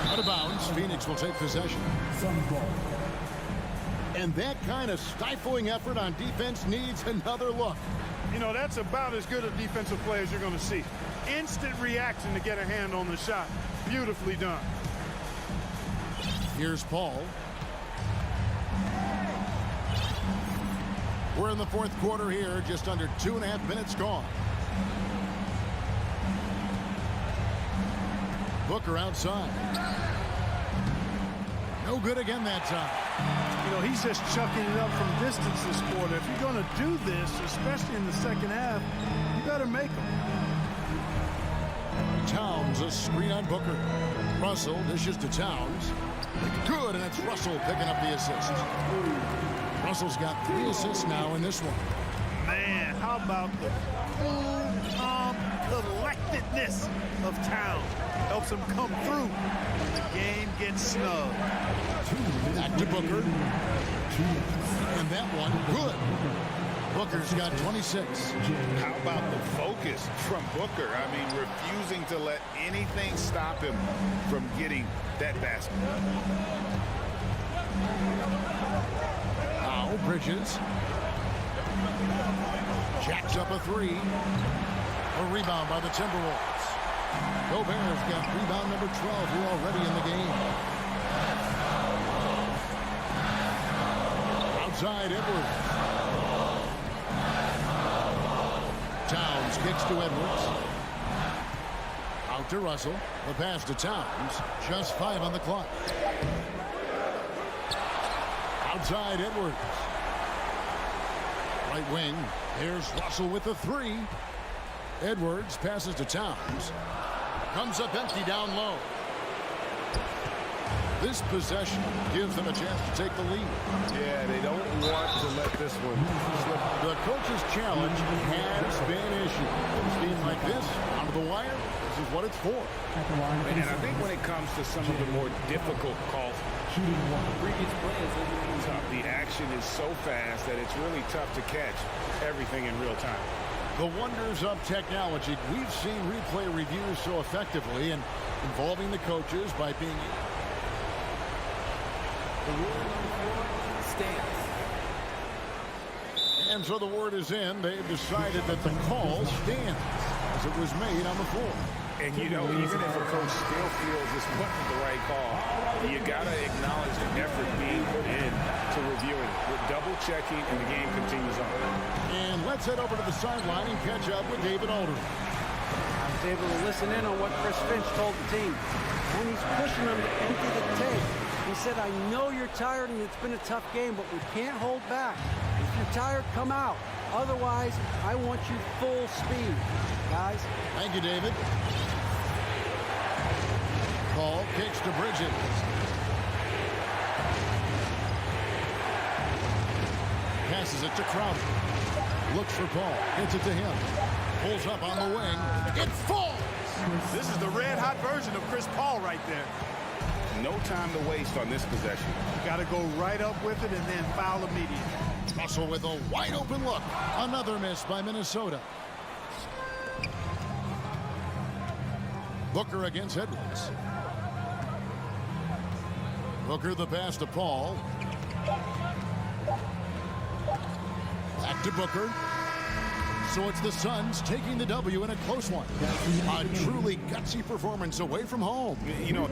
Out of bounds. Phoenix will take possession. And that kind of stifling effort on defense needs another look. You know, that's about as good a defensive play as you're going to see. Instant reaction to get a hand on the shot. Beautifully done. Here's Paul. We're in the fourth quarter here, just under 2.5 minutes gone. Booker outside. No good again that time. You know, he's just chucking it up from distance this quarter. If you're going to do this, especially in the second half, you better make them. Towns, a screen on Booker. Russell dishes to Towns. Good, and it's Russell picking up the assist. Russell's got 3 assists now in this one. Man, how about the cool, calm collectedness of Towns? Helps him come through when the game gets snug. Back to Booker. And that one, good. Booker's got 26. How about the focus from Booker? I mean, refusing to let anything stop him from getting that basket. Now Bridges. Jacks up a 3. A rebound by the Timberwolves. Gobert's got rebound number 12 here already in the game. Outside Edwards. Towns kicks to Edwards. Out to Russell. The pass to Towns. Just 5 on the clock. Outside Edwards. Right wing. Here's Russell with the 3. Edwards passes to Towns. Comes up empty down low. This possession gives them a chance to take the lead. Yeah, they don't want to let this one slip. The coach's challenge has been issued. Games like this, out of the wire, this is what it's for. And I think when it comes to some of the more difficult calls, the action is so fast that it's really tough to catch everything in real time. The wonders of technology. We've seen replay reviews so effectively and involving the coaches by being... The rule on the floor stands. And so the word is in. They've decided that the call stands as it was made on the floor. And, you know, even if a coach still feels this wasn't the right call, you got to acknowledge the effort being put in to reviewing it. We're double-checking, and the game continues on. And let's head over to the sideline and catch up with David Aldridge. I was able to listen in on what Chris Finch told the team. When he's pushing them to empty the tank, he said, I know you're tired and it's been a tough game, but we can't hold back. If you're tired, come out. Otherwise, I want you full speed, guys. Thank you, David. Paul kicks to Bridges. Passes it to Crowder. Looks for Paul. Gets it to him. Pulls up on the wing. It falls. This is the red-hot version of Chris Paul right there. No time to waste on this possession. Got to go right up with it and then foul immediately. Russell with a wide-open look. Another miss by Minnesota. Booker against Edwards. Booker the pass to Paul. Back to Booker. So it's the Suns taking the W in a close one. A truly gutsy performance away from home. You know,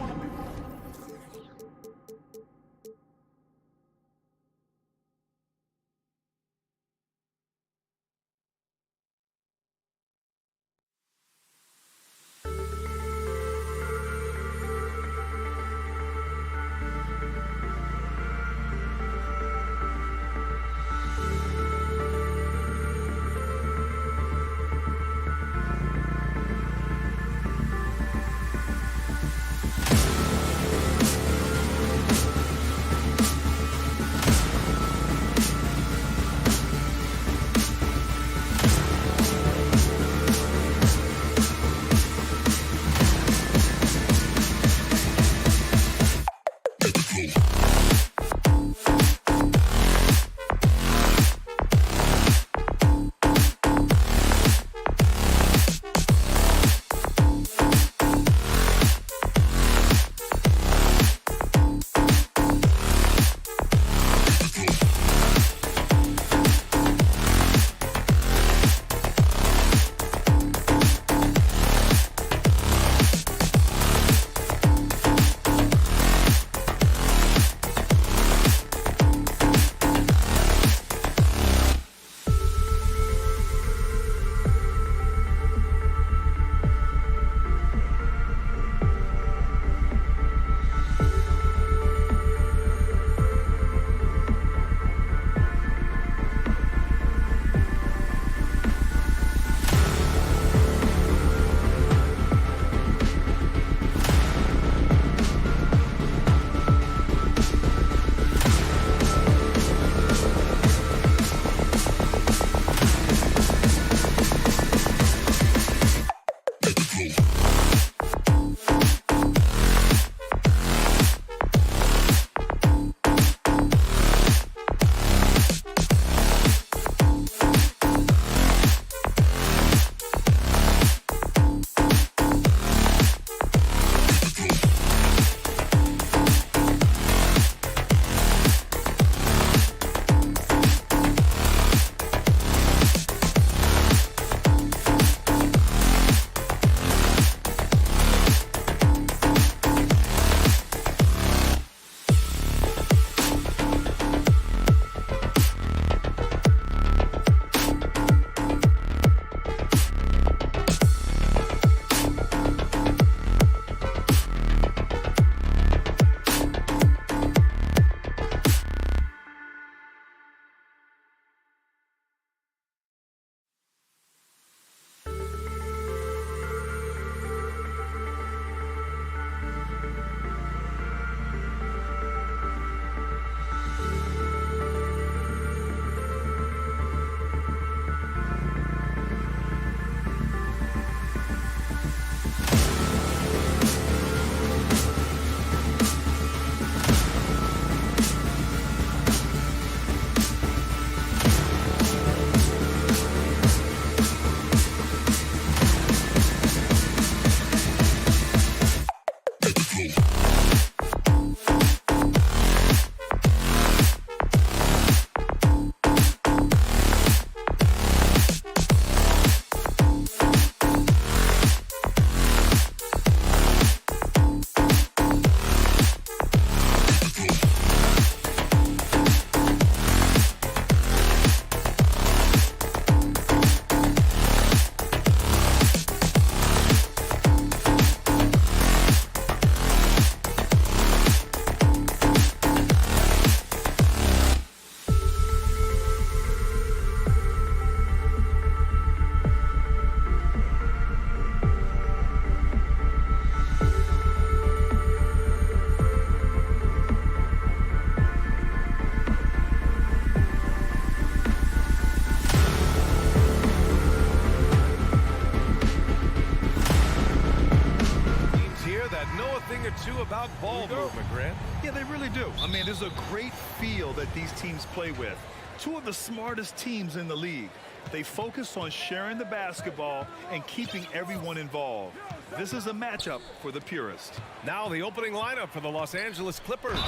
you about ball movement, Grant. Yeah, they really do. I mean, there's a great feel that these teams play with. Two of the smartest teams in the league. They focus on sharing the basketball and keeping everyone involved. This is a matchup for the purist. Now the opening lineup for the Los Angeles Clippers.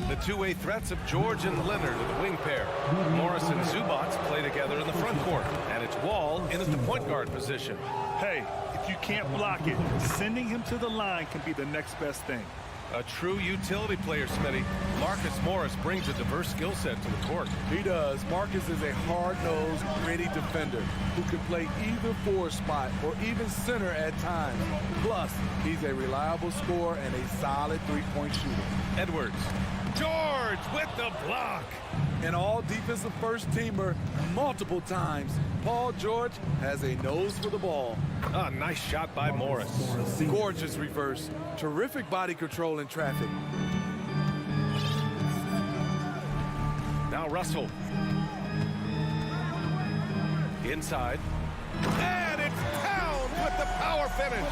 The two-way threats of George and Leonard are the wing pair. Morris and Zubats play together in the front court. And it's Wall in at the point guard position. Hey, if you can't block it, sending him to the line can be the next best thing. A true utility player, Smitty. Marcus Morris brings a diverse skill set to the court. He does. Marcus is a hard-nosed, gritty defender who can play either forward spot or even center at times. Plus, he's a reliable scorer and a solid three-point shooter. Edwards. George with the block. An all-defensive first-teamer multiple times. Paul George has a nose for the ball. Ah, nice shot by Morris. Gorgeous reverse. Terrific body control in traffic. Now Russell. Inside. And it's Towns with the power finish.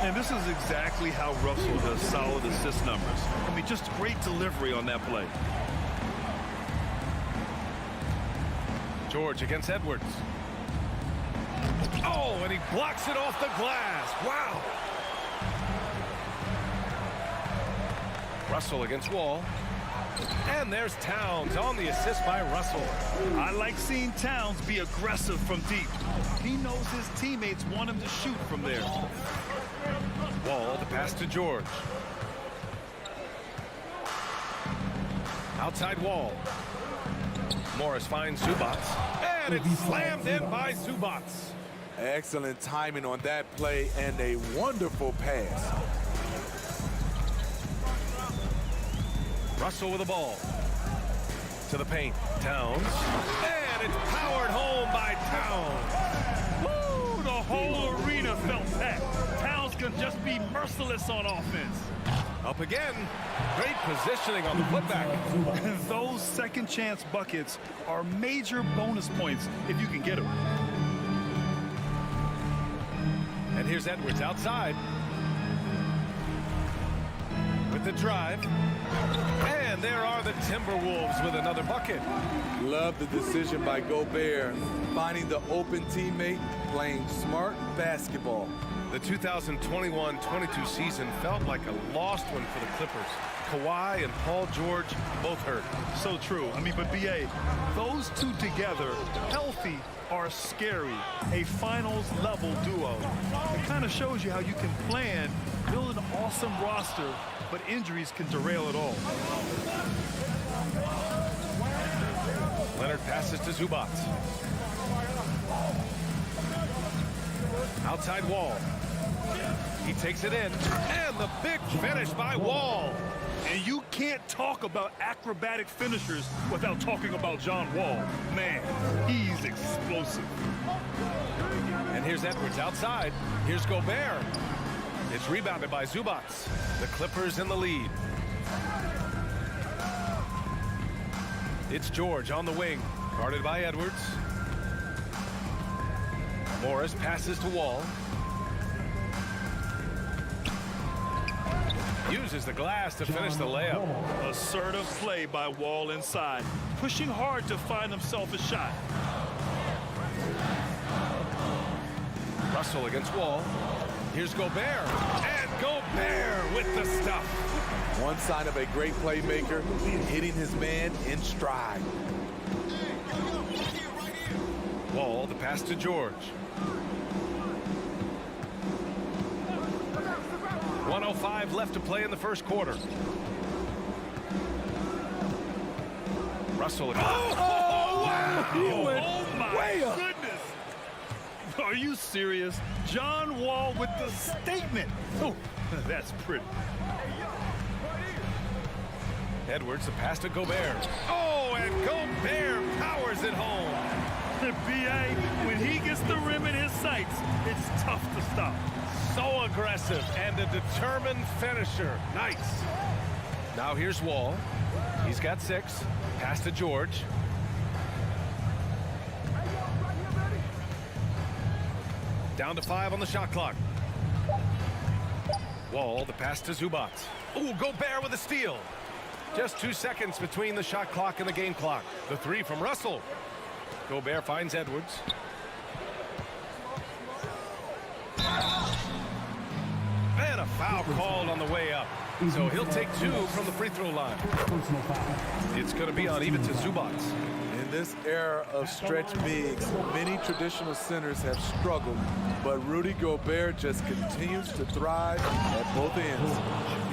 And this is exactly how Russell does solid assist numbers. I mean, just great delivery on that play. George against Edwards. Oh, and he blocks it off the glass. Wow. Russell against Wall. And there's Towns on the assist by Russell. I like seeing Towns be aggressive from deep. He knows his teammates want him to shoot from there. Wall, the pass to George. Outside Wall. Morris finds Zubats. And it's slammed in by Zubats. Excellent timing on that play and a wonderful pass. Russell with the ball. To the paint. Towns. And it's powered home by Towns. Woo! The whole arena felt that. Towns can just be merciless on offense. Up again. Great positioning on the putback. Those second chance buckets are major bonus points if you can get them. And here's Edwards outside. With the drive. And there are the Timberwolves with another bucket. Love the decision by Gobert, finding the open teammate, playing smart basketball. The 2021-22 season felt like a lost one for the Clippers. Kawhi and Paul George both hurt. So true. I mean, but B.A., those two together, healthy, are scary. A finals-level duo. It kind of shows you how you can plan, build an awesome roster, but injuries can derail it all. Leonard passes to Zubats. Outside Wall. He takes it in. And the big finish by Wall. And you can't talk about acrobatic finishers without talking about John Wall. Man, he's explosive. And here's Edwards outside. Here's Gobert. It's rebounded by Zubats. The Clippers in the lead. It's George on the wing, guarded by Edwards. Morris passes to Wall. Uses the glass to finish the layup. Assertive play by Wall inside, pushing hard to find himself a shot. Russell against Wall. Here's Gobert. And Gobert with the stuff. One sign of a great playmaker, hitting his man in stride. Wall, the pass to George. 1:05 left to play in the first quarter. Russell. Oh, wow! He went Oh my way up. goodness! Are you serious? John Wall with the statement. Oh, that's pretty. Edwards, the pass to Gobert. Oh, and Gobert powers it home. B.A., when he gets the rim in his sights, it's tough to stop. So aggressive and a determined finisher. Nice. Now here's Wall. He's got 6. Pass to George. Down to 5 on the shot clock. Wall, the pass to Zubac. Ooh, Gobert with a steal. Just 2 seconds between the shot clock and the game clock. The three from Russell. Gobert finds Edwards. And a foul called on the way up. So he'll take 2 from the free throw line. It's going to be on even to Zubac. In this era of stretch bigs, many traditional centers have struggled, but Rudy Gobert just continues to thrive at both ends.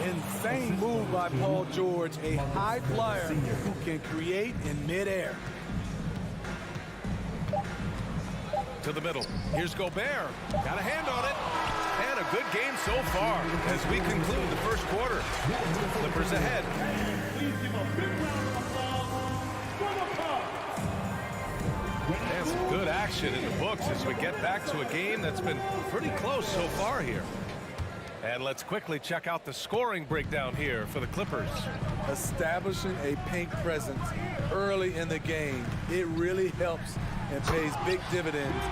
Insane move by Paul George, a high flyer who can create in midair. To the middle. Here's Gobert. Got a hand on it. And a good game so far as we conclude the first quarter. Clippers ahead. And some good action in the books as we get back to a game that's been pretty close so far here. And let's quickly check out the scoring breakdown here for the Clippers. Establishing a paint presence early in the game, it really helps and pays big dividends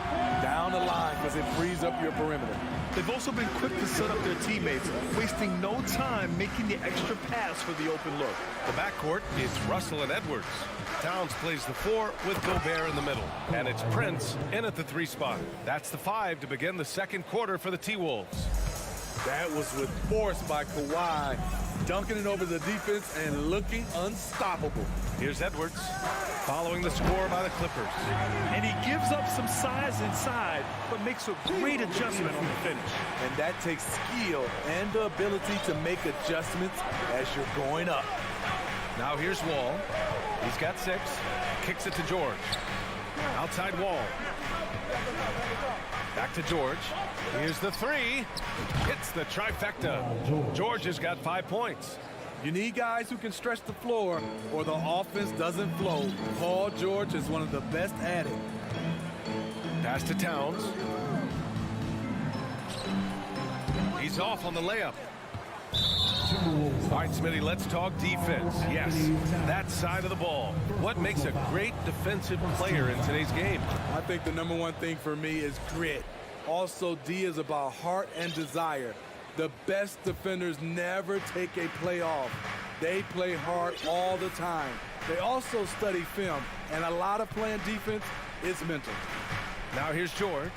down the line because it frees up your perimeter. They've also been quick to set up their teammates, wasting no time making the extra pass for the open look. The backcourt is Russell and Edwards. Towns plays the 4 with Gobert in the middle. And it's Prince in at the 3 spot. That's the 5 to begin the second quarter for the T-Wolves. That was with force by Kawhi, dunking it over the defense and looking unstoppable. Here's Edwards, following the score by the Clippers. And he gives up some size inside, but makes a great adjustment on the finish. And that takes skill and the ability to make adjustments as you're going up. Now here's Wall. He's got 6. Kicks it to George. Outside Wall. Back to George. Here's the 3. Hits the trifecta. George has got 5 points. You need guys who can stretch the floor or the offense doesn't flow. Paul George is one of the best at it. Pass to Towns. He's off on the layup. All right, Smitty, let's talk defense. Yes, that side of the ball. What makes a great defensive player in today's game? I think the number one thing for me is grit. Also, D is about heart and desire. The best defenders never take a play off. They play hard all the time. They also study film, and a lot of playing defense is mental. Now here's George.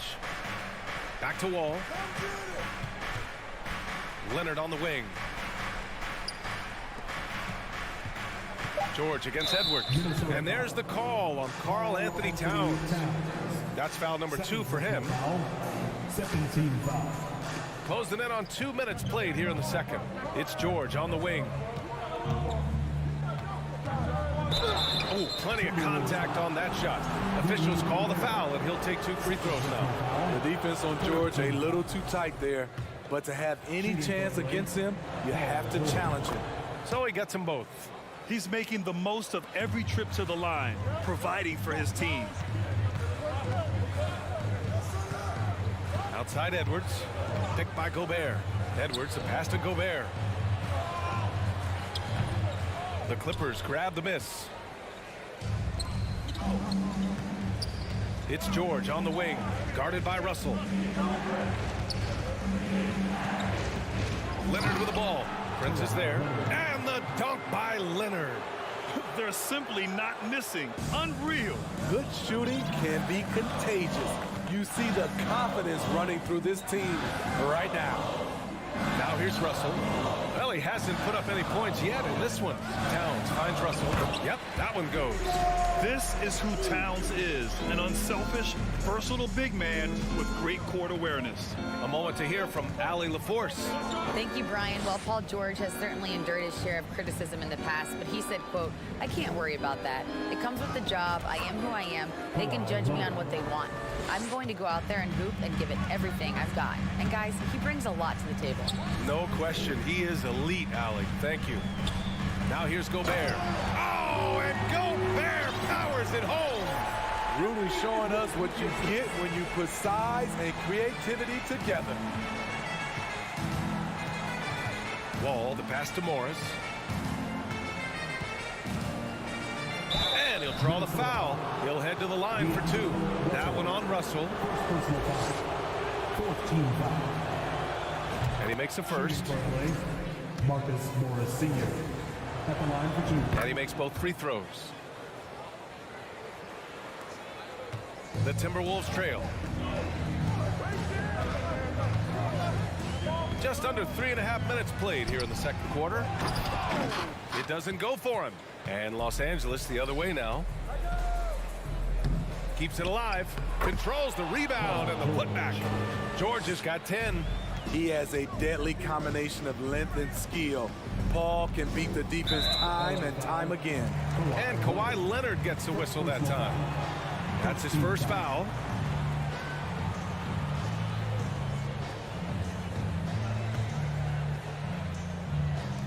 Back to Wall. Leonard on the wing. George against Edwards. And there's the call on Karl Anthony Towns. That's foul number 2 for him. 17 foul. Closing in on 2 minutes played here in the second. It's George on the wing. Oh, plenty of contact on that shot. Officials call the foul, and he'll take 2 free throws now. The defense on George a little too tight there, but to have any chance against him, you have to challenge him. So he gets them both. He's making the most of every trip to the line, providing for his team. Outside Edwards, picked by Gobert. Edwards, a pass to Gobert. The Clippers grab the miss. It's George on the wing, guarded by Russell. Leonard with the ball. Prince is there. And the dunk by Leonard. They're simply not missing. Unreal. Good shooting can be contagious. You see the confidence running through this team right now. Now here's Russell. Well, he hasn't put up any points yet in this one. Towns finds Russell. Yep, that one goes. This is who Towns is, an unselfish, versatile big man with great court awareness. A moment to hear from Allie LaForce. Thank you, Brian. Well, Paul George has certainly endured his share of criticism in the past, but he said, quote, "I can't worry about that. It comes with the job. I am who I am. They can judge me on what they want. I'm going to go out there and hoop and give it everything I've got." And guys, he brings a lot to the table. No question. He is elite, Allie. Thank you. Now here's Gobert. Oh, and Gobert powers it home. Rudy showing us what you get when you put size and creativity together. Wall, the pass to Morris. And he'll draw the foul. He'll head to the line for 2. That one on Russell. And he makes the first. Marcus Morris Sr. At the line for 2. And he makes both free throws. The Timberwolves trail. Just under 3.5 minutes played here in the second quarter. It doesn't go for him. And Los Angeles the other way now. Keeps it alive. Controls the rebound and the putback. George has got 10. He has a deadly combination of length and skill. Paul can beat the defense time and time again. And Kawhi Leonard gets a whistle that time. That's his first foul.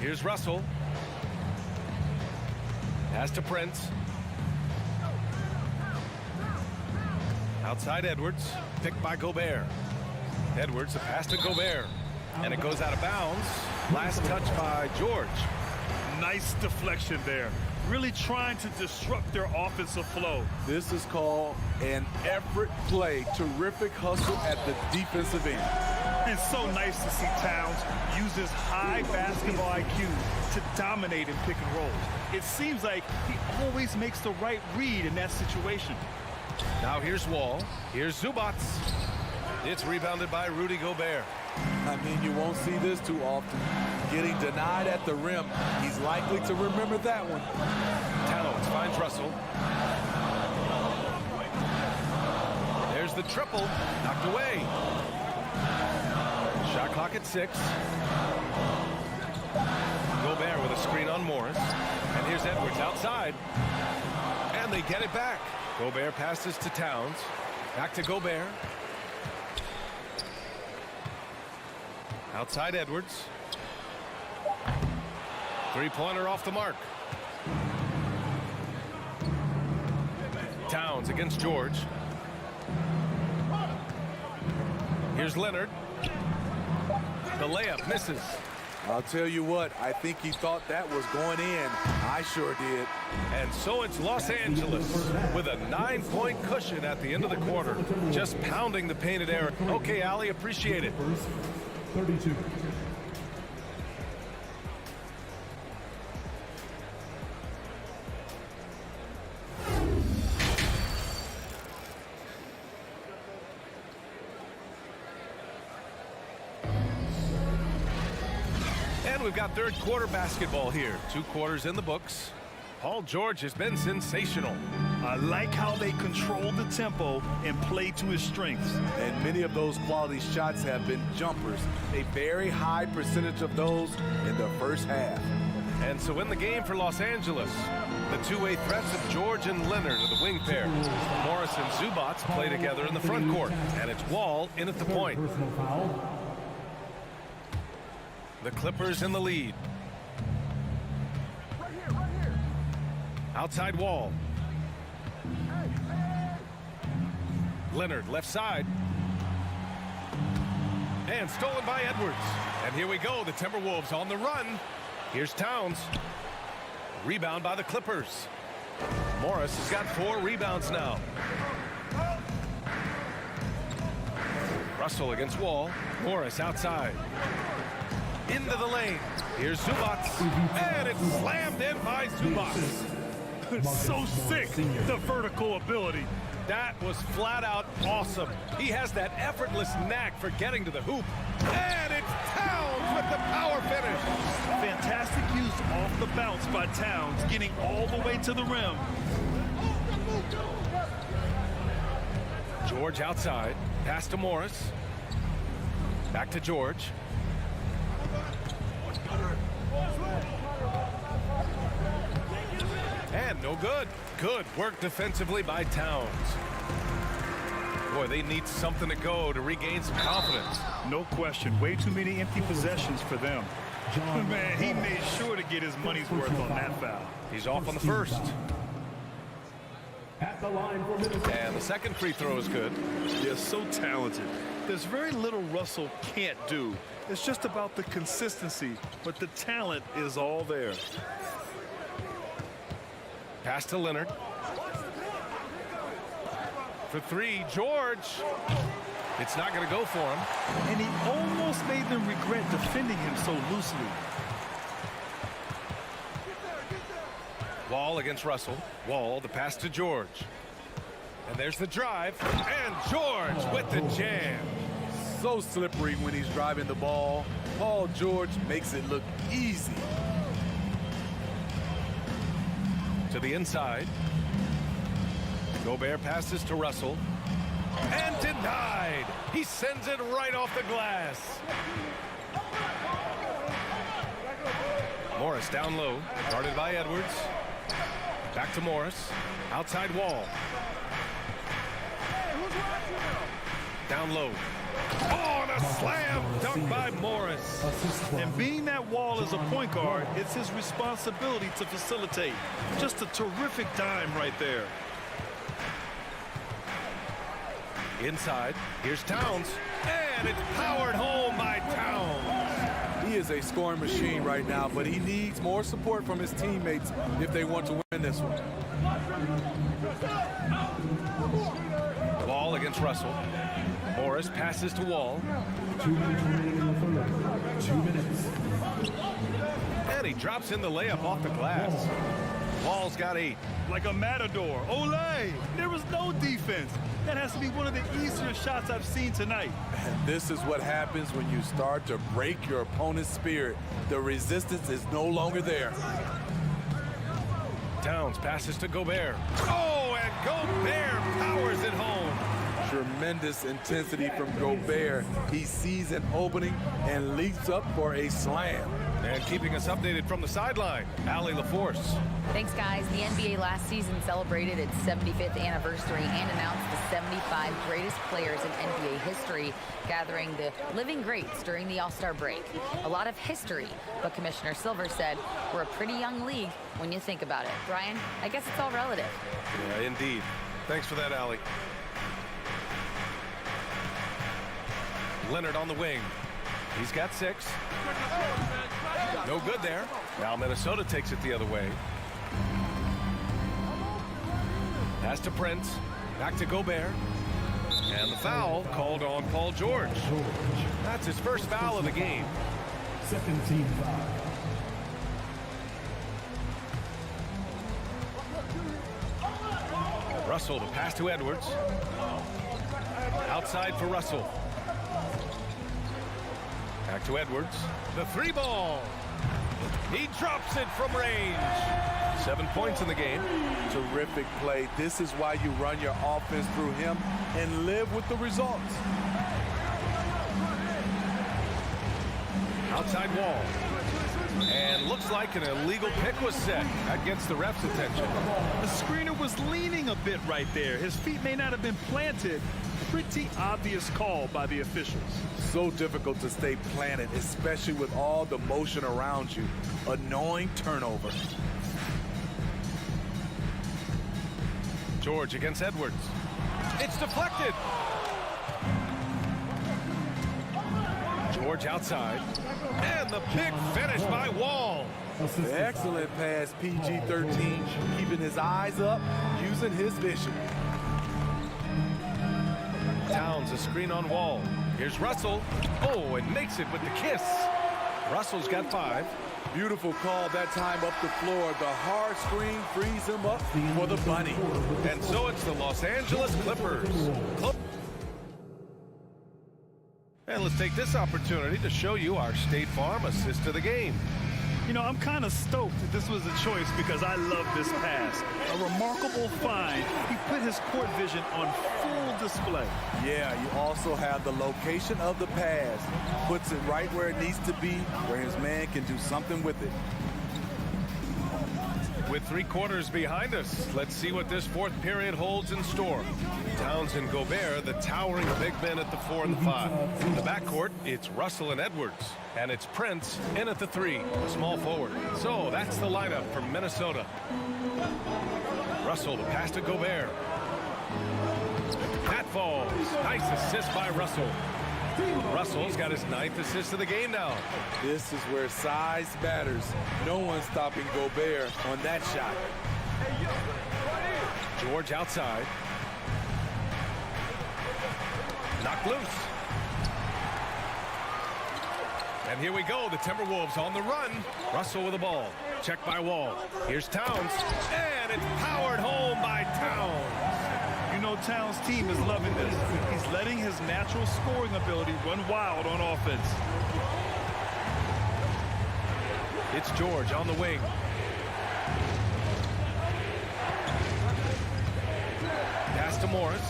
Here's Russell. Pass to Prince. Outside Edwards. Picked by Gobert. Edwards, a pass to Gobert. And it goes out of bounds. Last touch by George. Nice deflection there. Really trying to disrupt their offensive flow. This is called an effort play. Terrific hustle at the defensive end. And so nice to see Towns use his high basketball IQ to dominate in pick and rolls. It seems like he always makes the right read in that situation. Now here's Wall. Here's Zubac. It's rebounded by Rudy Gobert. I mean, you won't see this too often. Getting denied at the rim. He's likely to remember that one. Towns finds Russell. There's the triple. Knocked away. Shot clock at 6. Gobert with a screen on Morris. And here's Edwards outside. And they get it back. Gobert passes to Towns. Back to Gobert. Outside Edwards. Three-pointer off the mark. Towns against George. Here's Leonard. The layup misses. I'll tell you what, I think he thought that was going in. I sure did. And so it's Los Angeles with a 9-point cushion at the end of the quarter. Just pounding the painted air. Okay, Ali, appreciate it. 32. And we've got third quarter basketball here. 2 quarters in the books. Paul George has been sensational. I like how they control the tempo and play to his strengths. And many of those quality shots have been jumpers. A very high percentage of those in the first half. And so in the game for Los Angeles, the two-way threats of George and Leonard are the wing pair. Morris and Zubac play together in the front court. And it's Wall in at the point. The Clippers in the lead. Outside Wall. Leonard left side. And stolen by Edwards. And here we go, the Timberwolves on the run. Here's Towns. Rebound by the Clippers. Morris has got 4 rebounds now. Russell against Wall. Morris outside. Into the lane. Here's Zubac. And it's slammed in by Zubac. So sick, the vertical ability. That was flat out awesome. He has that effortless knack for getting to the hoop. And it's Towns with the power finish. Fantastic use off the bounce by Towns, getting all the way to the rim. George outside. Pass to Morris. Back to George. And no good. Good work defensively by Towns. Boy, they need something to go to regain some confidence. No question. Way too many empty possessions for them. Man, he made sure to get his money's worth on that foul. He's off on the first. At the line for Minnesota. And the second free throw is good. They're so talented. There's very little Russell can't do. It's just about the consistency, but the talent is all there. Pass to Leonard. For 3, George. It's not going to go for him. And he almost made them regret defending him so loosely. Wall against Russell. Wall, the pass to George. And there's the drive. And George with the jam. So slippery when he's driving the ball. Paul George makes it look easy. To the inside. Gobert passes to Russell. And denied. He sends it right off the glass. Morris down low. Guarded by Edwards. Back to Morris. Outside Wall. Down low. Oh, and a slam dunk by Morris. And being that Wall is a point guard, it's his responsibility to facilitate. Just a terrific dime right there. Inside, here's Towns, and it's powered home by Towns. He is a scoring machine right now, but he needs more support from his teammates if they want to win this one. Wall against Russell. Morris passes to Wall. 2 minutes remaining in the third. 2 minutes. And he drops in the layup off the glass. Wall's got 8. Like a matador. Olay! There was no defense. That has to be one of the easier shots I've seen tonight. And this is what happens when you start to break your opponent's spirit. The resistance is no longer there. Towns passes to Gobert. Oh, and Gobert powers it home. Tremendous intensity from Gobert. He sees an opening and leaps up for a slam. And keeping us updated from the sideline, Allie LaForce. Thanks, guys. The NBA last season celebrated its 75th anniversary and announced the 75 greatest players in NBA history, gathering the living greats during the All-Star break. A lot of history, but Commissioner Silver said we're a pretty young league when you think about it. Brian, I guess it's all relative. Yeah, indeed. Thanks for that, Allie. Leonard on the wing. He's got 6. No good there. Now Minnesota takes it the other way. Pass to Prince. Back to Gobert. And the foul called on Paul George. That's his first foul of the game. Second team foul. Russell, the pass to Edwards. Outside for Russell. Back to Edwards. The 3 ball. He drops it from range. 7 points in the game. Terrific play. This is why you run your offense through him and live with the results. Outside Wall. And looks like an illegal pick was set. That gets the ref's attention. The screener was leaning a bit right there. His feet may not have been planted. Pretty obvious call by the officials. So difficult to stay planted, especially with all the motion around you. Annoying turnover. George against Edwards. It's deflected. George outside. And the big finish by Wall. Excellent pass, PG-13. Keeping his eyes up, using his vision. Towns a screen on Wall. Here's Russell. Oh, and makes it with the kiss. Russell's got 5. Beautiful call that time up the floor. The hard screen frees him up for the bunny. And so it's the Los Angeles Clippers. And let's take this opportunity to show you our State Farm assist of the game. You know, I'm kind of stoked that this was a choice because I love this pass. A remarkable find. He put his court vision on full display. Yeah, you also have the location of the pass. Puts it right where it needs to be, where his man can do something with it. With 3 quarters behind us, let's see what this 4th period holds in store. Towns and Gobert, the towering big men at the 4 and the 5. In the backcourt, it's Russell and Edwards. And it's Prince in at the 3, the small forward. So that's the lineup from Minnesota. Russell, the pass to Gobert. That falls. Nice assist by Russell. Russell's got his 9th assist of the game now. This is where size matters. No one's stopping Gobert on that shot. George outside. Knocked loose. And here we go, the Timberwolves on the run. Russell with the ball. Check by Wall. Here's Towns. And it's powered home by Towns. You know, Towns' team is loving this. He's letting his natural scoring ability run wild on offense. It's George on the wing. Pass to Morris.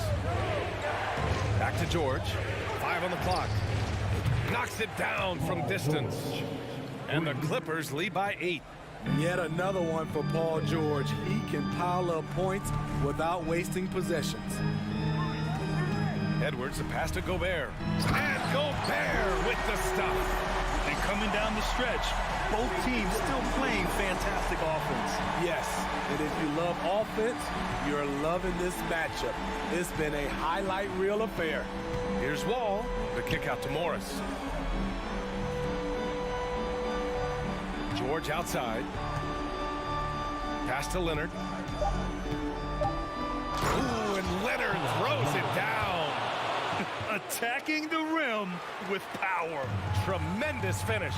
Back to George. 5 on the clock. Knocks it down from distance. And the Clippers lead by 8. Yet another one for Paul George. He can pile up points without wasting possessions. Edwards, the pass to Gobert. And Gobert with the stuff. And coming down the stretch, both teams still playing fantastic offense. Yes, and if you love offense, you're loving this matchup. It's been a highlight reel affair. Here's Wall. The kick out to Morris. George outside. Pass to Leonard. Ooh, and Leonard throws it down. Attacking the rim with power. Tremendous finish.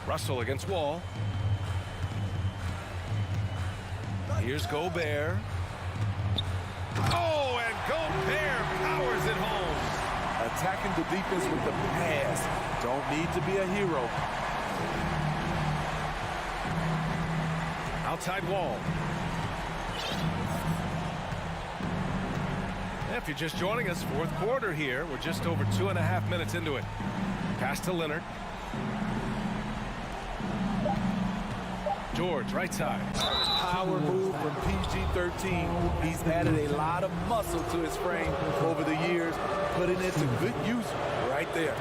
Russell against Wall. Here's Gobert. Oh, and Gobert powers it home. Attacking the defense with the pass. Don't need to be a hero. Outside Wall. If you're just joining us, fourth quarter here. We're just over 2.5 minutes into it. Pass to Leonard. George, right side. Power move from PG-13. He's added a lot of muscle to his frame over the years, putting it to good use right there.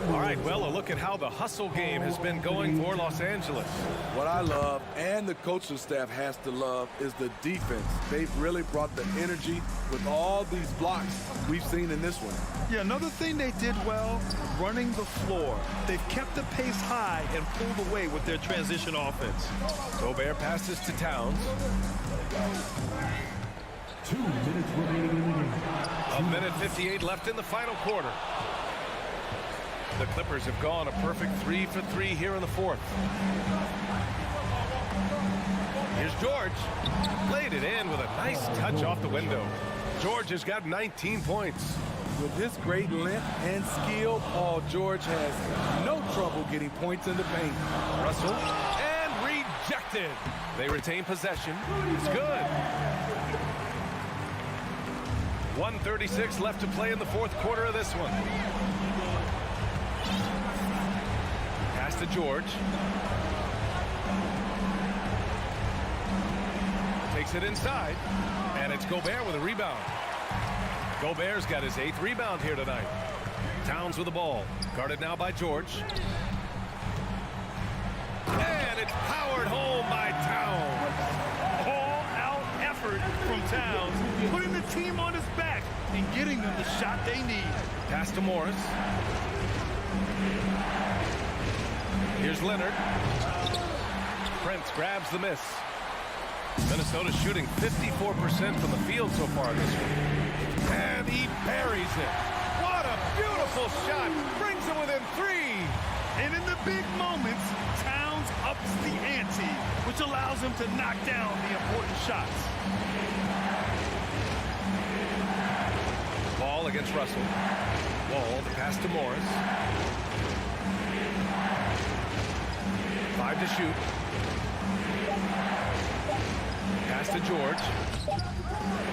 All right, well, a look at how the hustle game has been going for Los Angeles. What I love, and the coaching staff has to love, is the defense. They've really brought the energy with all these blocks we've seen in this one. Yeah, another thing they did well, running the floor. They've kept the pace high and pulled away with their transition offense. Gobert passes to Towns. 2 minutes remaining in the game. 1:58 left in the final quarter. The Clippers have gone a perfect 3 for 3 here in the fourth. Here's George. Laid it in with a nice touch off the window. George has got 19 points. With his great length and skill, Paul George has no trouble getting points in the paint. Russell, and rejected. They retain possession. It's good. 1:36 left to play in the fourth quarter of this one. Pass to George. Takes it inside, and it's Gobert with a rebound. Gobert's got his 8th rebound here tonight. Towns with the ball. Guarded now by George. And it's powered home by Towns. All-out effort from Towns, putting the team on his back and getting them the shot they need. Pass to Morris. Here's Leonard. Prince grabs the miss. Minnesota shooting 54% from the field so far this week. And he buries it. What a beautiful shot. Brings him within 3. And in the big moments, Towns ups the ante, which allows him to knock down the important shots. Ball against Russell. Wall, the pass to Morris. 5 to shoot. Pass to George.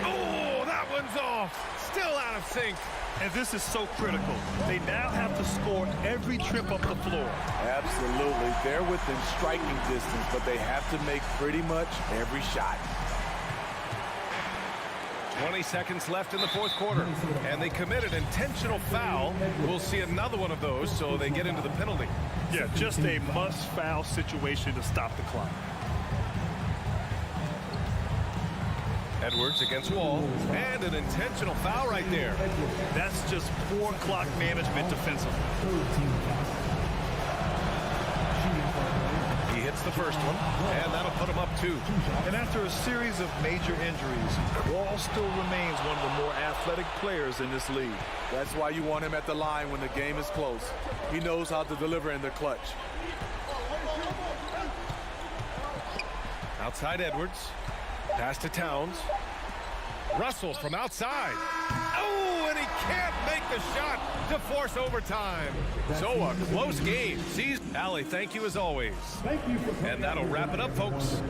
Oh, that one's off. Still out of sync. And this is so critical. They now have to score every trip up the floor. Absolutely. They're within striking distance, but they have to make pretty much every shot. 20 seconds left in the fourth quarter, and they commit an intentional foul. We'll see another one of those, so they get into the penalty. Yeah, just a must-foul situation to stop the clock. Edwards against Wall, and an intentional foul right there. That's just poor clock management defensively. He hits That's the first one, and that'll put him up 2. And after a series of major injuries, Wall still remains one of the more athletic players in this league. That's why you want him at the line when the game is close. He knows how to deliver in the clutch. Outside Edwards. Pass to Towns. Russell from outside. Oh, and he can't make the shot to force overtime. So a close game. Allie, thank you as always. And that'll wrap it up, folks.